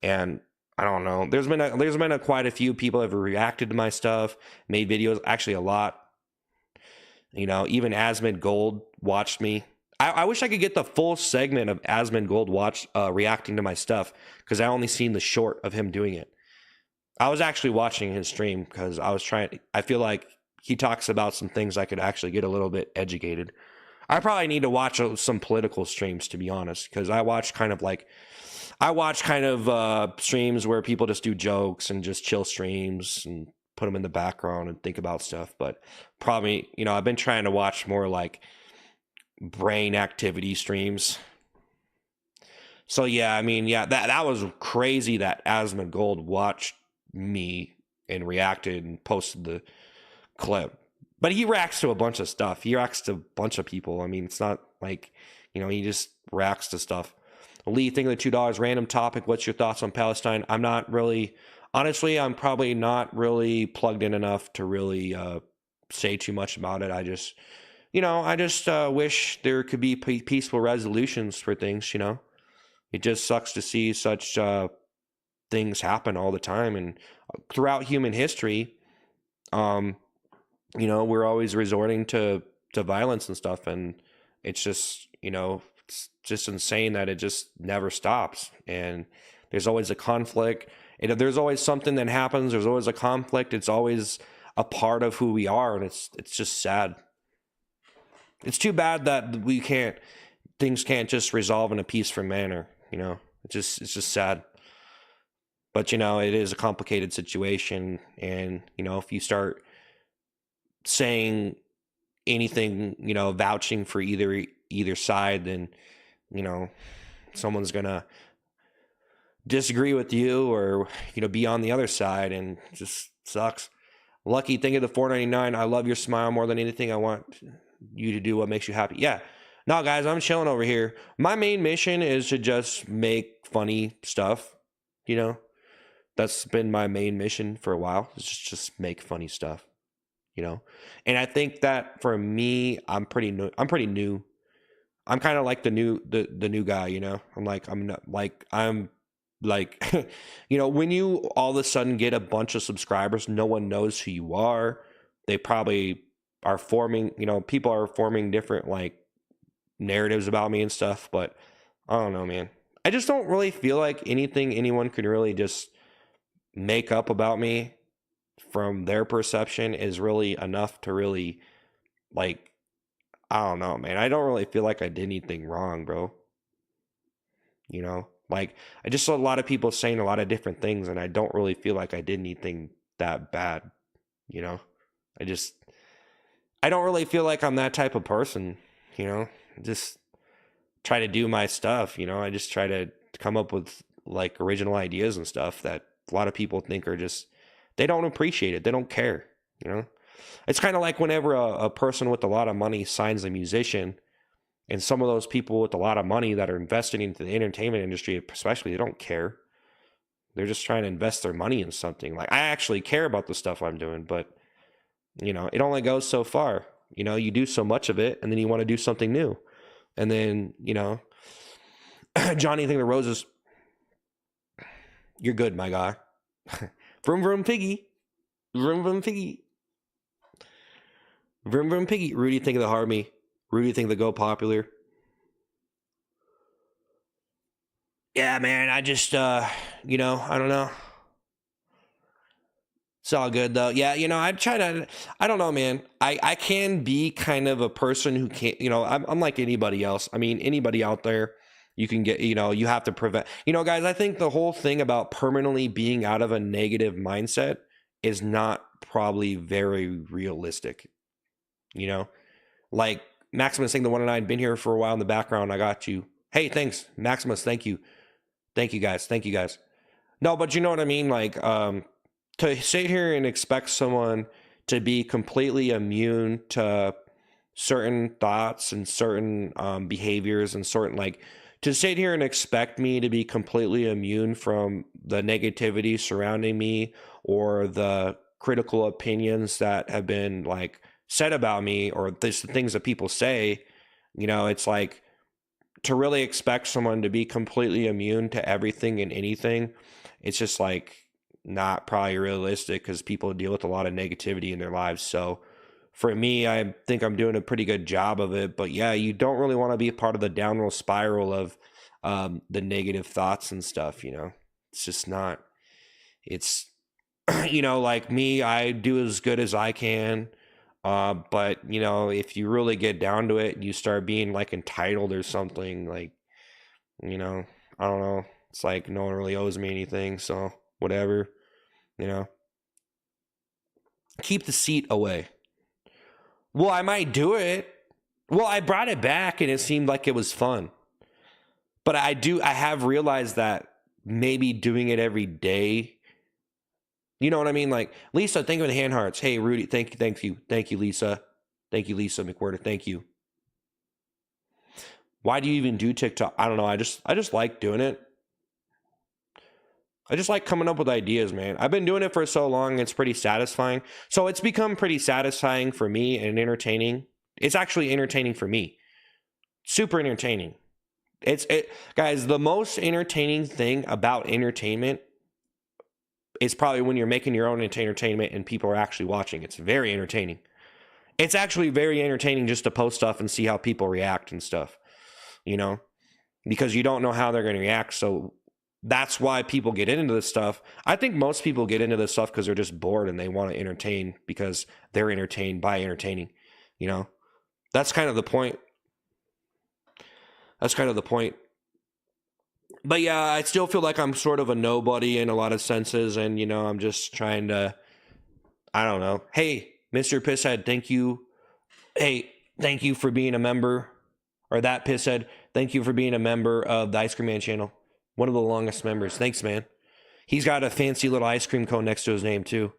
And I don't know. There's been quite a few people have reacted to my stuff, made videos, actually a lot. Even Asmund Gold watched me. I wish I could get the full segment of Asmund Gold reacting to my stuff because I only seen the short of him doing it. I was actually watching his stream because I feel like he talks about some things I could actually get a little bit educated. I probably need to watch some political streams, to be honest, because I watch kind of streams where people just do jokes and just chill streams and put them in the background and think about stuff. But probably, I've been trying to watch more like brain activity streams. So yeah, I mean, yeah, that was crazy that Asmund Gold watched me and reacted and posted the clip. But he reacts to a bunch of stuff. He reacts to a bunch of people. I mean, it's not like, he just reacts to stuff. Lee, think of the $2 random topic. What's your thoughts on Palestine? I'm not really, honestly, I'm probably not really plugged in enough to really say too much about it. I just wish there could be peaceful resolutions for things, It just sucks to see such things happen all the time. And throughout human history, we're always resorting to violence and stuff. And it's just, it's just insane that it just never stops. And there's always a conflict. And if there's always something that happens, there's always a conflict. It's always a part of who we are. And it's just sad. It's too bad that things can't just resolve in a peaceful manner. It's just sad. But it is a complicated situation. And, if you start saying anything, vouching for either side, then, someone's gonna disagree with you or, be on the other side, and it just sucks. Lucky, think of the $4.99. I love your smile more than anything. I want you to do what makes you happy. Yeah. No, guys, I'm chilling over here. My main mission is to just make funny stuff. That's been my main mission for a while. Is just make funny stuff. And I think that for me, I'm pretty new. I'm kind of like the new guy. I'm like, when you all of a sudden get a bunch of subscribers, no one knows who you are. They probably are forming, people are forming different like narratives about me and stuff, but I don't know, man. I just don't really feel like anyone could really just make up about me from their perception is really enough to really like, I don't know, man. I don't really feel like I did anything wrong, bro. Like I just saw a lot of people saying a lot of different things and I don't really feel like I did anything that bad. I just I don't really feel like I'm that type of person, you know. Just try to do my stuff, you know. I just try to come up with like original ideas and stuff that a lot of people think are just they don't appreciate it. They don't care, you know. It's kind of like whenever a person with a lot of money signs a musician, and some of those people with a lot of money that are investing into the entertainment industry, especially, they don't care. They're just trying to invest their money in something. Like, I actually care about the stuff I'm doing, but you know, it only goes so far. You know, you do so much of it, and then you want to do something new, and then you know, Johnny Thing the Roses, you're good, my guy. Vroom vroom piggy, vroom vroom piggy, vroom vroom piggy. Rudy Think of the Harmy, Rudy Think of the Go Popular. Yeah, man, I just you know, I don't know. It's all good though. Yeah, you know, I don't know, man. I can be kind of a person who can't, you know, I'm like anybody else. I mean, anybody out there, you can get, you know, you have to prevent, you know, guys, I think the whole thing about permanently being out of a negative mindset is not probably very realistic, you know? Like Maximus saying the 109, been here for a while in the background. I got you. Hey, thanks, Maximus. Thank you. Thank you guys. Thank you guys. No, but you know what I mean? Like, to sit here and expect someone to be completely immune to certain thoughts and certain behaviors and certain, like, to sit here and expect me to be completely immune from the negativity surrounding me or the critical opinions that have been like said about me or this, the things that people say, you know, it's like to really expect someone to be completely immune to everything and anything. It's just like not probably realistic because people deal with a lot of negativity in their lives. So for me, I think I'm doing a pretty good job of it. But yeah, you don't really want to be a part of the downward spiral of the negative thoughts and stuff, you know. It's just not, it's, you know, like me, I do as good as I can. But, you know, if you really get down to it, you start being like entitled or something, like, you know, I don't know. It's like no one really owes me anything. So whatever, you know, keep the seat away. Well, I might do it. Well, I brought it back and it seemed like it was fun. But I have realized that maybe doing it every day, you know what I mean? Like, Lisa, thank you for the hand hearts. Hey, Rudy, thank you, Lisa. Thank you, Lisa McWhirter. Thank you. Why do you even do TikTok? I don't know. I just like doing it. I just like coming up with ideas, man. I've been doing it for so long, it's pretty satisfying. So it's become pretty satisfying for me and entertaining. It's actually entertaining for me. Super entertaining. Guys, the most entertaining thing about entertainment is probably when you're making your own entertainment and people are actually watching. It's very entertaining. It's actually very entertaining just to post stuff and see how people react and stuff, you know, because you don't know how they're going to react. So that's why people get into this stuff. I think most people get into this stuff because they're just bored and they want to entertain because they're entertained by entertaining, you know. That's kind of the point. That's kind of the point. But yeah, I still feel like I'm sort of a nobody in a lot of senses, and you know, I'm just trying to, I don't know. Hey, Mr. Pisshead, thank you. Hey, thank you for being a member, or that Pisshead, thank you for being a member of the Ice Cream Man channel. One of the longest members. Thanks, man. He's got a fancy little ice cream cone next to his name too,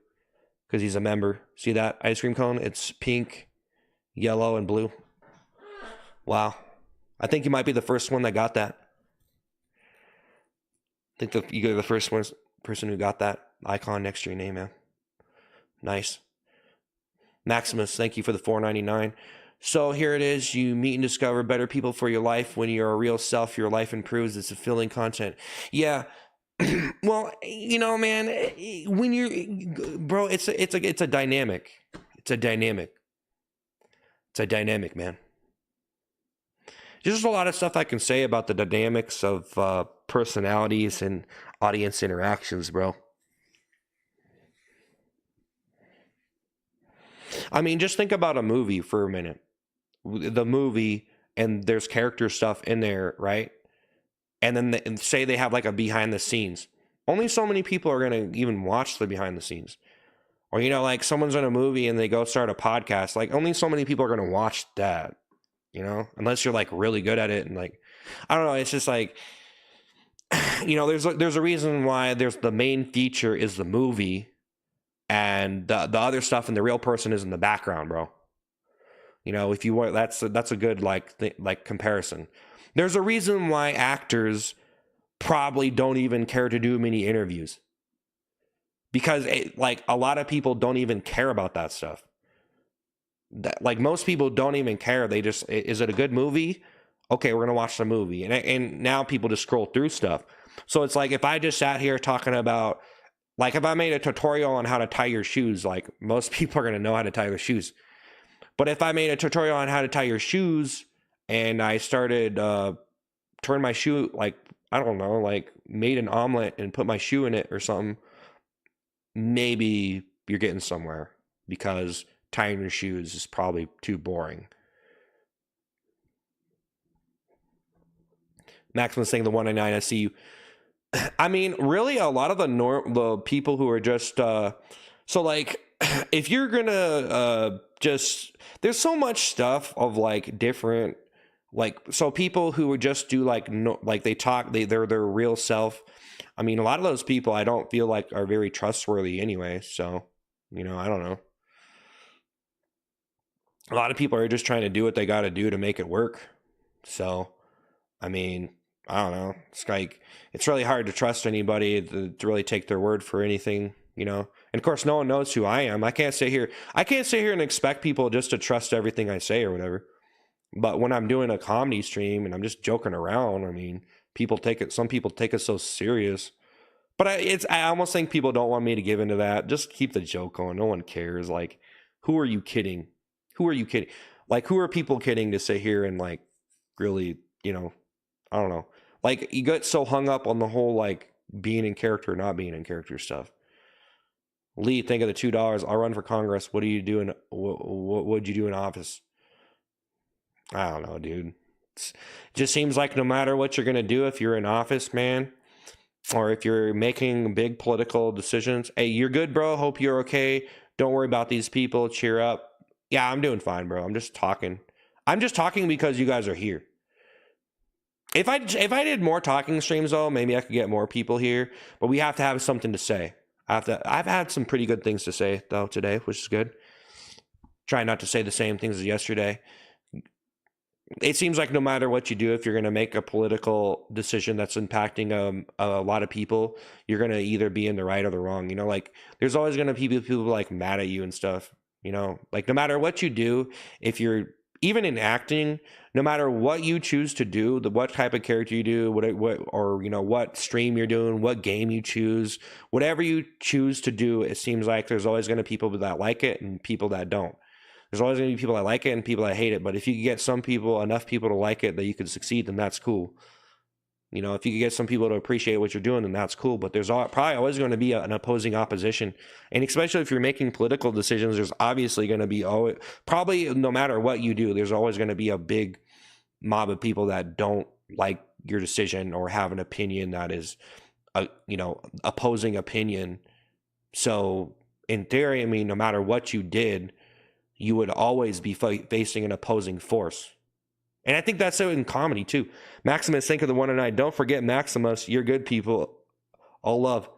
because he's a member. See that ice cream cone? It's pink, yellow, and blue. Wow. I think you might be the first one that got that. I think you're the first person who got that icon next to your name, man. Nice. Maximus, thank you for the $4.99. So here it is. You meet and discover better people for your life. When you're a real self, your life improves. It's fulfilling content. Yeah. Well, you know, man, when you're, bro, it's a dynamic. It's a dynamic. It's a dynamic, man. There's just a lot of stuff I can say about the dynamics of personalities and audience interactions, bro. I mean, just think about a movie for a minute. The movie, and there's character stuff in there, right? And then and say they have like a behind the scenes. Only so many people are going to even watch the behind the scenes. Or, like someone's in a movie and they go start a podcast. Like, only so many people are going to watch that, unless you're like really good at it. And like, I don't know. It's just like, there's a reason why there's the main feature is the movie, and the other stuff and the real person is in the background, bro. If you want, that's a good like comparison. There's a reason why actors probably don't even care to do many interviews, because like a lot of people don't even care about that stuff. Like most people don't even care. They just, is it a good movie? Okay, we're gonna watch the movie, and now people just scroll through stuff. So it's like if I just sat here talking about, like if I made a tutorial on how to tie your shoes, like most people are gonna know how to tie their shoes. But if I made a tutorial on how to tie your shoes and I started turn my shoe, like, I don't know, like made an omelet and put my shoe in it or something, maybe you're getting somewhere, because tying your shoes is probably too boring. Maximus saying the 199, I see you. I mean, really, a lot of the people who are just so like, if you're gonna just, there's so much stuff of like different, like, so people who would just do like, no, like they talk, they're their real self. I mean, a lot of those people I don't feel like are very trustworthy anyway. So, I don't know. A lot of people are just trying to do what they got to do to make it work. So, I mean, I don't know. It's like, it's really hard to trust anybody to really take their word for anything, And of course, no one knows who I am. I can't sit here and expect people just to trust everything I say or whatever. But when I'm doing a comedy stream and I'm just joking around, I mean, some people take it so serious. But I almost think people don't want me to give into that. Just keep the joke going. No one cares. Like, who are you kidding? Who are you kidding? Like, who are people kidding to sit here and like really, I don't know. Like, you get so hung up on the whole like being in character, not being in character stuff. Lee, think of the $2. I'll run for Congress. What do you do what would you do in office? I don't know, dude. It just seems like no matter what you're gonna do, if you're in office, man, or if you're making big political decisions, hey, you're good, bro. Hope you're okay. Don't worry about these people. Cheer up. Yeah, I'm doing fine, bro. I'm just talking. I'm just talking because you guys are here. If I did more talking streams though, maybe I could get more people here. But we have to have something to say. I've had some pretty good things to say though today, which is good. Try not to say the same things as yesterday. It seems like no matter what you do, if you're going to make a political decision that's impacting a lot of people, you're going to either be in the right or the wrong. Like there's always going to be people like mad at you and stuff. Like no matter what you do, if you're even in acting, no matter what you choose to do, what type of character you do, what stream you're doing, what game you choose, whatever you choose to do, it seems like there's always going to be people that like it and people that don't. There's always going to be people that like it and people that hate it. But if you get enough people to like it that you can succeed, then that's cool. If you can get some people to appreciate what you're doing, then that's cool. But there's probably always going to be an opposing opposition. And especially if you're making political decisions, there's obviously going to be probably no matter what you do, there's always going to be a big mob of people that don't like your decision or have an opinion that is, opposing opinion. So in theory, I mean, no matter what you did, you would always be facing an opposing force. And I think that's so in comedy too. Maximus, think of the 109. Don't forget Maximus. You're good people. All love.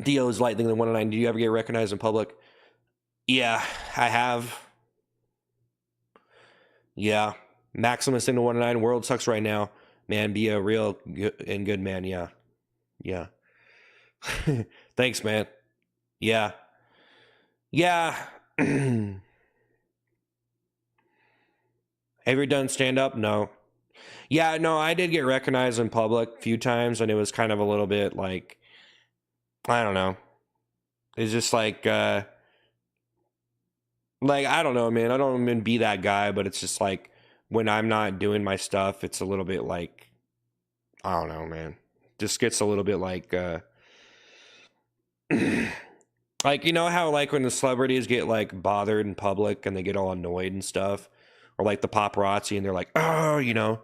Dio's lightning the 109. Do you ever get recognized in public? Yeah, I have. Yeah. Maximus in the 109. World sucks right now. Man, be a real and good man. Yeah. Yeah. Thanks, man. Yeah. Yeah. Have you done stand up? No. Yeah, no, I did get recognized in public a few times, and it was kind of a little bit like, I don't know. It's just like I don't know, man. I don't even be that guy, but it's just like when I'm not doing my stuff, it's a little bit like, I don't know, man. Just gets a little bit like like, how like when the celebrities get like bothered in public and they get all annoyed and stuff, or like the paparazzi and they're like, oh,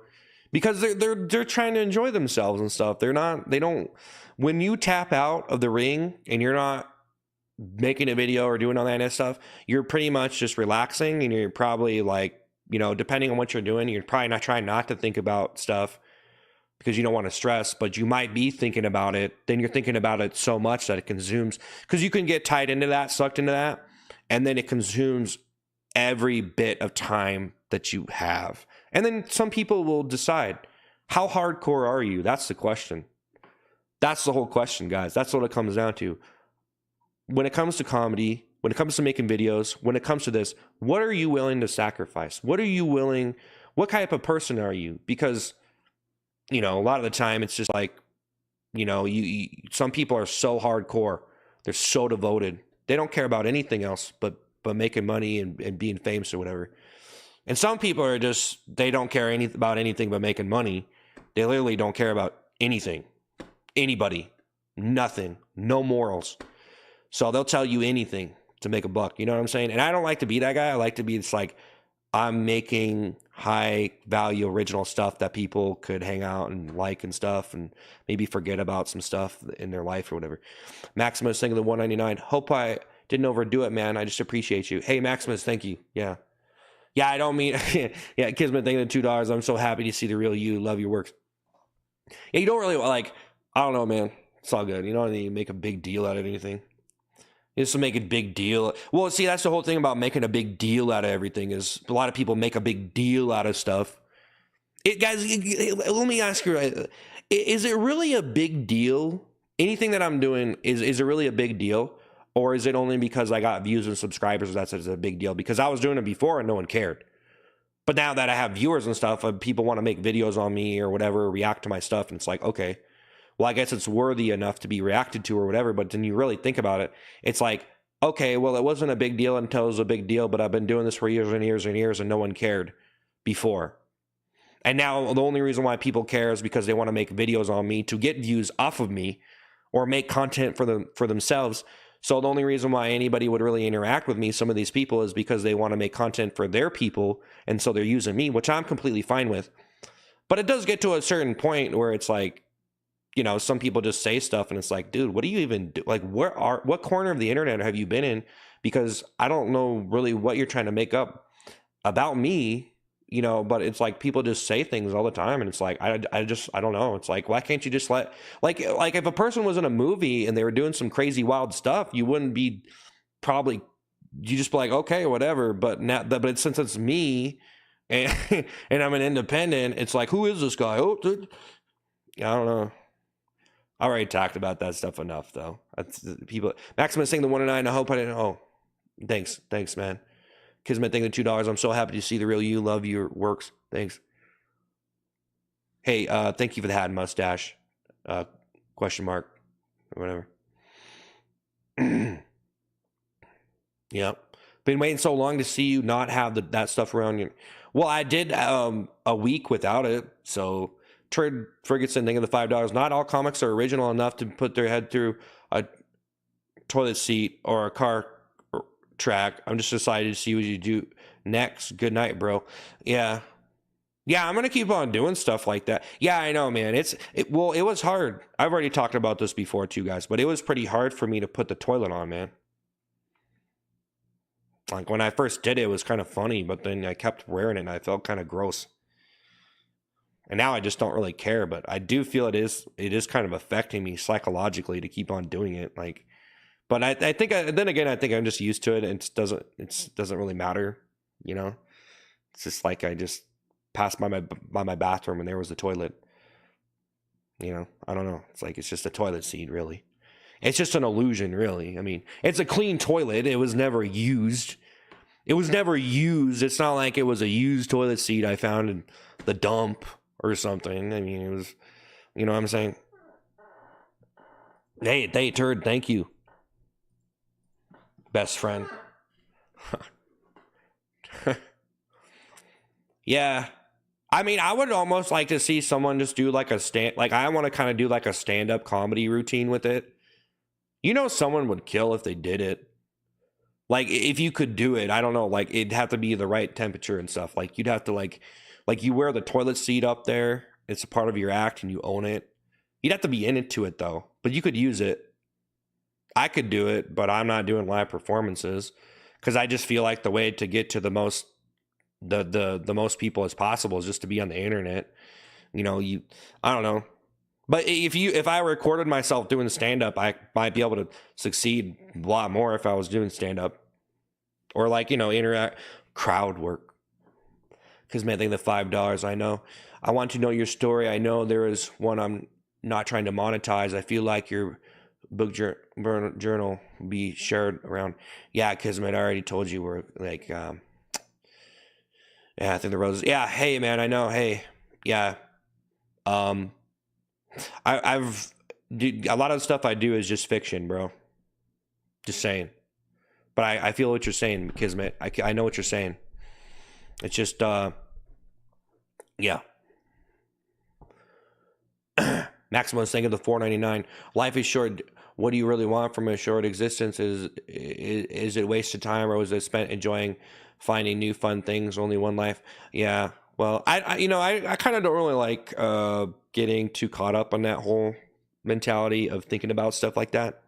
because they're trying to enjoy themselves and stuff. They don't, when you tap out of the ring and you're not making a video or doing all that kind of stuff, you're pretty much just relaxing, and you're probably like, you know, depending on what you're doing, you're probably not trying not to think about stuff because you don't want to stress, but you might be thinking about it. Then you're thinking about it so much that it consumes, because you can get tied into that, sucked into that, and then it consumes every bit of time that you have. And then some people will decide, how hardcore are you? That's the question. That's the whole question, guys. That's what it comes down to. When it comes to comedy, when it comes to making videos, when it comes to this, what are you willing to sacrifice? What type of person are you? Because, you know, a lot of the time it's just like, you know, some people are so hardcore. They're so devoted. They don't care about anything else but making money and being famous or whatever. And some people are just, they don't care about anything but making money. They literally don't care about anything, anybody, nothing, no morals. So they'll tell you anything to make a buck. You know what I'm saying? And I don't like to be that guy. I like to be, it's like, I'm making high value original stuff that people could hang out and like and stuff, and maybe forget about some stuff in their life or whatever. Maximus, thank you, the 199. Hope I didn't overdo it, man. I just appreciate you. Hey, Maximus, thank you. Yeah, I don't mean, yeah, Kismet, thank you, the $2. I'm so happy to see the real you. Love your works. Yeah, you don't really, like, I don't know, man. It's all good. You don't need to make a big deal out of anything. Just to make a big deal. Well, see, that's the whole thing about making a big deal out of everything, is a lot of people make a big deal out of stuff. Guys, let me ask you, is it really a big deal? Anything that I'm doing, is it really a big deal? Or is it only because I got views and subscribers that's a big deal? Because I was doing it before and no one cared. But now that I have viewers and stuff, people want to make videos on me or whatever, react to my stuff, and it's like, okay, well, I guess it's worthy enough to be reacted to or whatever. But then you really think about it, it's like, okay, well, it wasn't a big deal until it was a big deal, but I've been doing this for years and years and years and no one cared before. And now the only reason why people care is because they want to make videos on me to get views off of me or make content for themselves. So the only reason why anybody would really interact with me, some of these people, is because they want to make content for their people. And so they're using me, which I'm completely fine with. But it does get to a certain point where it's like, you know, some people just say stuff and it's like, dude, what do you even do? Like, what corner of the internet have you been in? Because I don't know really what you're trying to make up about me, you know, but it's like people just say things all the time. And it's like, I don't know. It's like, why can't you just like if a person was in a movie and they were doing some crazy wild stuff, you wouldn't be you just be like, okay, whatever. But now, but since it's me and, and I'm an independent, it's like, who is this guy? Oh, dude. I don't know. I already talked about that stuff enough, though. That's people. Maximus saying the 109. I hope I didn't. Oh, thanks, man. Kismet thanking the $2. I'm so happy to see the real you. Love your works. Thanks. Hey, thank you for the hat and mustache. Question mark or whatever. Yep. Been waiting so long to see you not have that stuff around you. Well, I did a week without it, so. Trade Ferguson, thank you the $5. Not all comics are original enough to put their head through a toilet seat or a car track. I'm just excited to see what you do next. Good night, bro. Yeah, I'm gonna keep on doing stuff like that. Yeah, I know, man. It was hard. I've already talked about this before too, guys, but it was pretty hard for me to put the toilet on, man. Like when I first did it, it was kind of funny, but then I kept wearing it and I felt kind of gross. And now I just don't really care, but I do feel it is kind of affecting me psychologically to keep on doing it. Like, but I think then again, I think I'm just used to it, and it doesn't really matter, you know. It's just like I just passed by my bathroom and there was the toilet. You know, I don't know. It's like it's just a toilet seat, really. It's just an illusion, really. I mean, it's a clean toilet. It was never used. It's not like it was a used toilet seat I found in the dump or something. I mean, it was, you know what I'm saying? Hey, turd, thank you. Best friend. Yeah. I mean, I would almost like to see someone just do like I want to kind of do like a stand-up comedy routine with it. You know, someone would kill if they did it. Like, if you could do it, I don't know, like, it'd have to be the right temperature and stuff. Like, you'd have to, like you wear the toilet seat up there. It's a part of your act and you own it. You'd have to be into it, though. But you could use it. I could do it, but I'm not doing live performances because I just feel like the way to get to the most people as possible is just to be on the internet. You know, I don't know. But if I recorded myself doing stand up, I might be able to succeed a lot more if I was doing stand up or like, interact crowd work. Cuz man, I think the $5 I know. I want to know your story. I know there is one I'm not trying to monetize. I feel like your book journal be shared around. Yeah, cuz man, I already told you we're like yeah, I think the roses. Yeah, hey man, I know. Hey. Yeah. Um I've dude, a lot of the stuff I do is just fiction, bro. Just saying. But I feel what you're saying, Kismet. I know what you're saying. It's just, yeah. Maximus saying of the 499. Life is short. What do you really want from a short existence? Is it wasted time or was it spent enjoying finding new fun things? Only one life. Yeah. Well, I kind of don't really like getting too caught up on that whole mentality of thinking about stuff like that.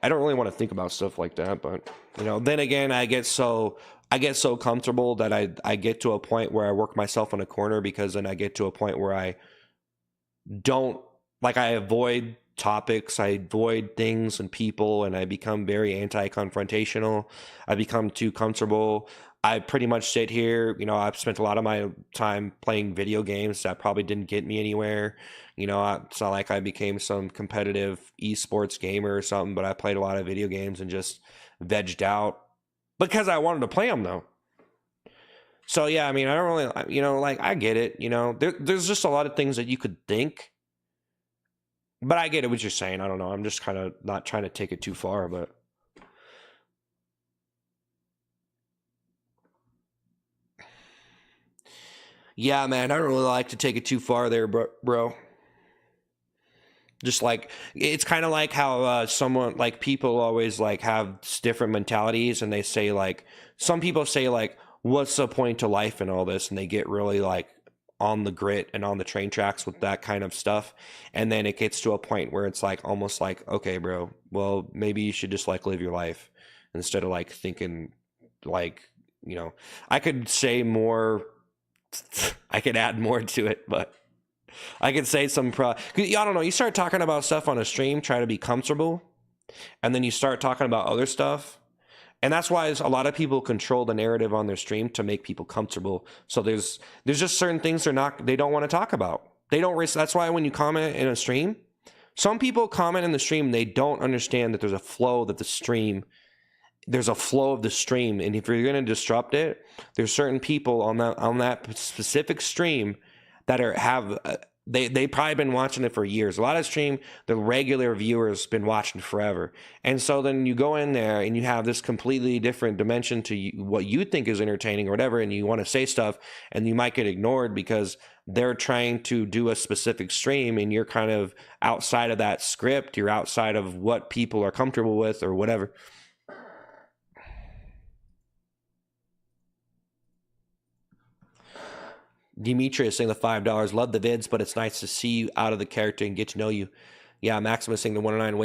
I don't really want to think about stuff like that, but then again, I get so comfortable that I get to a point where I work myself in a corner because then I get to a point where I don't like I avoid topics, I avoid things and people, and I become very anti-confrontational. I become too comfortable. I pretty much sit here, I've spent a lot of my time playing video games that probably didn't get me anywhere. It's not like I became some competitive esports gamer or something, but I played a lot of video games and just vegged out because I wanted to play them though. So yeah, I mean, I don't really, like I get it. There's just a lot of things that you could think, but I get it what you're saying. I don't know. I'm just kind of not trying to take it too far, but yeah, man, I don't really like to take it too far there, bro. Just like it's kind of like how someone like people always like have different mentalities, and they say like some people say like, "What's the point to life and all this?" And they get really like on the grit and on the train tracks with that kind of stuff, and then it gets to a point where it's like almost like, okay, bro, well maybe you should just like live your life instead of like thinking like I could say more. I could add more to it, but I could say some I don't know. You start talking about stuff on a stream, try to be comfortable, and then you start talking about other stuff. And that's why a lot of people control the narrative on their stream to make people comfortable. So there's just certain things they don't want to talk about. They don't that's why when you comment in a stream, some people comment in the stream, they don't understand that there's a flow of the stream, and if you're going to disrupt it, there's certain people on that specific stream that have they probably been watching it for years. A lot of stream, the regular viewers been watching forever, and so then you go in there and you have this completely different dimension to what you think is entertaining or whatever, and you want to say stuff, and you might get ignored because they're trying to do a specific stream, and you're kind of outside of that script. You're outside of what people are comfortable with or whatever. Demetrius saying the $5. Love the vids, but it's nice to see you out of the character and get to know you. Yeah, Maximus saying the 109.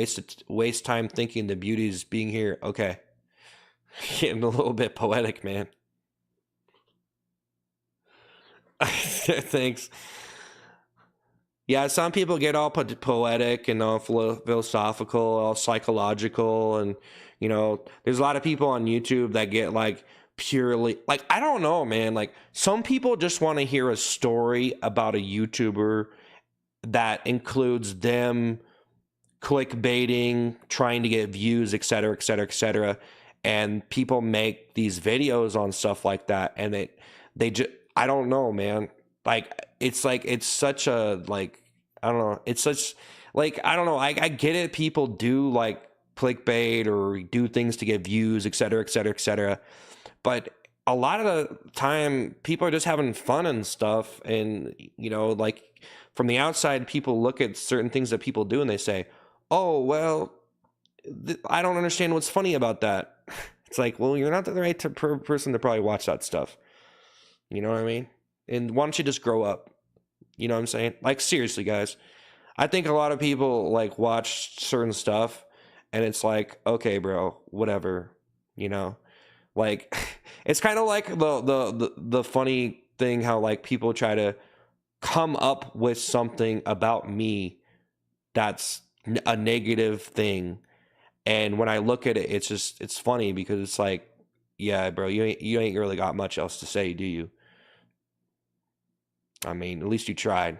Waste time thinking the beauty is being here. Okay. Getting a little bit poetic, man. Thanks. Yeah, some people get all poetic and all philosophical, all psychological, and there's a lot of people on YouTube that get like purely like I don't know, man. Like some people just want to hear a story about a YouTuber that includes them clickbaiting, trying to get views, et cetera, et cetera, et cetera. And people make these videos on stuff like that, and they just I don't know, man. Like it's such a like I don't know. It's such like I don't know. I get it. People do like clickbait or do things to get views, et cetera, et cetera, et cetera. But a lot of the time, people are just having fun and stuff, and like from the outside, people look at certain things that people do and they say, "Oh, well, I don't understand what's funny about that." It's like, well, you're not the right person to probably watch that stuff. You know what I mean? And why don't you just grow up? You know what I'm saying? Like seriously, guys. I think a lot of people like watch certain stuff and it's like, okay, bro, whatever, you know? Like it's kind of like the funny thing how like people try to come up with something about me that's a negative thing. And when I look at it, it's just it's funny because it's like, yeah, bro, you ain't really got much else to say, do you? I mean, at least you tried.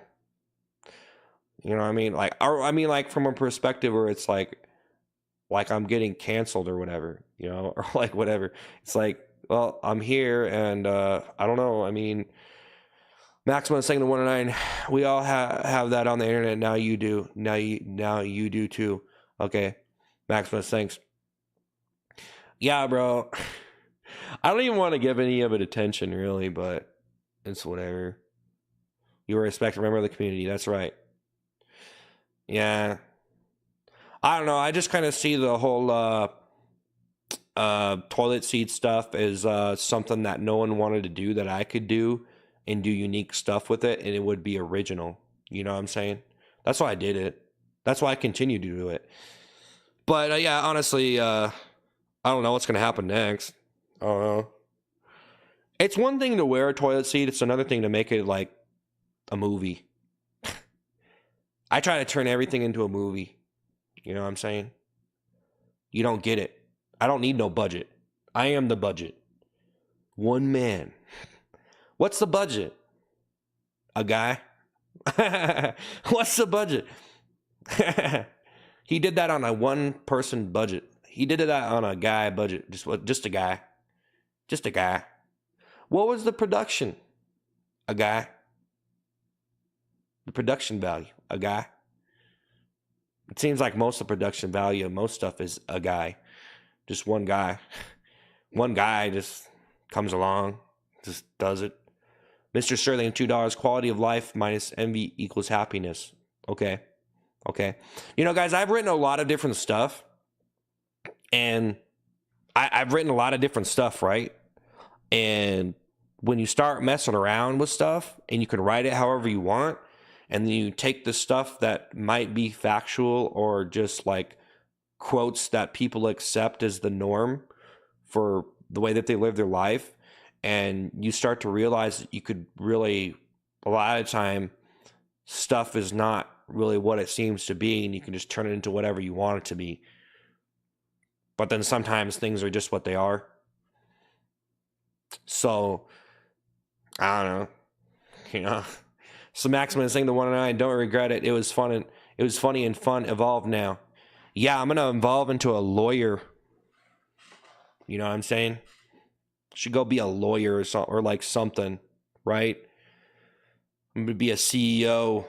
You know what I mean? Like, or I mean, like from a perspective where it's like I'm getting canceled or whatever, you know, or like whatever. It's like, well, I'm here, and I don't know. I mean, maximum second to 109. We all have that on the internet. Now you do. Now you do too. Okay, Maximus, thanks. Yeah, bro. I don't even want to give any of it attention, really, but it's whatever. You respect, remember the community. That's right. Yeah. I don't know. I just kind of see the whole toilet seat stuff as something that no one wanted to do that I could do and do unique stuff with it, and it would be original. You know what I'm saying? That's why I did it. That's why I continue to do it. But yeah, honestly, I don't know what's gonna happen next. I don't know. It's one thing to wear a toilet seat. It's another thing to make it like a movie. I try to turn everything into a movie. You know what I'm saying? You don't get it. I don't need no budget. I am the budget. One man. What's the budget? A guy? What's the budget? He did that on a one person budget. He did that on a guy budget. Just a guy. Just a guy. What was the production? A guy. The production value. A guy. It seems like most of the production value of most stuff is a guy. Just one guy. One guy just comes along, just does it. Mr. Sterling, $2. Quality of life minus envy equals happiness. Okay. Okay. You know, guys, I've written a lot of different stuff. And I've written a lot of different stuff, right? And when you start messing around with stuff and you can write it however you want, and then you take the stuff that might be factual or just like quotes that people accept as the norm for the way that they live their life, and you start to realize that you could really, a lot of time, stuff is not really what it seems to be, and you can just turn it into whatever you want it to be. But then sometimes things are just what they are. So, I don't know. You know. So Maximus saying the 109, don't regret it. It was fun and it was funny and fun. Evolve now. Yeah, I'm gonna evolve into a lawyer. You know what I'm saying? Should go be a lawyer or something, or like something, right? I'm gonna be a CEO.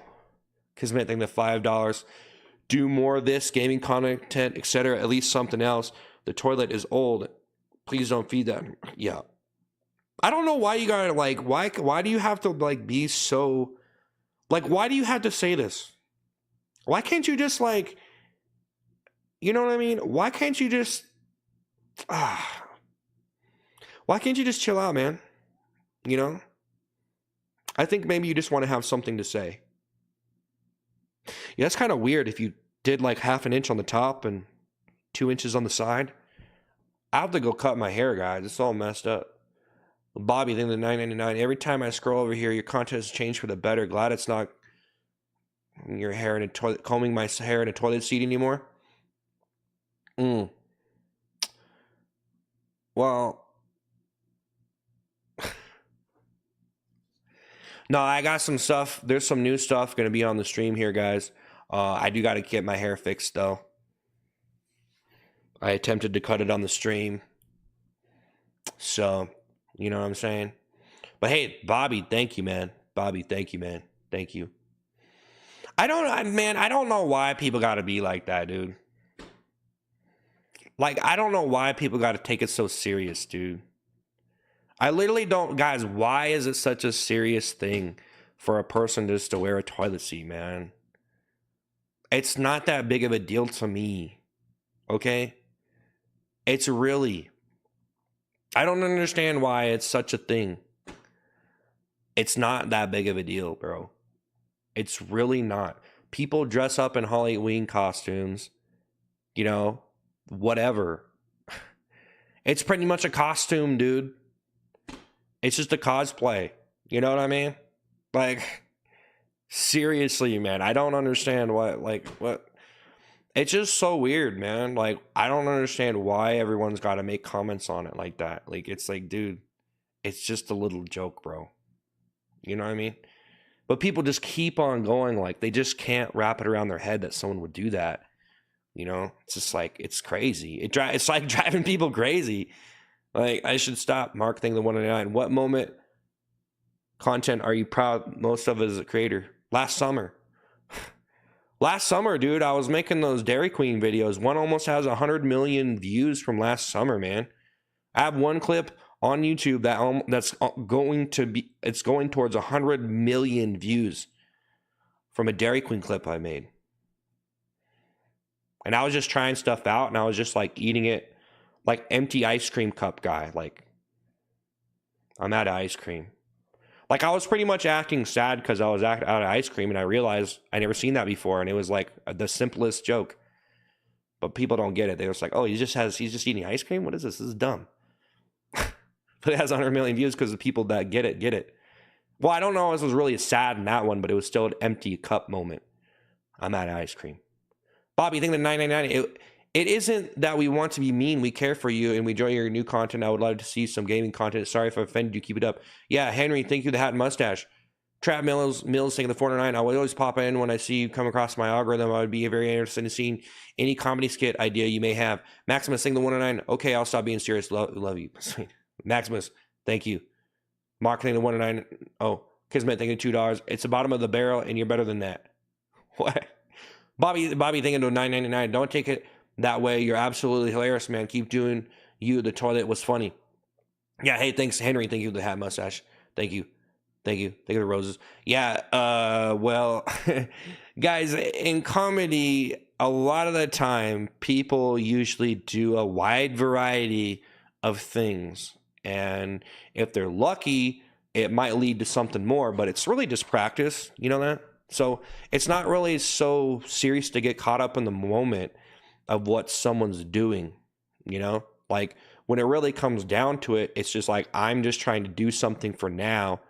Kismet thing the $5. Do more of this, gaming content, etc. At least something else. The toilet is old. Please don't feed that. Yeah. I don't know why you gotta like why do you have to like be so like why do you have to say this? Why can't you just like you know what I mean? Why can't you just why can't you just chill out, man? You know? I think maybe you just want to have something to say. Yeah, that's kind of weird if you did like half an inch on the top and 2 inches on the side. I have to go cut my hair, guys. It's all messed up. Bobby, thing the $9.99. Every time I scroll over here, your content has changed for the better. Glad it's not your hair in a toilet, combing my hair in a toilet seat anymore. Well, no, I got some stuff. There's some new stuff going to be on the stream here, guys. I do got to get my hair fixed, though. I attempted to cut it on the stream. So, you know what I'm saying? But hey, Bobby, thank you, man. Bobby, thank you, man. Thank you. I don't know why people got to be like that, dude. Like, I don't know why people got to take it so serious, dude. I literally don't, guys, why is it such a serious thing for a person just to wear a toilet seat, man? It's not that big of a deal to me, okay? It's really. I don't understand why it's such a thing. It's not that big of a deal, bro. It's really not. people dress up in Halloween costumes, you know, whatever. It's pretty much a costume, dude. It's just a cosplay. You know what I mean? Like, seriously, man. I don't understand what. It's just so weird, man. Like, I don't understand why everyone's got to make comments on it like that. Like, it's like, dude, it's just a little joke, bro. You know what I mean? But people just keep on going. Like, they just can't wrap it around their head that someone would do that. You know, it's just like, it's crazy. It's like driving people crazy. Like, I should stop. Mark thing the 199. What moment content are you proud most of as a creator? Last summer. Last summer, dude, I was making those Dairy Queen videos. One almost has 100 million views from last summer, man. I have one clip on YouTube that's going towards 100 million views from a Dairy Queen clip I made. And I was just trying stuff out, and I was just like eating it like empty ice cream cup guy. Like, I'm out of ice cream. Like, I was pretty much acting sad because I was out of ice cream, and I realized I never seen that before, and it was like the simplest joke. But people don't get it. They're just like, oh, he's just eating ice cream? What is this? This is dumb. But it has 100 million views because the people that get it. Well, I don't know if it was really sad in that one, but it was still an empty cup moment. I'm out of ice cream. Bobby, I think the 999, it isn't that we want to be mean. We care for you and we enjoy your new content. I would love to see some gaming content. Sorry if I offended you. Keep it up. Yeah, Henry, thank you. The hat and mustache. Trap Mills taking the 409. I will always pop in when I see you come across my algorithm. I would be very interested in seeing any comedy skit idea you may have. Maximus, saying the 109. Okay, I'll stop being serious. Love you. Maximus, thank you. Mark, saying the 109. Oh, Kismet, thank you $2. It's the bottom of the barrel, and you're better than that. What? Bobby, thinking to 999. Don't take it that way. You're absolutely hilarious, man. Keep doing you. The toilet was funny. Yeah. Hey, thanks, Henry. Thank you for the hat mustache. Thank you. Thank you for the roses. Yeah. Well, guys, in comedy, a lot of the time, people usually do a wide variety of things, and if they're lucky, it might lead to something more. But it's really just practice. You know that. So it's not really so serious to get caught up in the moment of what someone's doing, you know? Like, when it really comes down to it, it's just like, I'm just trying to do something for now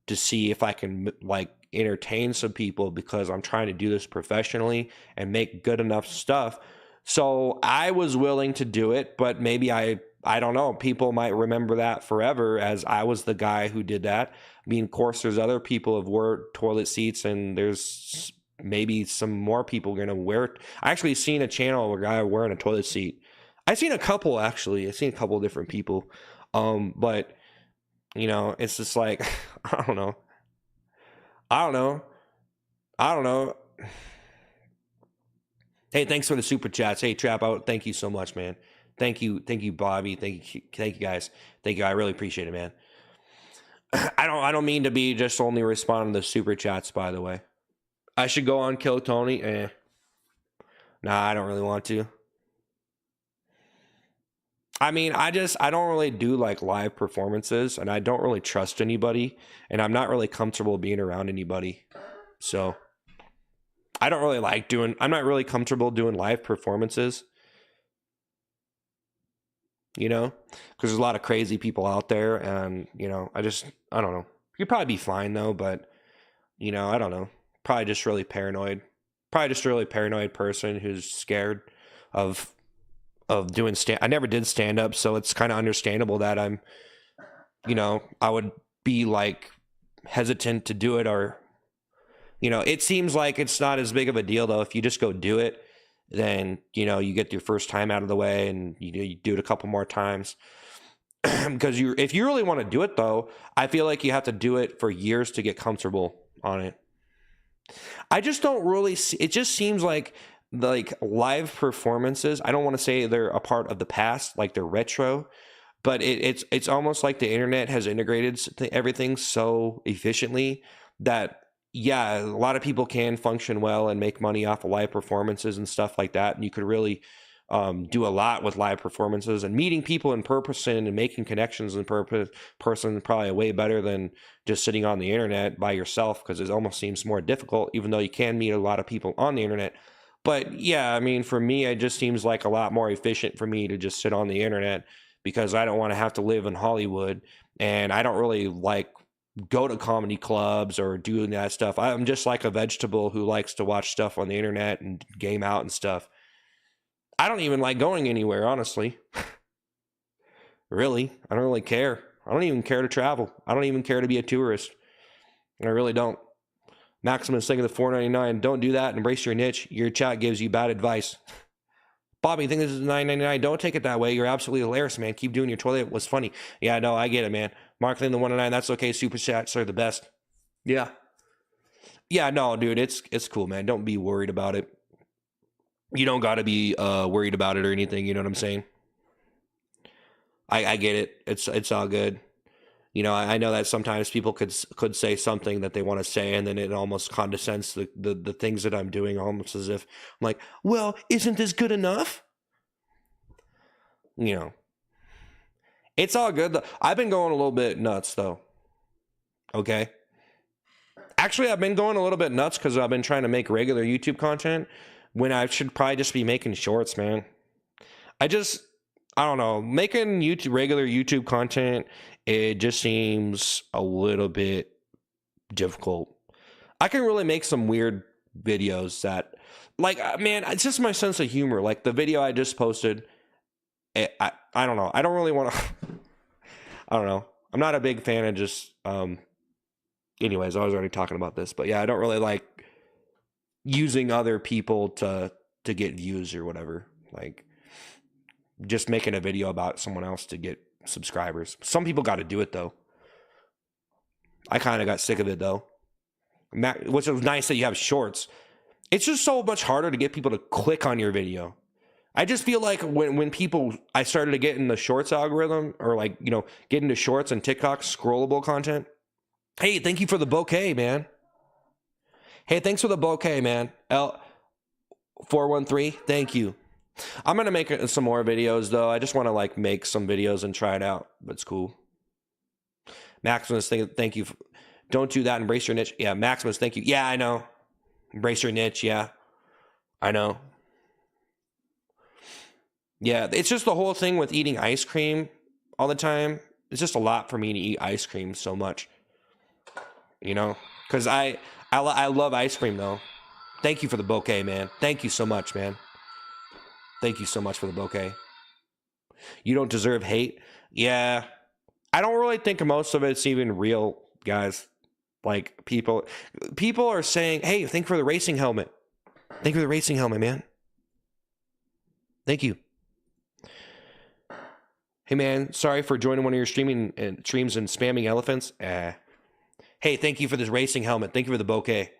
to see if I can, like, entertain some people because I'm trying to do this professionally and make good enough stuff. So I was willing to do it, but maybe I don't know. People might remember that forever as I was the guy who did that. I mean, of course, there's other people who've wore toilet seats, and there's maybe some more people going to wear it. I actually seen a channel where a guy wearing a toilet seat. I've seen a couple, actually. I've seen a couple of different people. But, you know, it's just like, I don't know. Hey, thanks for the super chats. Hey, Trap Out, thank you so much, man. Thank you, Bobby. Thank you, guys. Thank you. I really appreciate it, man. I don't mean to be just only responding to the super chats, by the way. I should go on Kill Tony. Nah, I don't really want to. I mean, I don't really do like live performances, and I don't really trust anybody, and I'm not really comfortable being around anybody. So I'm not really comfortable doing live performances, you know, because there's a lot of crazy people out there, and, you know, I don't know. You'd probably be fine though, but, you know, I don't know. Probably just really paranoid. Probably just a really paranoid person who's scared of doing I never did stand up, so it's kind of understandable that I'm, you know, I would be like hesitant to do it, or, you know, it seems like it's not as big of a deal though. If you just go do it, then, you know, you get your first time out of the way, and you do it a couple more times. Because if you really want to do it though, I feel like you have to do it for years to get comfortable on it. I just don't really see, it just seems like live performances, I don't want to say they're a part of the past, like they're retro, but it's almost like the internet has integrated everything so efficiently that, yeah, a lot of people can function well and make money off of live performances and stuff like that, and you could really do a lot with live performances, and meeting people in person and making connections in person probably way better than just sitting on the internet by yourself, because it almost seems more difficult, even though you can meet a lot of people on the internet. But yeah, I mean, for me, it just seems like a lot more efficient for me to just sit on the internet, because I don't want to have to live in Hollywood, and I don't really like go to comedy clubs or doing that stuff. I'm just like a vegetable who likes to watch stuff on the internet and game out and stuff. I don't even like going anywhere, honestly. Really, I don't really care. I don't even care to travel. I don't even care to be a tourist. I really don't. Maximus thinking the $4.99. Don't do that. Embrace your niche. Your chat gives you bad advice. Bobby, you think this is $9.99? Don't take it that way. You're absolutely hilarious, man. Keep doing your toilet. It was funny. Yeah, no, I get it, man. Mark the 109. That's okay. Super chats are the best. Yeah. Yeah, no, dude, it's cool, man. Don't be worried about it. You don't got to be worried about it or anything. You know what I'm saying? I get it. It's all good. You know, I know that sometimes people could say something that they want to say, and then it almost condescends the things that I'm doing, almost as if I'm like, well, isn't this good enough? You know, it's all good. I've been going a little bit nuts, though. Okay. Actually, I've been going a little bit nuts because I've been trying to make regular YouTube content when I should probably just be making shorts, man. I don't know, making regular YouTube content, it just seems a little bit difficult. I can really make some weird videos that, like, man, it's just my sense of humor. Like the video I just posted, I don't know. I don't really want to. I don't know. I'm not a big fan of just. Anyways, I was already talking about this, but yeah, I don't really like using other people to get views or whatever. Like, just making a video about someone else to get subscribers. Some people got to do it though. I kind of got sick of it though. Which is nice that you have shorts. It's just so much harder to get people to click on your video. I just feel like when people, I started to get in the shorts algorithm, or like, you know, get into shorts and TikTok scrollable content. Hey, thank you for the bouquet, man. Hey, thanks for the bouquet, man. L413, thank you. I'm going to make some more videos, though. I just want to, like, make some videos and try it out. But it's cool. Maximus, thank you. Don't do that. Embrace your niche. Yeah, Maximus, thank you. Yeah, I know. Embrace your niche. Yeah, I know. Yeah, it's just the whole thing with eating ice cream all the time. It's just a lot for me to eat ice cream so much. You know? Because I love ice cream, though. Thank you for the bouquet, man. Thank you so much, man. Thank you so much for the bouquet. You don't deserve hate. Yeah. I don't really think most of it's even real, guys. Like, people are saying, hey, thank you for the racing helmet. Thank you for the racing helmet, man. Thank you. Hey, man, sorry for joining one of your streams and spamming elephants. Hey, thank you for this racing helmet. Thank you for the bouquet.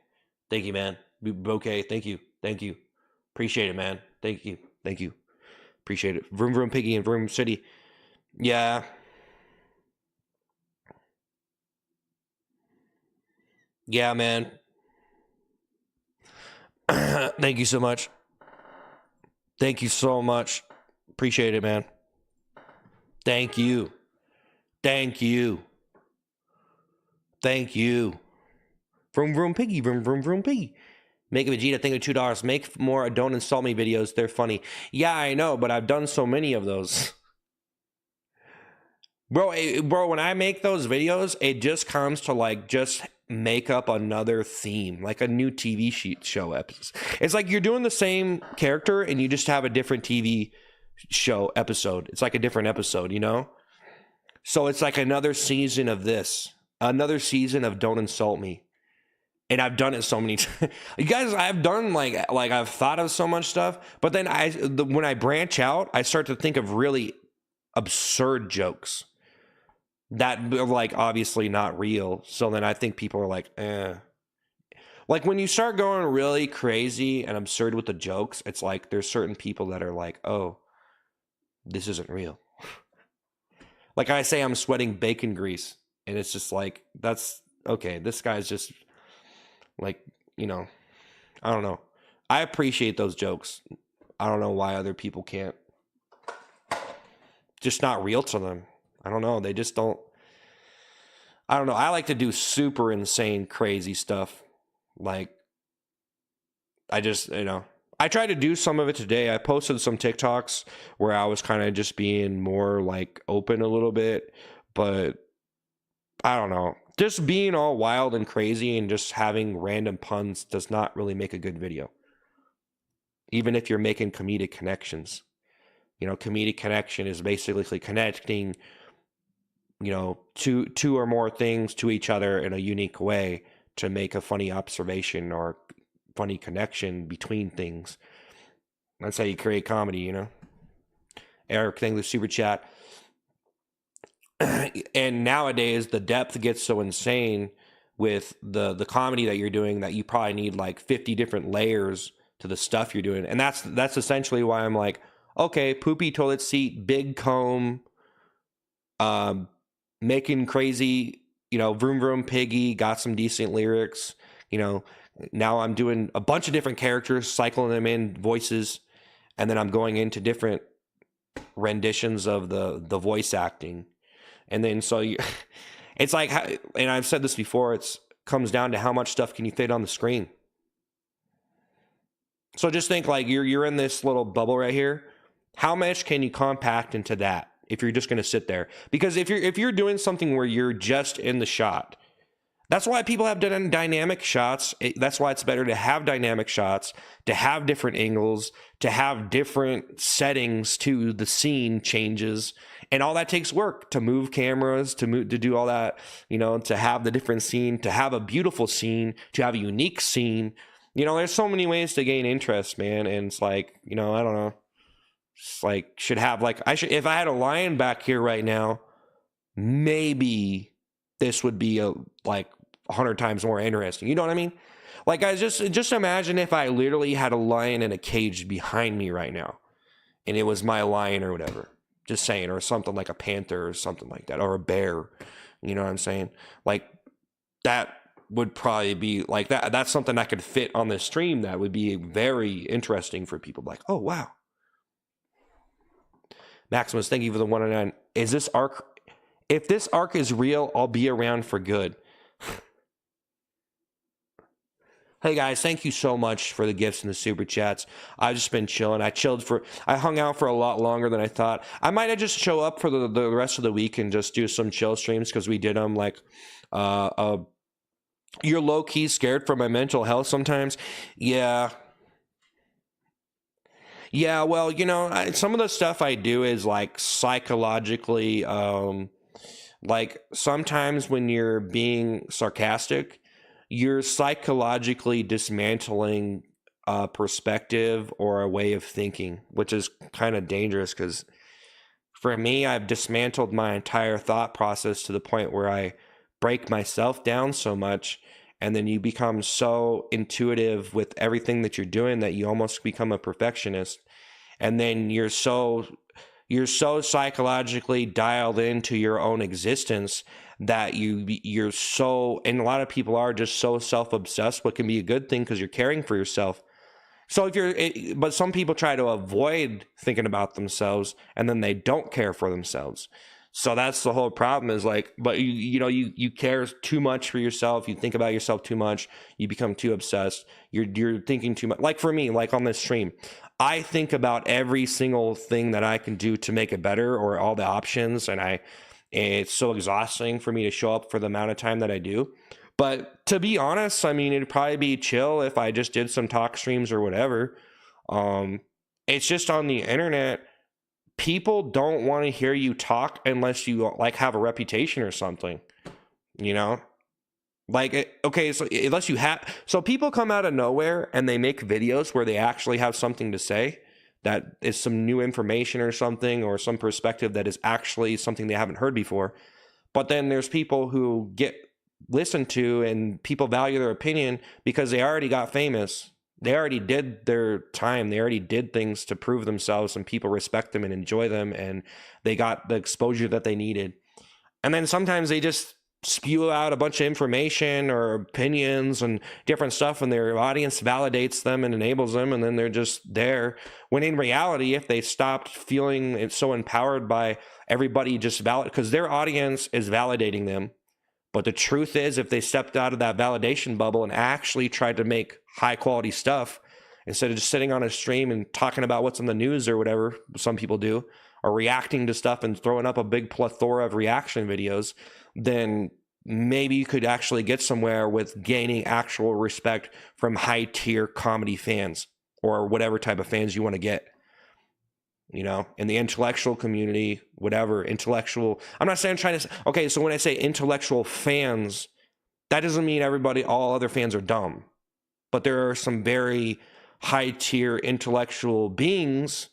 Thank you, man. Bouquet. Thank you. Thank you. Appreciate it, man. Thank you. Thank you. Appreciate it. Vroom Vroom Piggy and Vroom City. Yeah. Yeah, man. Thank you so much. Thank you so much. Appreciate it, man. Thank you. Thank you. Thank you. Vroom Vroom Piggy. Vroom Vroom Vroom Piggy. Make a Vegeta, think of $2. Make more Don't Insult Me videos. They're funny. Yeah, I know, but I've done so many of those. Bro, when I make those videos, it just comes to, like, just make up another theme, like a new TV show episode. It's like you're doing the same character and you just have a different TV show episode. It's like a different episode, you know? So it's like another season of this, another season of Don't Insult Me. And I've done it so many times. You guys, I've done like I've thought of so much stuff, but then when I branch out, I start to think of really absurd jokes that are, like, obviously not real. So then I think people are like, eh. Like, when you start going really crazy and absurd with the jokes, it's like there's certain people that are like, oh, this isn't real. Like, I say I'm sweating bacon grease, and it's just like, that's okay. This guy's just like, you know, I don't know. I appreciate those jokes. I don't know why other people can't. Just not real to them. I don't know. They just don't. I don't know. I like to do super insane, crazy stuff. Like, I just, I tried to do some of it today. I posted some TikToks where I was kind of just being more like open a little bit, but I don't know. Just being all wild and crazy and just having random puns does not really make a good video. Even if you're making comedic connections. Comedic connection is basically connecting, two or more things to each other in a unique way to make a funny observation or funny connection between things. That's how you create comedy, Eric, thank the super chat. And nowadays the depth gets so insane with the comedy that you're doing that you probably need like 50 different layers to the stuff you're doing. And that's essentially why I'm like, okay, poopy toilet seat, big comb, making crazy, vroom vroom piggy, got some decent lyrics, now I'm doing a bunch of different characters, cycling them in voices, and then I'm going into different renditions of the voice acting. And then so it's like, and I've said this before, it's comes down to how much stuff can you fit on the screen. So just think like you're in this little bubble right here. How much can you compact into that if you're just going to sit there? Because if you're doing something where you're just in the shot, that's why people have done dynamic shots. That's why it's better to have dynamic shots, to have different angles, to have different settings to the scene changes. And all that takes work to move cameras, to do all that, to have the different scene, to have a beautiful scene, to have a unique scene. There's so many ways to gain interest, man. And it's like, I don't know. It's like, should have like, if I had a lion back here right now, maybe this would be like 100 times more interesting. You know what I mean? Like, guys, just imagine if I literally had a lion in a cage behind me right now, and it was my lion or whatever. Just saying, or something like a panther or something like that, or a bear. You know what I'm saying? Like, that would probably be like that. That's something that could fit on the stream. That would be very interesting for people. Like, oh wow. Maximus, thank you for the 109. Is this arc? If this arc is real, I'll be around for good. Hey guys, thank you so much for the gifts and the super chats. I've just been chilling. I hung out for a lot longer than I thought. I might have just show up for the rest of the week and just do some chill streams because we did them like, you're low key scared for my mental health sometimes. Yeah. Yeah, well, some of the stuff I do is like psychologically, like sometimes when you're being sarcastic, you're psychologically dismantling a perspective or a way of thinking, which is kind of dangerous because for me, I've dismantled my entire thought process to the point where I break myself down so much. And then you become so intuitive with everything that you're doing that you almost become a perfectionist. And then you're so psychologically dialed into your own existence that you're so, and a lot of people are just so self-obsessed, what can be a good thing because you're caring for yourself. So but some people try to avoid thinking about themselves and then they don't care for themselves. So that's the whole problem is like, but you care too much for yourself. You think about yourself too much. You become too obsessed. You're thinking too much. Like for me, like on this stream, I think about every single thing that I can do to make it better or all the options. And it's so exhausting for me to show up for the amount of time that I do. But to be honest, I mean, it'd probably be chill if I just did some talk streams or whatever. It's just on the internet. People don't want to hear you talk unless you like have a reputation or something, like, okay, so unless you have, so people come out of nowhere and they make videos where they actually have something to say that is some new information or something, or some perspective that is actually something they haven't heard before. But then there's people who get listened to and people value their opinion because they already got famous. They already did their time. They already did things to prove themselves and people respect them and enjoy them. And they got the exposure that they needed. And then sometimes they just spew out a bunch of information or opinions and different stuff, and their audience validates them and enables them, and then they're just there. When in reality, if they stopped feeling it's so empowered by everybody just valid, because their audience is validating them. But the truth is, if they stepped out of that validation bubble and actually tried to make high quality stuff, instead of just sitting on a stream and talking about what's in the news or whatever some people do, or reacting to stuff and throwing up a big plethora of reaction videos, then maybe you could actually get somewhere with gaining actual respect from high tier comedy fans or whatever type of fans you want to get. You know, in the intellectual community, whatever, intellectual. I'm not saying okay, so when I say intellectual fans, that doesn't mean all other fans are dumb. But there are some very high tier intellectual beings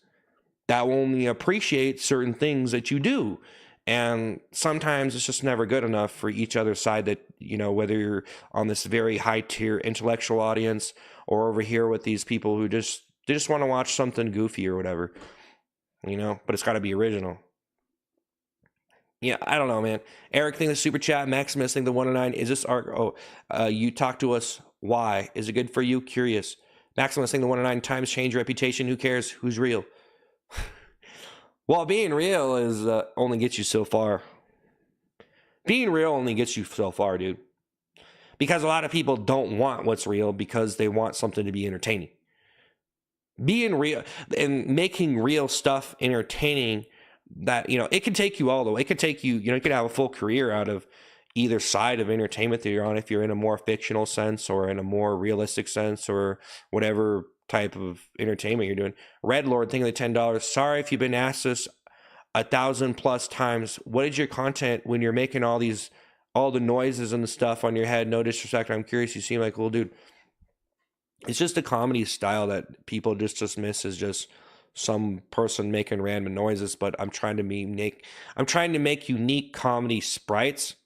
that will only appreciate certain things that you do. And sometimes it's just never good enough for each other side, that, you know, whether you're on this very high tier intellectual audience or over here with these people who they just want to watch something goofy or whatever, you know, but it's got to be original. Yeah, I don't know, man. Eric, think the super chat. Maximus, think the 109. Is this art? You talk to us. Why? Is it good for you? Curious. Maximus, think the 109. Times change reputation. Who cares? Who's real? Well, being real is only gets you so far. Being real only gets you so far, dude. Because a lot of people don't want what's real because they want something to be entertaining. Being real and making real stuff entertaining, that, you know, it can take you all the way. It could take you, you know, you could have a full career out of either side of entertainment that you're on, if you're in a more fictional sense or in a more realistic sense or whatever type of entertainment you're doing. Red Lord, think of the $10. Sorry if you've been asked this 1,000+ times. What is your content when you're making all the noises and the stuff on your head? No disrespect, I'm curious. You seem like a cool dude. It's just a comedy style that people just dismiss as just some person making random noises. But I'm trying to make unique comedy sprites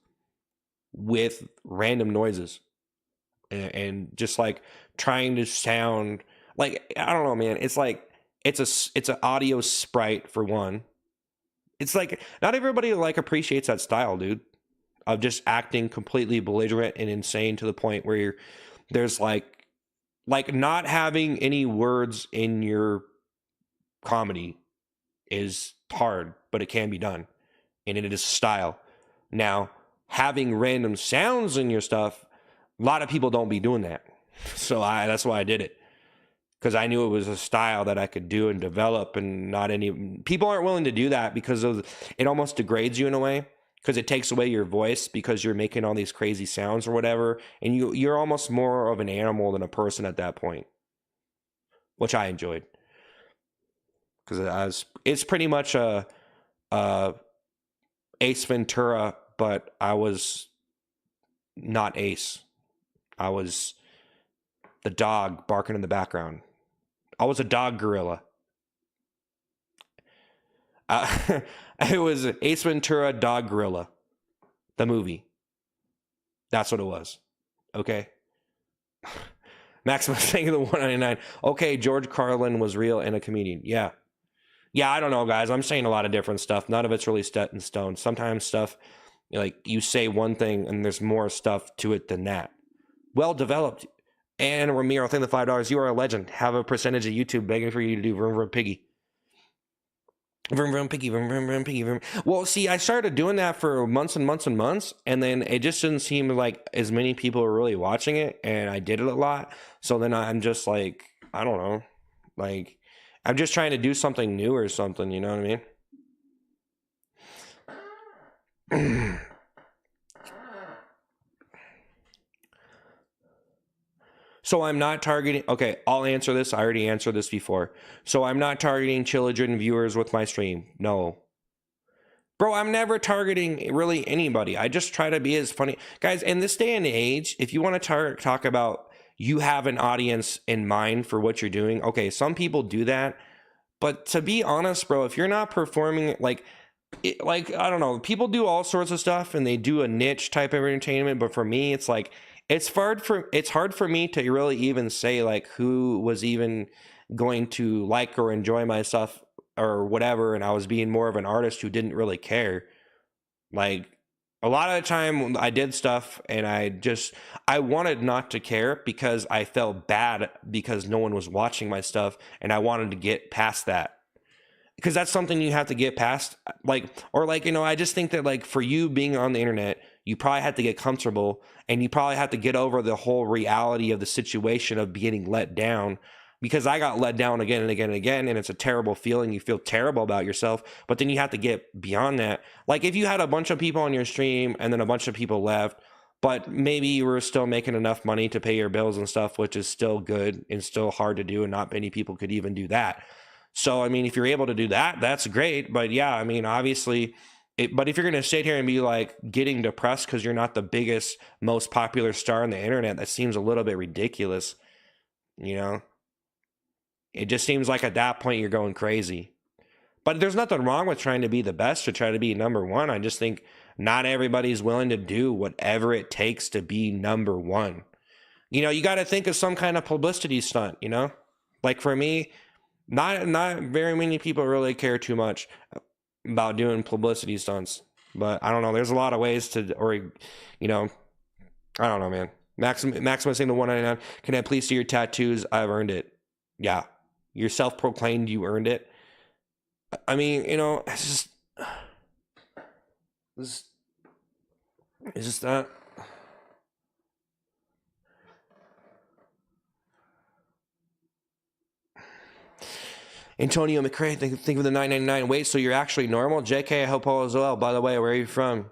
with random noises, and just like trying to sound like, I don't know, man. It's like it's an audio sprite for one. It's like not everybody like appreciates that style, dude, of just acting completely belligerent and insane to the point where there's like not having any words in your comedy is hard, but it can be done, and it is style. Now, having random sounds in your stuff, a lot of people don't be doing that. So that's why I did it, because I knew it was a style that I could do and develop, and not any people aren't willing to do that because it almost degrades you in a way, because it takes away your voice because you're making all these crazy sounds or whatever, and you're almost more of an animal than a person at that point, which I enjoyed, because it's pretty much a Ace Ventura, but I was not Ace. I was the dog barking in the background. I was a dog gorilla. It was Ace Ventura, Dog Gorilla, the movie. That's what it was. Okay. Maximus saying the 199. Okay, George Carlin was real and a comedian. Yeah. Yeah, I don't know, guys. I'm saying a lot of different stuff. None of it's really set in stone. Sometimes stuff, like, you say one thing and there's more stuff to it than that. Well developed. And Ramiro, thank the $5. You are a legend. Have a percentage of YouTube begging for you to do vroom vroom piggy. Vroom vroom piggy, vroom vroom vroom piggy. Vroom. Well, see, I started doing that for months and months and months, and then it just didn't seem like as many people were really watching it, and I did it a lot. So then I'm just like, I don't know, like, I'm just trying to do something new or something, you know what I mean? So I'm not targeting, okay, I'll answer this. I already answered this before. So I'm not targeting children viewers with my stream. No. Bro, I'm never targeting really anybody. I just try to be as funny. Guys, in this day and age, if you want to talk about you have an audience in mind for what you're doing, okay, some people do that. But to be honest, bro, if you're not performing like, I don't know, people do all sorts of stuff and they do a niche type of entertainment. But for me, it's like, it's hard for me to really even say like who was even going to like or enjoy my stuff or whatever. And I was being more of an artist who didn't really care. Like, A lot of the time I did stuff and I wanted not to care because I felt bad because no one was watching my stuff, and I wanted to get past that. Because that's something you have to get past, like, or like, I just think that, like, for you being on the internet, you probably have to get comfortable, and you probably have to get over the whole reality of the situation of getting let down, because I got let down again and again and again, and it's a terrible feeling. You feel terrible about yourself, but then you have to get beyond that. Like, if you had a bunch of people on your stream and then a bunch of people left, but maybe you were still making enough money to pay your bills and stuff, which is still good and still hard to do, and not many people could even do that. So, I mean, if you're able to do that, that's great. But yeah, I mean, obviously, but if you're going to sit here and be like getting depressed because you're not the biggest, most popular star on the internet, that seems a little bit ridiculous. You know, it just seems like at that point you're going crazy. But there's nothing wrong with trying to be the best or try to be number one. I just think not everybody's willing to do whatever it takes to be number one. You got to think of some kind of publicity stunt, like for me, not very many people really care too much about doing publicity stunts, but I don't know. There's a lot of ways to, or I don't know, man. Maximus saying the 199. Can I please see your tattoos? I've earned it. Yeah, you're self-proclaimed. You earned it. I mean, it's just that. Antonio McCray, think of the 999. Wait, so you're actually normal? JK, I hope all is well. By the way, where are you from?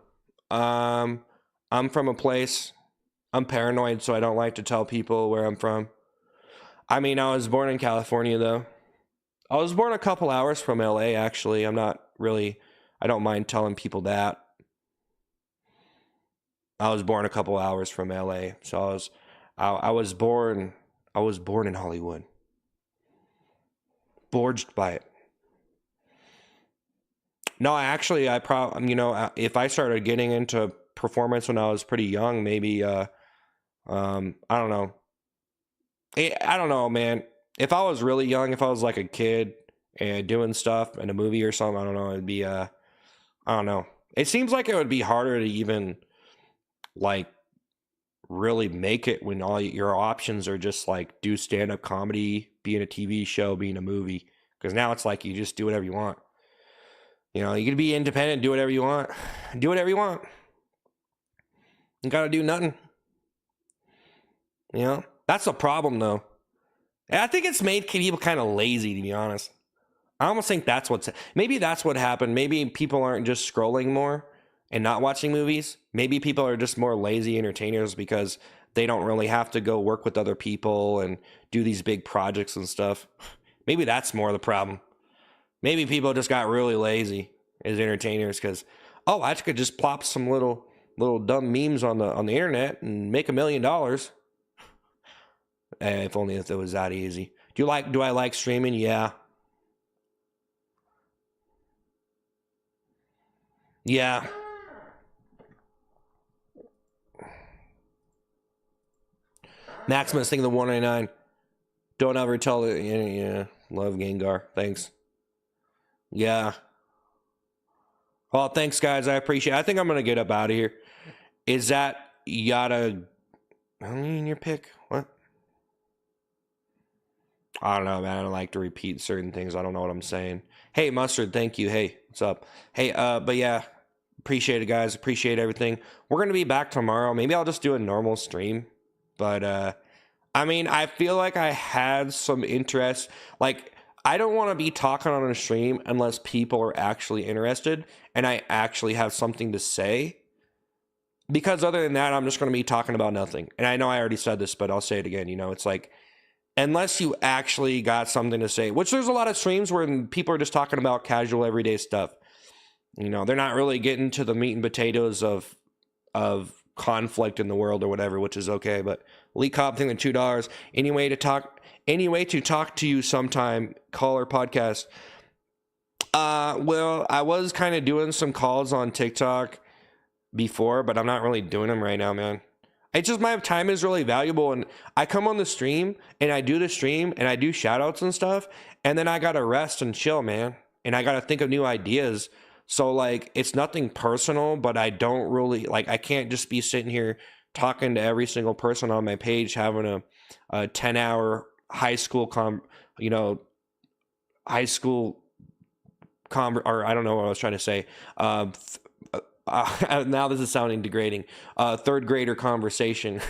I'm from a place. I'm paranoid, so I don't like to tell people where I'm from. I mean, I was born in California, though. I was born a couple hours from LA, actually. I don't mind telling people that. I was born a couple hours from LA, so I was born in Hollywood. Forged by it. No, if I started getting into performance when I was pretty young, maybe, I don't know. I don't know, man. If I was really young, if I was like a kid and doing stuff in a movie or something, I don't know. It'd be, I don't know. It seems like it would be harder to even like really make it when all your options are just like do stand-up comedy, be in a TV show, be in a movie. Because now it's like you just do whatever you want. You can be independent, do whatever you want. Do whatever you want. You gotta do nothing. That's the problem, though. And I think it's made people kind of lazy, to be honest. I almost think maybe that's what happened. Maybe people aren't just scrolling more and not watching movies. Maybe people are just more lazy entertainers because they don't really have to go work with other people and do these big projects and stuff. Maybe that's more the problem. Maybe people just got really lazy as entertainers because, I could just plop some little dumb memes on the internet and make $1 million. If only if it was that easy. Do I like streaming? Yeah. Yeah. Maximus, think of the 199. Don't ever tell it. Yeah. Love Gengar. Thanks. Yeah. Well, thanks, guys. I appreciate it. I think I'm going to get up out of here. Is that Yada? Your pick? What? I don't know, man. I don't like to repeat certain things. I don't know what I'm saying. Hey, Mustard, thank you. Hey, what's up? Hey, but yeah, appreciate it, guys. Appreciate everything. We're going to be back tomorrow. Maybe I'll just do a normal stream. But, I mean, I feel like I had some interest. Like, I don't want to be talking on a stream unless people are actually interested and I actually have something to say. Because other than that, I'm just going to be talking about nothing. And I know I already said this, but I'll say it again. It's like, unless you actually got something to say, which there's a lot of streams where people are just talking about casual everyday stuff. They're not really getting to the meat and potatoes of conflict in the world or whatever, which is okay. But Lee Cobb thing, the $2. Anyway to talk to you sometime, call or podcast. Well, I was kind of doing some calls on TikTok before, but I'm not really doing them right now, man. It's just my time is really valuable, and I come on the stream and I do the stream and I do shout outs and stuff, and then I gotta rest and chill, man. And I gotta think of new ideas So like it's nothing personal, but I don't really like I can't just be sitting here talking to every single person on my page having a 10-hour high school you know, high school or I don't know what I was trying to say. Now this is sounding degrading. Third grader conversation.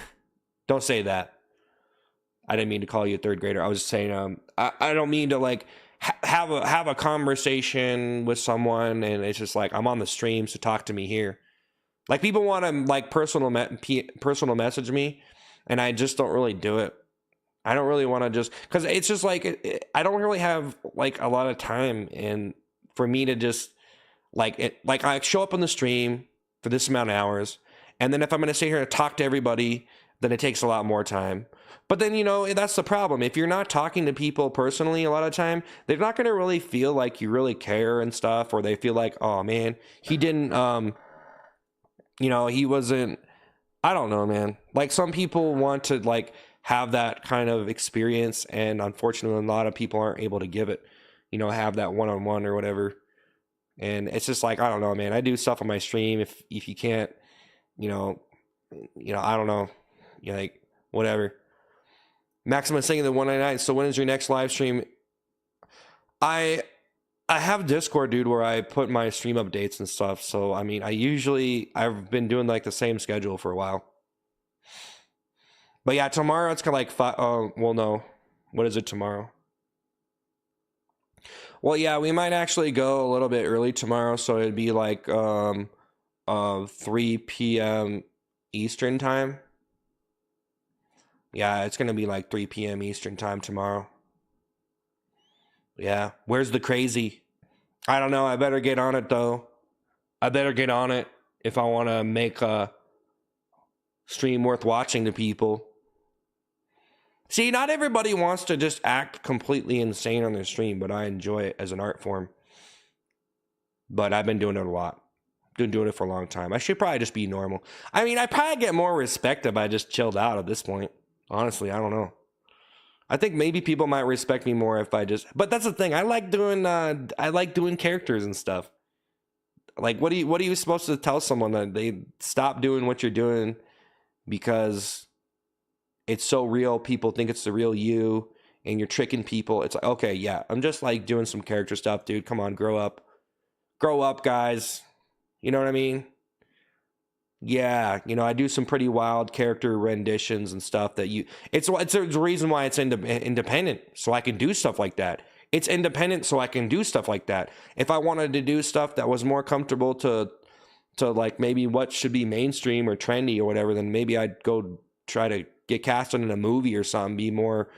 Don't say that. I didn't mean to call you a third grader. I was saying, I don't mean to like have a conversation with someone, and it's just like I'm on the stream, so talk to me here. Like people want to like personal message me, and I just don't really do it. I don't really want to just because it's just like I don't really have like a lot of time, and for me to just like I show up on the stream for this amount of hours, and then if I'm going to sit here and talk to everybody, then it takes a lot more time. But then, you know, that's the problem. If you're not talking to people personally a lot of time, they're not going to really feel like you really care and stuff, or they feel like, oh man, he didn't, you know, he wasn't, I don't know, man. Like some people want to like have that kind of experience, and unfortunately a lot of people aren't able to give it, you know, have that one-on-one or whatever. And it's just like, I don't know, man. I do stuff on my stream. If you can't, you know, I don't know, you know, like whatever. Maximum saying the 199. So when is your next live stream? I have Discord, dude, where I put my stream updates and stuff. So I mean, I've been doing like the same schedule for a while. But yeah, tomorrow it's kind of like well, no, what is it tomorrow? Well, yeah, we might actually go a little bit early tomorrow, so it'd be like 3 p.m. Eastern time. Yeah, it's gonna be like 3 p.m. Eastern time tomorrow. Yeah, where's the crazy? I don't know. I better get on it though. I better get on it if I want to make a stream worth watching to people. See, not everybody wants to just act completely insane on their stream, but I enjoy it as an art form. But I've been doing it a lot. Been doing it for a long time. I should probably just be normal. I mean, I probably get more respect if I just chilled out at this point. Honestly, I don't know. I think maybe people might respect me more if I just. But that's the thing. I like doing characters and stuff. Like, what are you supposed to tell someone that they stop doing what you're doing because it's so real? People think it's the real you, and you're tricking people. It's like, okay, yeah, I'm just like doing some character stuff, dude. Come on, grow up, guys. You know what I mean? Yeah, you know, I do some pretty wild character renditions and stuff that it's the reason why it's independent, so I can do stuff like that. It's independent so I can do stuff like that. If I wanted to do stuff that was more comfortable to like maybe what should be mainstream or trendy or whatever, then maybe I'd go try to get casted in a movie or something, be more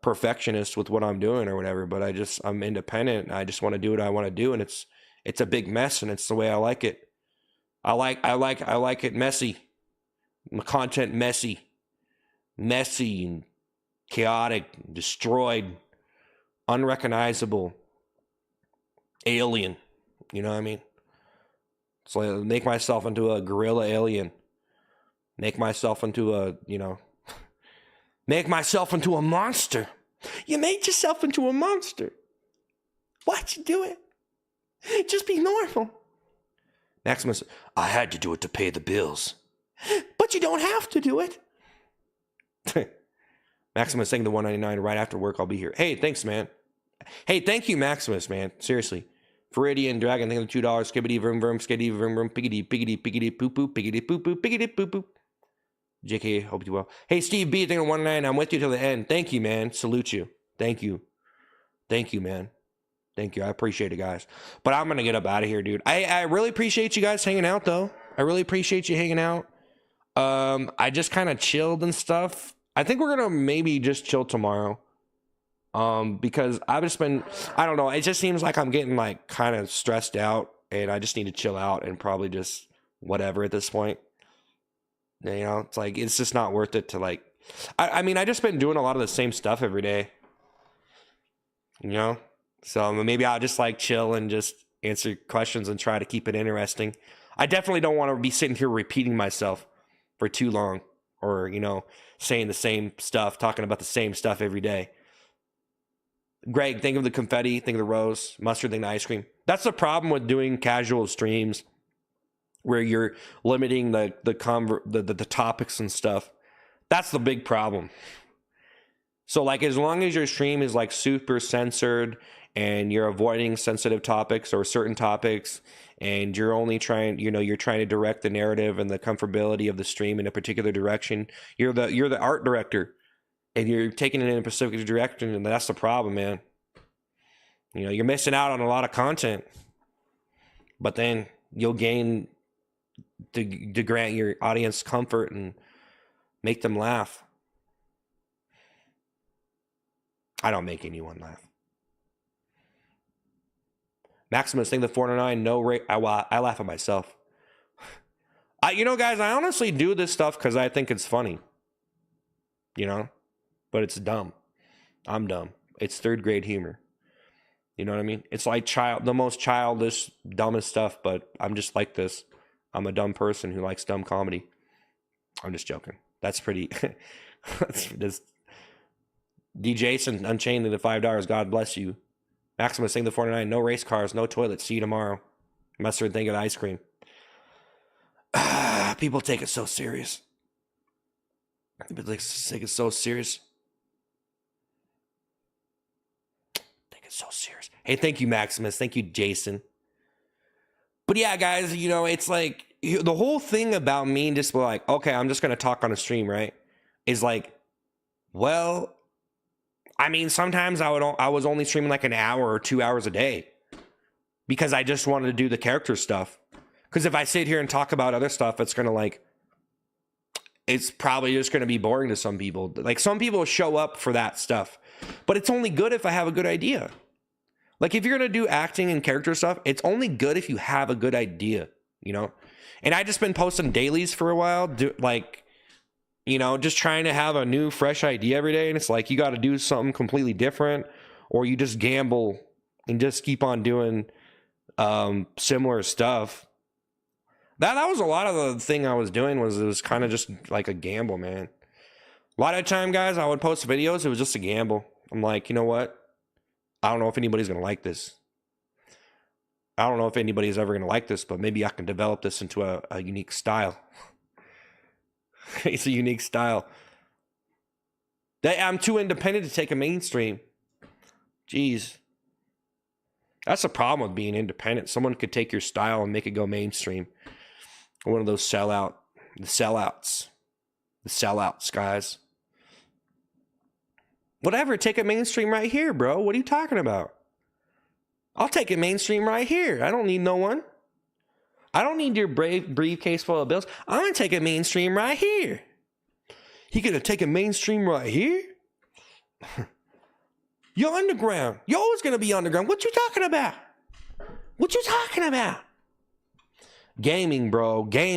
perfectionist with what I'm doing or whatever. But I'm independent and I just want to do what I want to do, and it's a big mess, and it's the way I like it. I like it messy. My content messy and chaotic, destroyed, unrecognizable, alien. You know what I mean? So I make myself into a gorilla alien. Make myself into make myself into a monster. You made yourself into a monster. Why'd you do it? Just be normal. Maximus, I had to do it to pay the bills. But you don't have to do it. Maximus saying the 199 right after work. I'll be here. Hey, thanks, man. Hey, thank you, Maximus, man. Seriously. Viridian Dragon, thank you $2. Skibbity vroom vroom, skitty vroom vroom, piggity piggity piggity poop poop, piggity poop poop, piggity poop poop. JK, hope you well. Hey, Steve B, thank you 199. I'm with you till the end. Thank you, man. Salute you. Thank you. Thank you, man. Thank you. I appreciate it, guys. But I'm going to get up out of here, dude. I really appreciate you guys hanging out, though. I really appreciate you hanging out. I just kind of chilled and stuff. I think we're going to maybe just chill tomorrow. Because I've just been, I don't know. It just seems like I'm getting like kind of stressed out, and I just need to chill out and probably just whatever at this point. You know, it's like, it's just not worth it to like, I mean, I just been doing a lot of the same stuff every day, you know? So maybe I'll just like chill and just answer questions and try to keep it interesting. I definitely don't want to be sitting here repeating myself for too long, or, you know, saying the same stuff, talking about the same stuff every day. Greg, think of the confetti, think of the rose, mustard, think of the ice cream. That's the problem with doing casual streams where you're limiting the topics and stuff. That's the big problem. So like, as long as your stream is like super censored and you're avoiding sensitive topics or certain topics, and you're only trying, you're trying to direct the narrative and the comfortability of the stream in a particular direction. You're the art director, and you're taking it in a specific direction, and that's the problem, man. You're missing out on a lot of content, but then you'll gain to grant your audience comfort and make them laugh. I don't make anyone laugh. Maximus, think the 409, no rate. I laugh at myself. Guys, I honestly do this stuff because I think it's funny. But it's dumb. I'm dumb. It's third grade humor. You know what I mean? It's like the most childish, dumbest stuff, but I'm just like this. I'm a dumb person who likes dumb comedy. I'm just joking. That's pretty. That's D. Jason Unchained into $5. God bless you. Maximus saying the 49. No race cars, no toilets. See you tomorrow. Mustard thing of ice cream. People take it so serious. People take it so serious. Take it so serious. Hey, thank you, Maximus. Thank you, Jason. But yeah, guys, it's like the whole thing about me just like, okay, I'm just going to talk on a stream, right? Is like, well, I mean, sometimes I was only streaming like an hour or 2 hours a day because I just wanted to do the character stuff. Because if I sit here and talk about other stuff, it's probably just going to be boring to some people. Like, some people show up for that stuff, but it's only good if I have a good idea. Like, if you're going to do acting and character stuff, it's only good if you have a good idea, And I just been posting dailies for a while, just trying to have a new, fresh idea every day. And it's like, you got to do something completely different, or you just gamble and just keep on doing similar stuff. That was a lot of the thing I was doing. It was kind of just like a gamble, man. A lot of time, guys, I would post videos. It was just a gamble. I'm like, you know what? I don't know if anybody's going to like this. I don't know if anybody's ever going to like this, but maybe I can develop this into a unique style. It's a unique style. I'm too independent to take a mainstream. Jeez. That's the problem with being independent. Someone could take your style and make it go mainstream. One of those sellouts, guys. Whatever, take it mainstream right here, bro. What are you talking about? I'll take it mainstream right here. I don't need no one. I don't need your briefcase full of bills. I'm going to take it mainstream right here. You going to take it mainstream right here? You're underground. You're always going to be underground. What you talking about? What you talking about? Gaming, bro. Guys,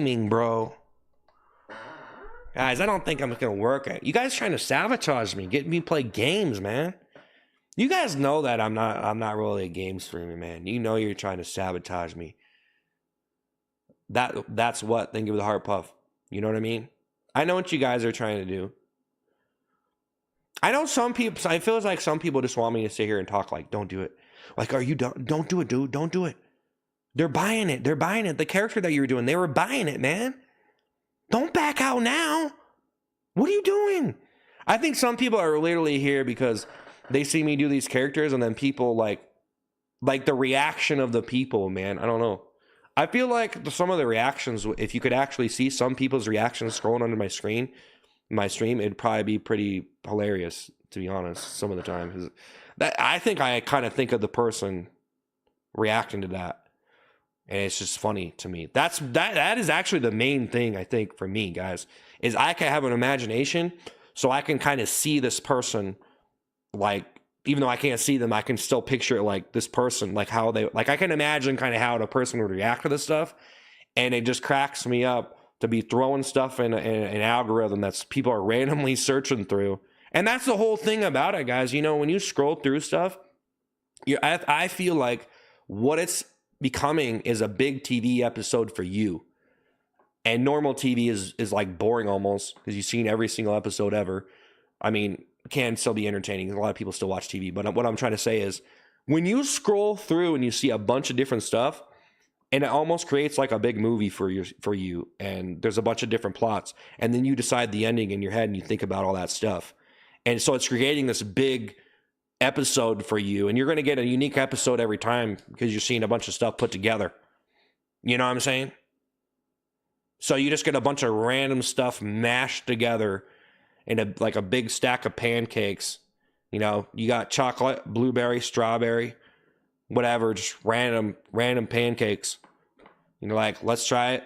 I don't think I'm going to work at it. You guys trying to sabotage me, get me to play games, man. You guys know that I'm not really a game streamer, man. You know you're trying to sabotage me. That's what. Thank you for the heart puff. You know what I mean? I know what you guys are trying to do. I know some people, I feel like some people just want me to sit here and talk like, don't do it. Like, are you done? Don't do it, dude. Don't do it. They're buying it. The character that you were doing, they were buying it, man. Don't back out now. What are you doing? I think some people are literally here because they see me do these characters, and then people like the reaction of the people, man. I don't know. I feel like some of the reactions, if you could actually see some people's reactions scrolling under my stream, it'd probably be pretty hilarious, to be honest, some of the time. I think I kind of think of the person reacting to that, and it's just funny to me. That is actually the main thing, I think, for me, guys, is I can have an imagination, so I can kind of see this person, like, even though I can't see them, I can still picture like this person, like how they, like I can imagine kind of how the person would react to this stuff, and it just cracks me up to be throwing stuff in an algorithm that's people are randomly searching through. And that's the whole thing about it, guys. When you scroll through stuff, I feel like what it's becoming is a big TV episode for you. And normal TV is like boring almost, because you've seen every single episode ever. I mean, can still be entertaining. A lot of people still watch TV, but what I'm trying to say is when you scroll through and you see a bunch of different stuff, and it almost creates like a big movie for you, and there's a bunch of different plots, and then you decide the ending in your head and you think about all that stuff. And so it's creating this big episode for you, and you're going to get a unique episode every time because you're seeing a bunch of stuff put together. You know what I'm saying? So you just get a bunch of random stuff mashed together in like a big stack of pancakes. You know, you got chocolate, blueberry, strawberry, whatever, just random pancakes. You're like, let's try it.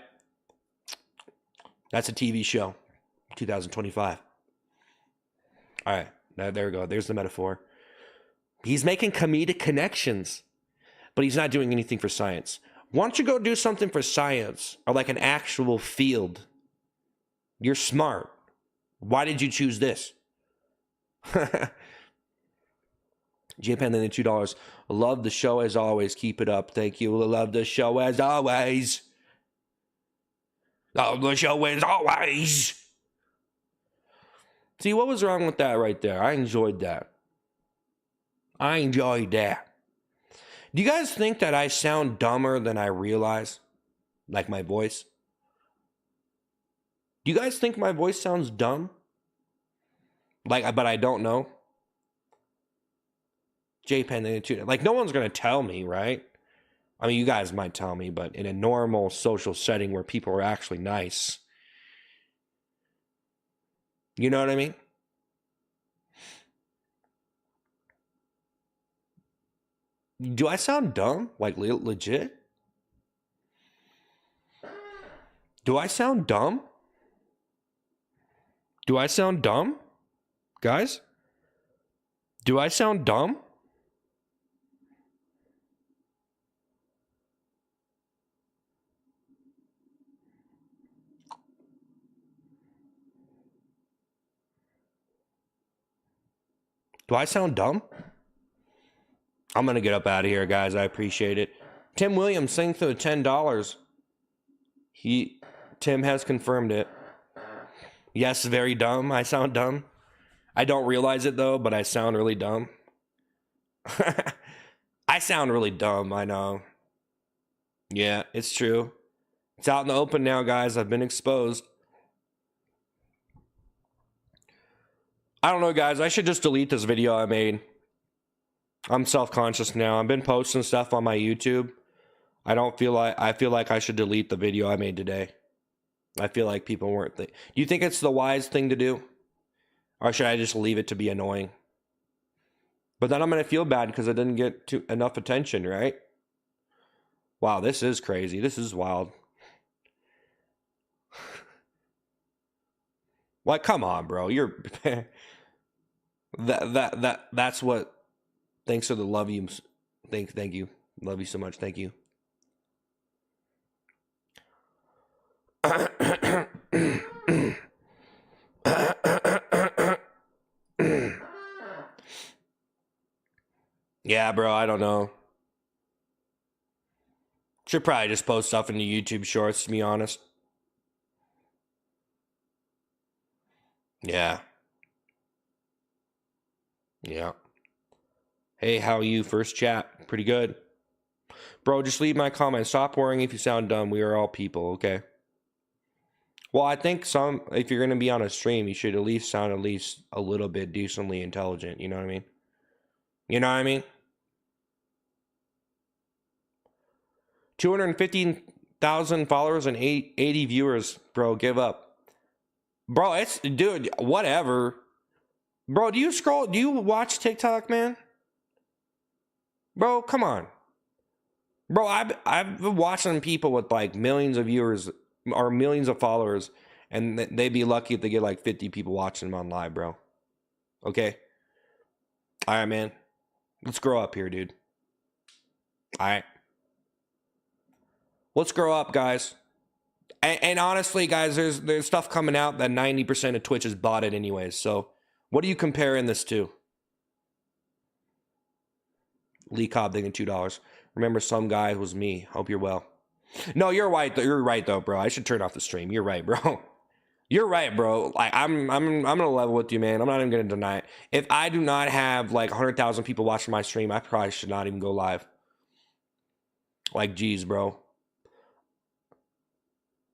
That's a TV show, 2025. All right, there we go. There's the metaphor. He's making comedic connections, but he's not doing anything for science. Why don't you go do something for science or like an actual field? You're smart. Why did you choose this? J-Pan, then $2. Love the show as always. Keep it up. Thank you. Love the show as always. Love the show as always. See, what was wrong with that right there? I enjoyed that. Do you guys think that I sound dumber than I realize? Like my voice? Do you guys think my voice sounds dumb? But I don't know. J-Pen, like no one's going to tell me, right? I mean, you guys might tell me, but in a normal social setting where people are actually nice. You know what I mean? Do I sound dumb? Like legit? Do I sound dumb? Do I sound dumb? Guys? Do I sound dumb? Do I sound dumb? I'm going to get up out of here, guys. I appreciate it. Tim Williams, thanks for the $10. Tim has confirmed it. Yes, very dumb. I sound dumb. I don't realize it, though, but I sound really dumb. I sound really dumb, I know. Yeah, it's true. It's out in the open now, guys. I've been exposed. I don't know, guys. I should just delete this video I made. I'm self-conscious now. I've been posting stuff on my YouTube. I feel like I should delete the video I made today. I feel like people weren't. Do you think it's the wise thing to do? Or should I just leave it to be annoying? But then I'm going to feel bad because I didn't get enough attention, right? Wow, this is crazy. This is wild. Like, come on, bro. You're that's what. Thanks for the love you. Thank you. Love you so much. Thank you. Yeah, bro, I don't know. Should probably just post stuff into YouTube Shorts, to be honest. Yeah. Yeah. Hey, how are you? First chat. Pretty good. Bro, just leave my comment. Stop worrying if you sound dumb. We are all people, okay? Well, I think if you're going to be on a stream, you should at least sound at least a little bit decently intelligent. You know what I mean? You know what I mean? 215,000 followers and 80 viewers. Bro, give up. Bro, dude, whatever. Bro, do you watch TikTok, man? Bro, come on. Bro, I've been watching people with like millions of viewers or millions of followers, and they'd be lucky if they get like 50 people watching them on live, bro. Okay? All right, man. Let's grow up here, dude. All right. Let's grow up, guys. And honestly, guys, there's stuff coming out that 90% of Twitch is botted anyways. So what are you comparing this to? Lee Cobb thinking $2. Remember, some guy was me. Hope you're well. No, you're right. You're right, though, bro. I should turn off the stream. You're right, bro. You're right, bro. Like I'm gonna level with you, man. I'm not even gonna deny it. If I do not have like 100,000 people watching my stream, I probably should not even go live. Like, geez, bro.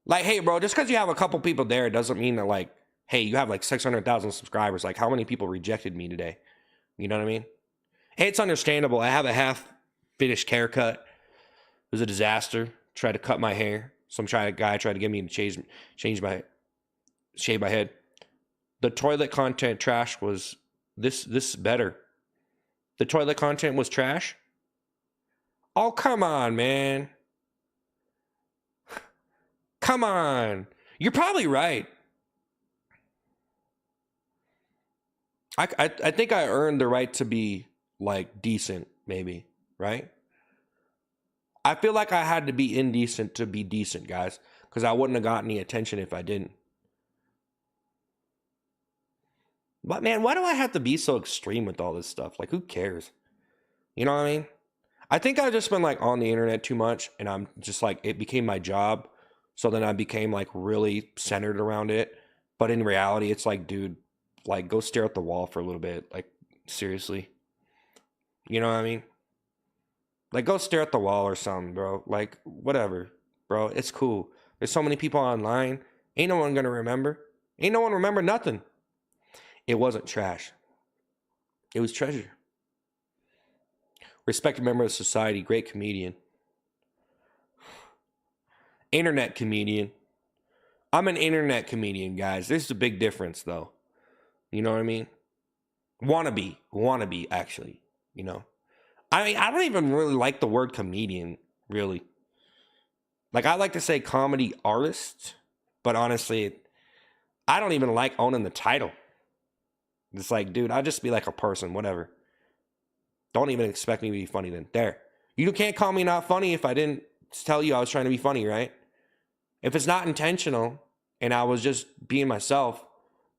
Like, hey, bro, just because you have a couple people there, it doesn't mean that, like, hey, you have like 600,000 subscribers. Like, how many people rejected me today? You know what I mean? Hey, it's understandable. I have a half-finished haircut. It was a disaster. Tried to cut my hair. Some guy tried to get me to shave my head. The toilet content trash was this better. The toilet content was trash. Oh, come on, man. Come on. You're probably right. I think I earned the right to be like decent, maybe, right? I feel like I had to be indecent to be decent, guys, because I wouldn't have gotten any attention if I didn't. But man, why do I have to be so extreme with all this stuff? Like, who cares? You know what I mean? I think I've just been like on the internet too much, and I'm just like, it became my job. So then I became like really centered around it. But in reality, it's like, dude, like go stare at the wall for a little bit. Like, seriously. You know what I mean? Like, go stare at the wall or something, bro. Like, whatever, bro. It's cool. There's so many people online. Ain't no one gonna remember. Ain't no one remember nothing. It wasn't trash. It was treasure. Respected member of society, great comedian. Internet comedian. I'm an internet comedian, guys. There's a big difference, though. You know what I mean? Wannabe, actually. You know? I mean, I don't even really like the word comedian, really. Like, I like to say comedy artist, but honestly, I don't even like owning the title. It's like, dude, I'll just be like a person, whatever. Don't even expect me to be funny then. There. You can't call me not funny if I didn't tell you I was trying to be funny, right? If it's not intentional and I was just being myself,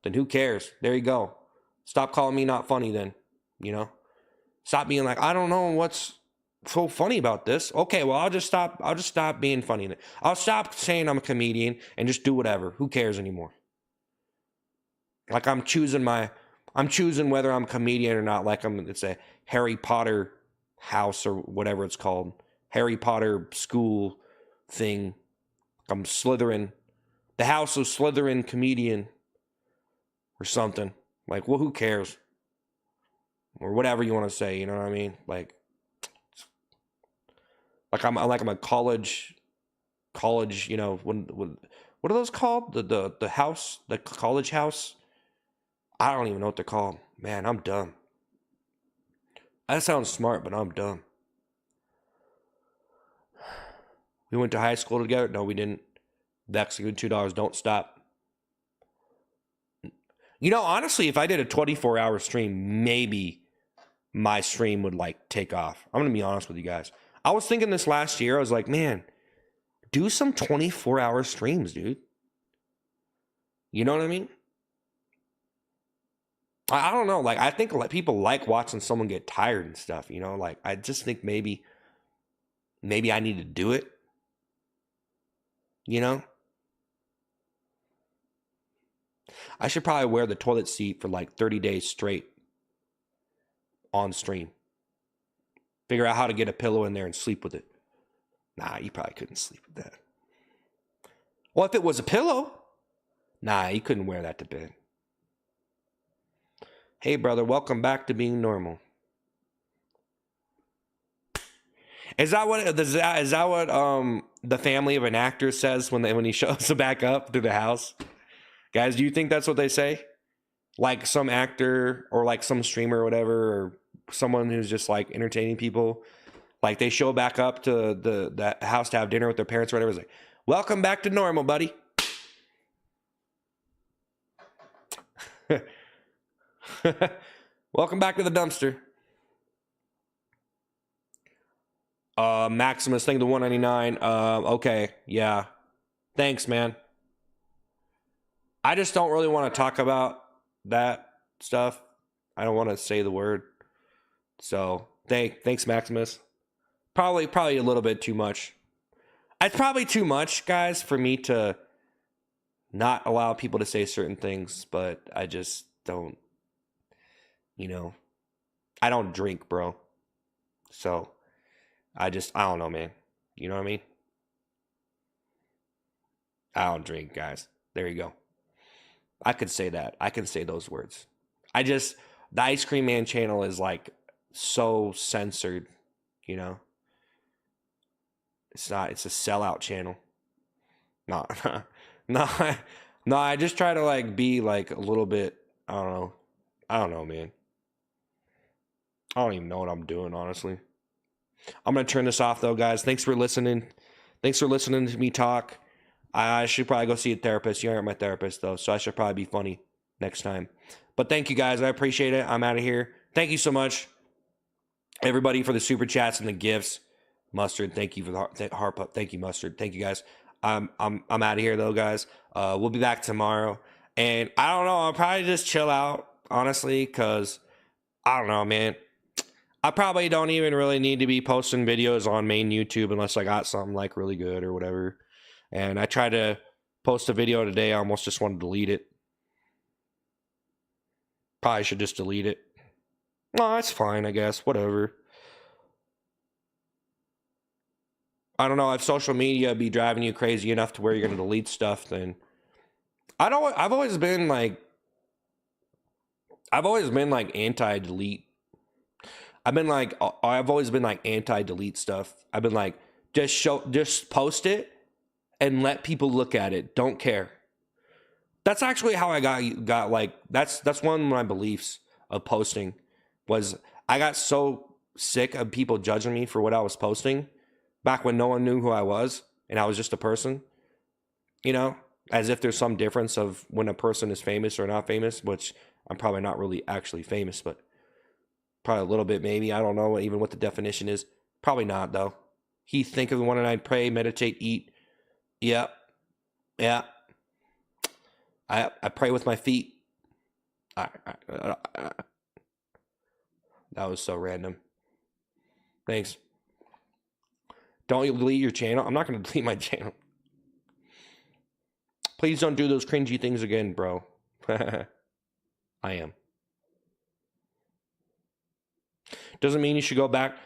then who cares? There you go. Stop calling me not funny then, you know? Stop being like, I don't know what's so funny about this. Okay, well, I'll just stop being funny then. I'll stop saying I'm a comedian and just do whatever. Who cares anymore? Like I'm choosing whether I'm a comedian or not. Like it's a Harry Potter house or whatever it's called. Harry Potter school thing. I'm Slytherin. The House of Slytherin comedian or something. Like, well, who cares? Or whatever you want to say, you know what I mean? Like I'm a college, you know, what are those called? The house, the college house? I don't even know what they're called. Man, I'm dumb. That sounds smart, but I'm dumb. We went to high school together? No, we didn't. That's a good $2. Don't stop. You know, honestly, if I did a 24-hour stream, maybe my stream would like take off. I'm going to be honest with you guys. I was thinking this last year. I was like, man, do some 24-hour streams, dude. You know what I mean? I don't know. Like, I think people like watching someone get tired and stuff, you know? Like, I just think maybe I need to do it. You know? I should probably wear the toilet seat for like 30 days straight on stream. Figure out how to get a pillow in there and sleep with it. Nah, you probably couldn't sleep with that. Well, if it was a pillow, nah, you couldn't wear that to bed. Hey, brother, welcome back to being normal. Is that what the family of an actor says when he shows back up to the house? Guys, do you think that's what they say? Like some actor or like some streamer or whatever, or someone who's just like entertaining people, like they show back up to the house to have dinner with their parents or whatever. It's like, welcome back to normal, buddy. Welcome back to the dumpster. Maximus, thank you to 199. Okay, yeah. Thanks, man. I just don't really want to talk about that stuff. I don't want to say the word. So, thanks, Maximus. Probably a little bit too much. It's probably too much, guys, for me to not allow people to say certain things, but I just don't, you know, I don't drink, bro. So I don't know, man. You know what I mean? I don't drink, guys. There you go. I could say that. I can say those words. The Ice Cream Man channel is like so censored, you know? It's not, it's a sellout channel. No, no, no, I just try to like be like a little bit, I don't know. I don't know, man. I don't even know what I'm doing, honestly. I'm going to turn this off though, guys. Thanks for listening. Thanks for listening to me talk. I should probably go see a therapist. You aren't my therapist though, so I should probably be funny next time. But thank you guys. I appreciate it. I'm out of here. Thank you so much, everybody, for the super chats and the gifts. Mustard, thank you for the heart pup. Thank you, Mustard. Thank you guys. I'm out of here though, guys. We'll be back tomorrow, and I don't know. I'll probably just chill out, honestly, because I don't know, man. I probably don't even really need to be posting videos on main YouTube unless I got something like really good or whatever. And I tried to post a video today. I almost just wanted to delete it. Probably should just delete it. No, that's fine, I guess. Whatever. I don't know if social media be driving you crazy enough to where you're going to delete stuff, then I've always been like anti-delete. I've always been like anti-delete stuff. I've been like, just post it and let people look at it. Don't care. That's actually how I got like, that's one of my beliefs of posting was I got so sick of people judging me for what I was posting back when no one knew who I was and I was just a person, you know, as if there's some difference of when a person is famous or not famous, which I'm probably not really actually famous, but probably a little bit, maybe. I don't know even what the definition is. Probably not, though. Think of the one and I'd pray, meditate, eat. Yeah. Yeah. I pray with my feet. That was so random. Thanks. Don't delete your channel. I'm not going to delete my channel. Please don't do those cringy things again, bro. I am. Doesn't mean you should go back.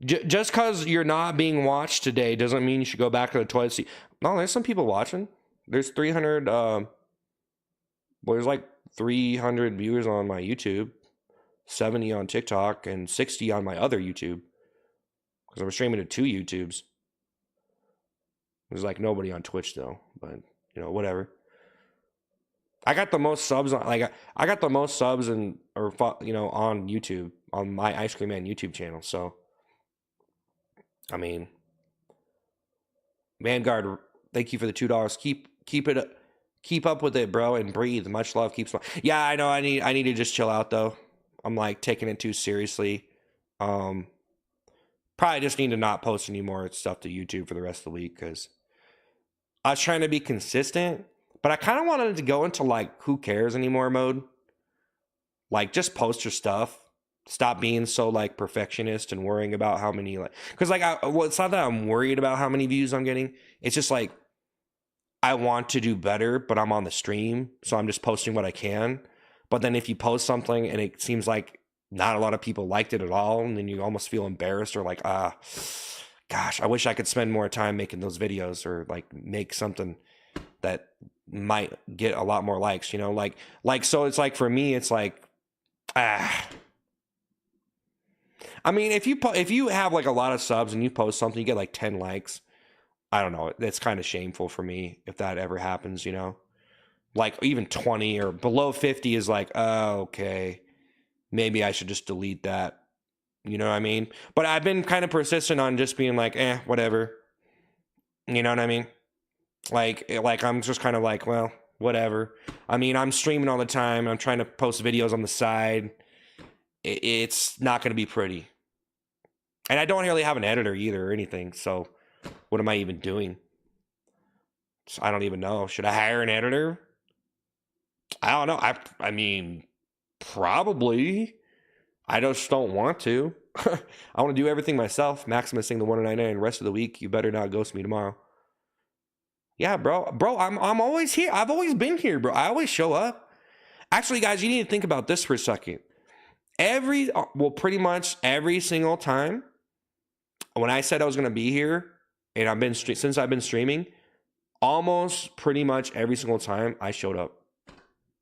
Just because you're not being watched today doesn't mean you should go back to the toilet seat. No, there's some people watching. There's 300, there's like 300 viewers on my YouTube, 70 on TikTok, and 60 on my other YouTube. Because I'm streaming to 2 YouTubes. There's like nobody on Twitch though, but you know, whatever. I got the most subs on, like I got the most subs on YouTube on my Ice Cream Man YouTube channel. So, I mean, Vanguard, thank you for the $2. Keep up with it, bro, and breathe. Much love. Yeah, I know. I need to just chill out though. I'm like taking it too seriously. Probably just need to not post any more stuff to YouTube for the rest of the week because I was trying to be consistent. But I kind of wanted to go into like who cares anymore mode. Like just post your stuff. Stop being so like perfectionist and worrying about how many because it's not that I'm worried about how many views I'm getting. It's just like I want to do better, but I'm on the stream, so I'm just posting what I can. But then if you post something and it seems like not a lot of people liked it at all, and then you almost feel embarrassed or like gosh, I wish I could spend more time making those videos or like make something that might get a lot more likes, you know, like so it's like for me it's like I mean if you have like a lot of subs and you post something you get like 10 likes, I don't know, it's kind of shameful for me if that ever happens, you know, like even 20 or below 50 is like okay, maybe I should just delete that, you know what I mean? But I've been kind of persistent on just being like whatever, you know what I mean? Like I'm just kind of like, well, whatever. I mean, I'm streaming all the time. I'm trying to post videos on the side. It's not going to be pretty. And I don't really have an editor either or anything. So what am I even doing? So I don't even know. Should I hire an editor? I don't know. I mean, probably. I just don't want to. I want to do everything myself. Maximus saying the 199 rest of the week. You better not ghost me tomorrow. Yeah, bro, I'm always here. I've always been here, bro. I always show up. Actually, guys, you need to think about this for a second. Pretty much every single time when I said I was gonna be here, and since I've been streaming, almost pretty much every single time I showed up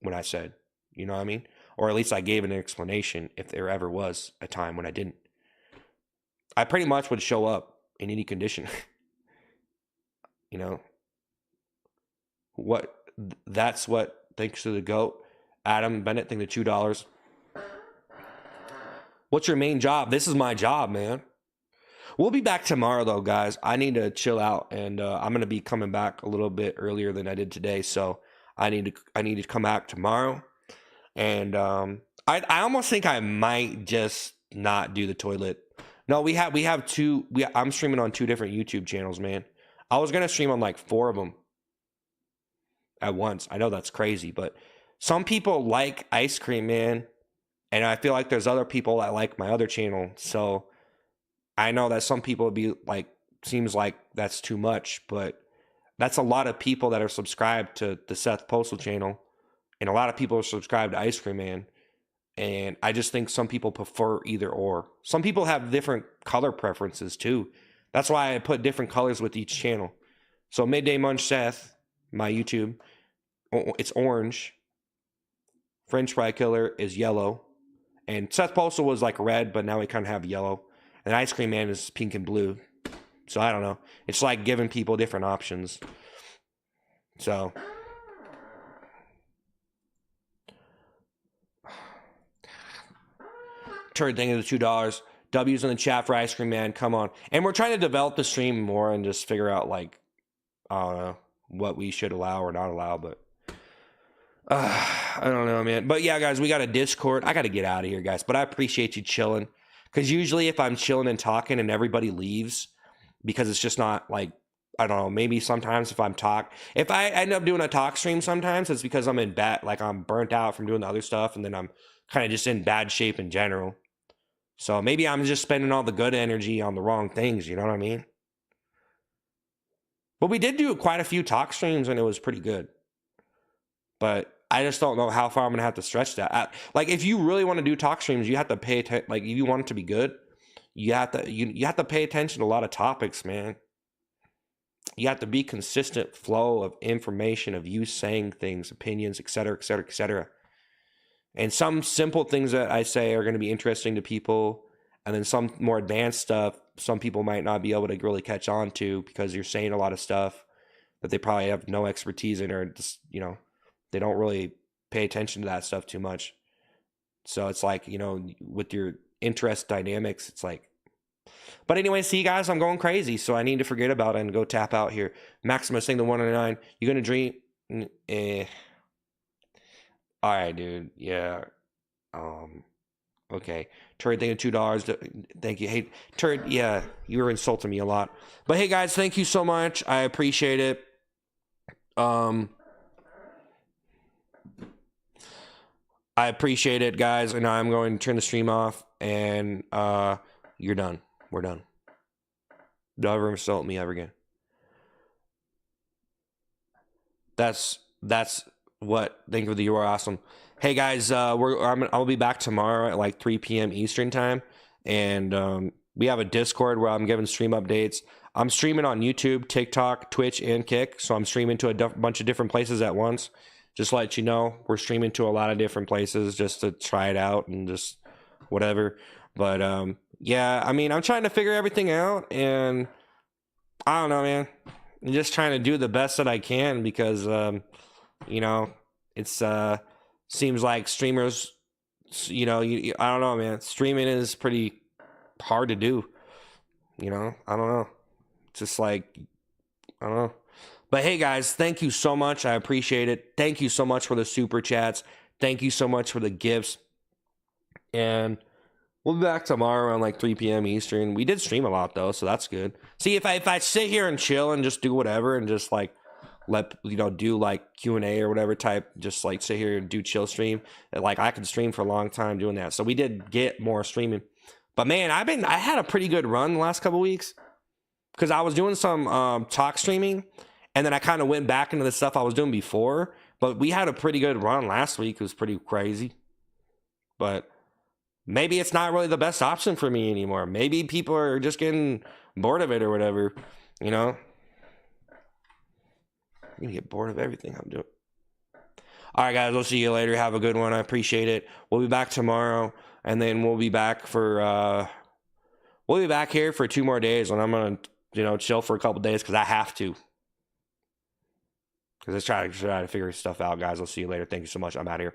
when I said, you know what I mean? Or at least I gave an explanation if there ever was a time when I didn't. I pretty much would show up in any condition. You know, that's what, thanks to the GOAT, Adam Bennett, thank the $2. What's your main job? This is my job, man. We'll be back tomorrow, though, guys. I need to chill out, and I'm gonna be coming back a little bit earlier than I did today, so I need to come back tomorrow. And I almost think I might just not do the toilet. No, we have two. I'm streaming on 2 different YouTube channels, man. I was gonna stream on like 4 of them at once. I know that's crazy, but some people like ice cream, man, and I feel like there's other people that like my other channel. So I know that some people would be like, seems like that's too much, but that's a lot of people that are subscribed to the Seth Postal channel, and a lot of people are subscribed to Ice Cream Man. And I just think some people prefer either or. Some people have different color preferences too. That's why I put different colors with each channel. So Midday Munch Seth, my YouTube, it's orange. French Fry Killer is yellow. And Seth Postal was like red, but now we kind of have yellow. And Ice Cream Man is pink and blue. So I don't know. It's like giving people different options. So Turd thing is the $2. W's in the chat for Ice Cream Man. Come on. And we're trying to develop the stream more and just figure out, like, I don't know, what we should allow or not allow. But I don't know, man. But yeah, guys, we got a Discord. I got to get out of here, guys. But I appreciate you chilling. Because usually if I'm chilling and talking and everybody leaves, because it's just not like, I don't know, maybe sometimes if I end up doing a talk stream sometimes, it's because I'm in bad, like I'm burnt out from doing the other stuff, and then I'm kind of just in bad shape in general. So maybe I'm just spending all the good energy on the wrong things, you know what I mean? But we did do quite a few talk streams and it was pretty good. But I just don't know how far I'm going to have to stretch that. Like, if you really want to do talk streams, you have to pay attention. Like, if you want it to be good, you have to pay attention to a lot of topics, man. You have to be consistent flow of information, of you saying things, opinions, etc., etc., etc. And some simple things that I say are going to be interesting to people. And then some more advanced stuff, some people might not be able to really catch on to because you're saying a lot of stuff that they probably have no expertise in, or just, you know, they don't really pay attention to that stuff too much. So it's like, you know, with your interest dynamics, it's like, but anyway, see, guys, I'm going crazy, so I need to forget about it and go tap out here. Maximus saying the 109. You gonna dream? All right, dude. Yeah. Okay. Turd, thank you $2. Thank you. Hey, Turd. Yeah, you were insulting me a lot. But hey, guys, thank you so much. I appreciate it. I appreciate it, guys. And I'm going to turn the stream off. And you're done. We're done. Don't ever insult me ever again. That's what. Thank you. You are awesome. Hey guys, I'll be back tomorrow at like 3 p.m. Eastern time, and we have a Discord where I'm giving stream updates. I'm streaming on YouTube, TikTok, Twitch, and Kick, so I'm streaming to a bunch of different places at once. Just to let you know, we're streaming to a lot of different places just to try it out and just whatever. But yeah, I mean, I'm trying to figure everything out, and I don't know, man. I'm just trying to do the best that I can because you know, it's seems like streamers, you know, I don't know, man. Streaming is pretty hard to do. You know, I don't know. It's just like, I don't know. But hey, guys, thank you so much. I appreciate it. Thank you so much for the super chats. Thank you so much for the gifts. And we'll be back tomorrow around like 3 p.m. Eastern. We did stream a lot, though, so that's good. See, if I sit here and chill and just do whatever and just like, do like Q&A or whatever type, just like sit here and do chill stream, like I could stream for a long time doing that. So we did get more streaming, but man, I had a pretty good run the last couple weeks because I was doing some talk streaming, And then I kind of went back into the stuff I was doing before. But we had a pretty good run last week. It was pretty crazy. But maybe it's not really the best option for me anymore. Maybe people are just getting bored of it or whatever. You know? I'm going to get bored of everything I'm doing. All right, guys. We'll see you later. Have a good one. I appreciate it. We'll be back tomorrow. And then we'll be back for... we'll be back here for 2 more days. And I'm going to, chill for a couple days because I have to. Because let's try to figure stuff out, guys. I'll see you later. Thank you so much. I'm out of here.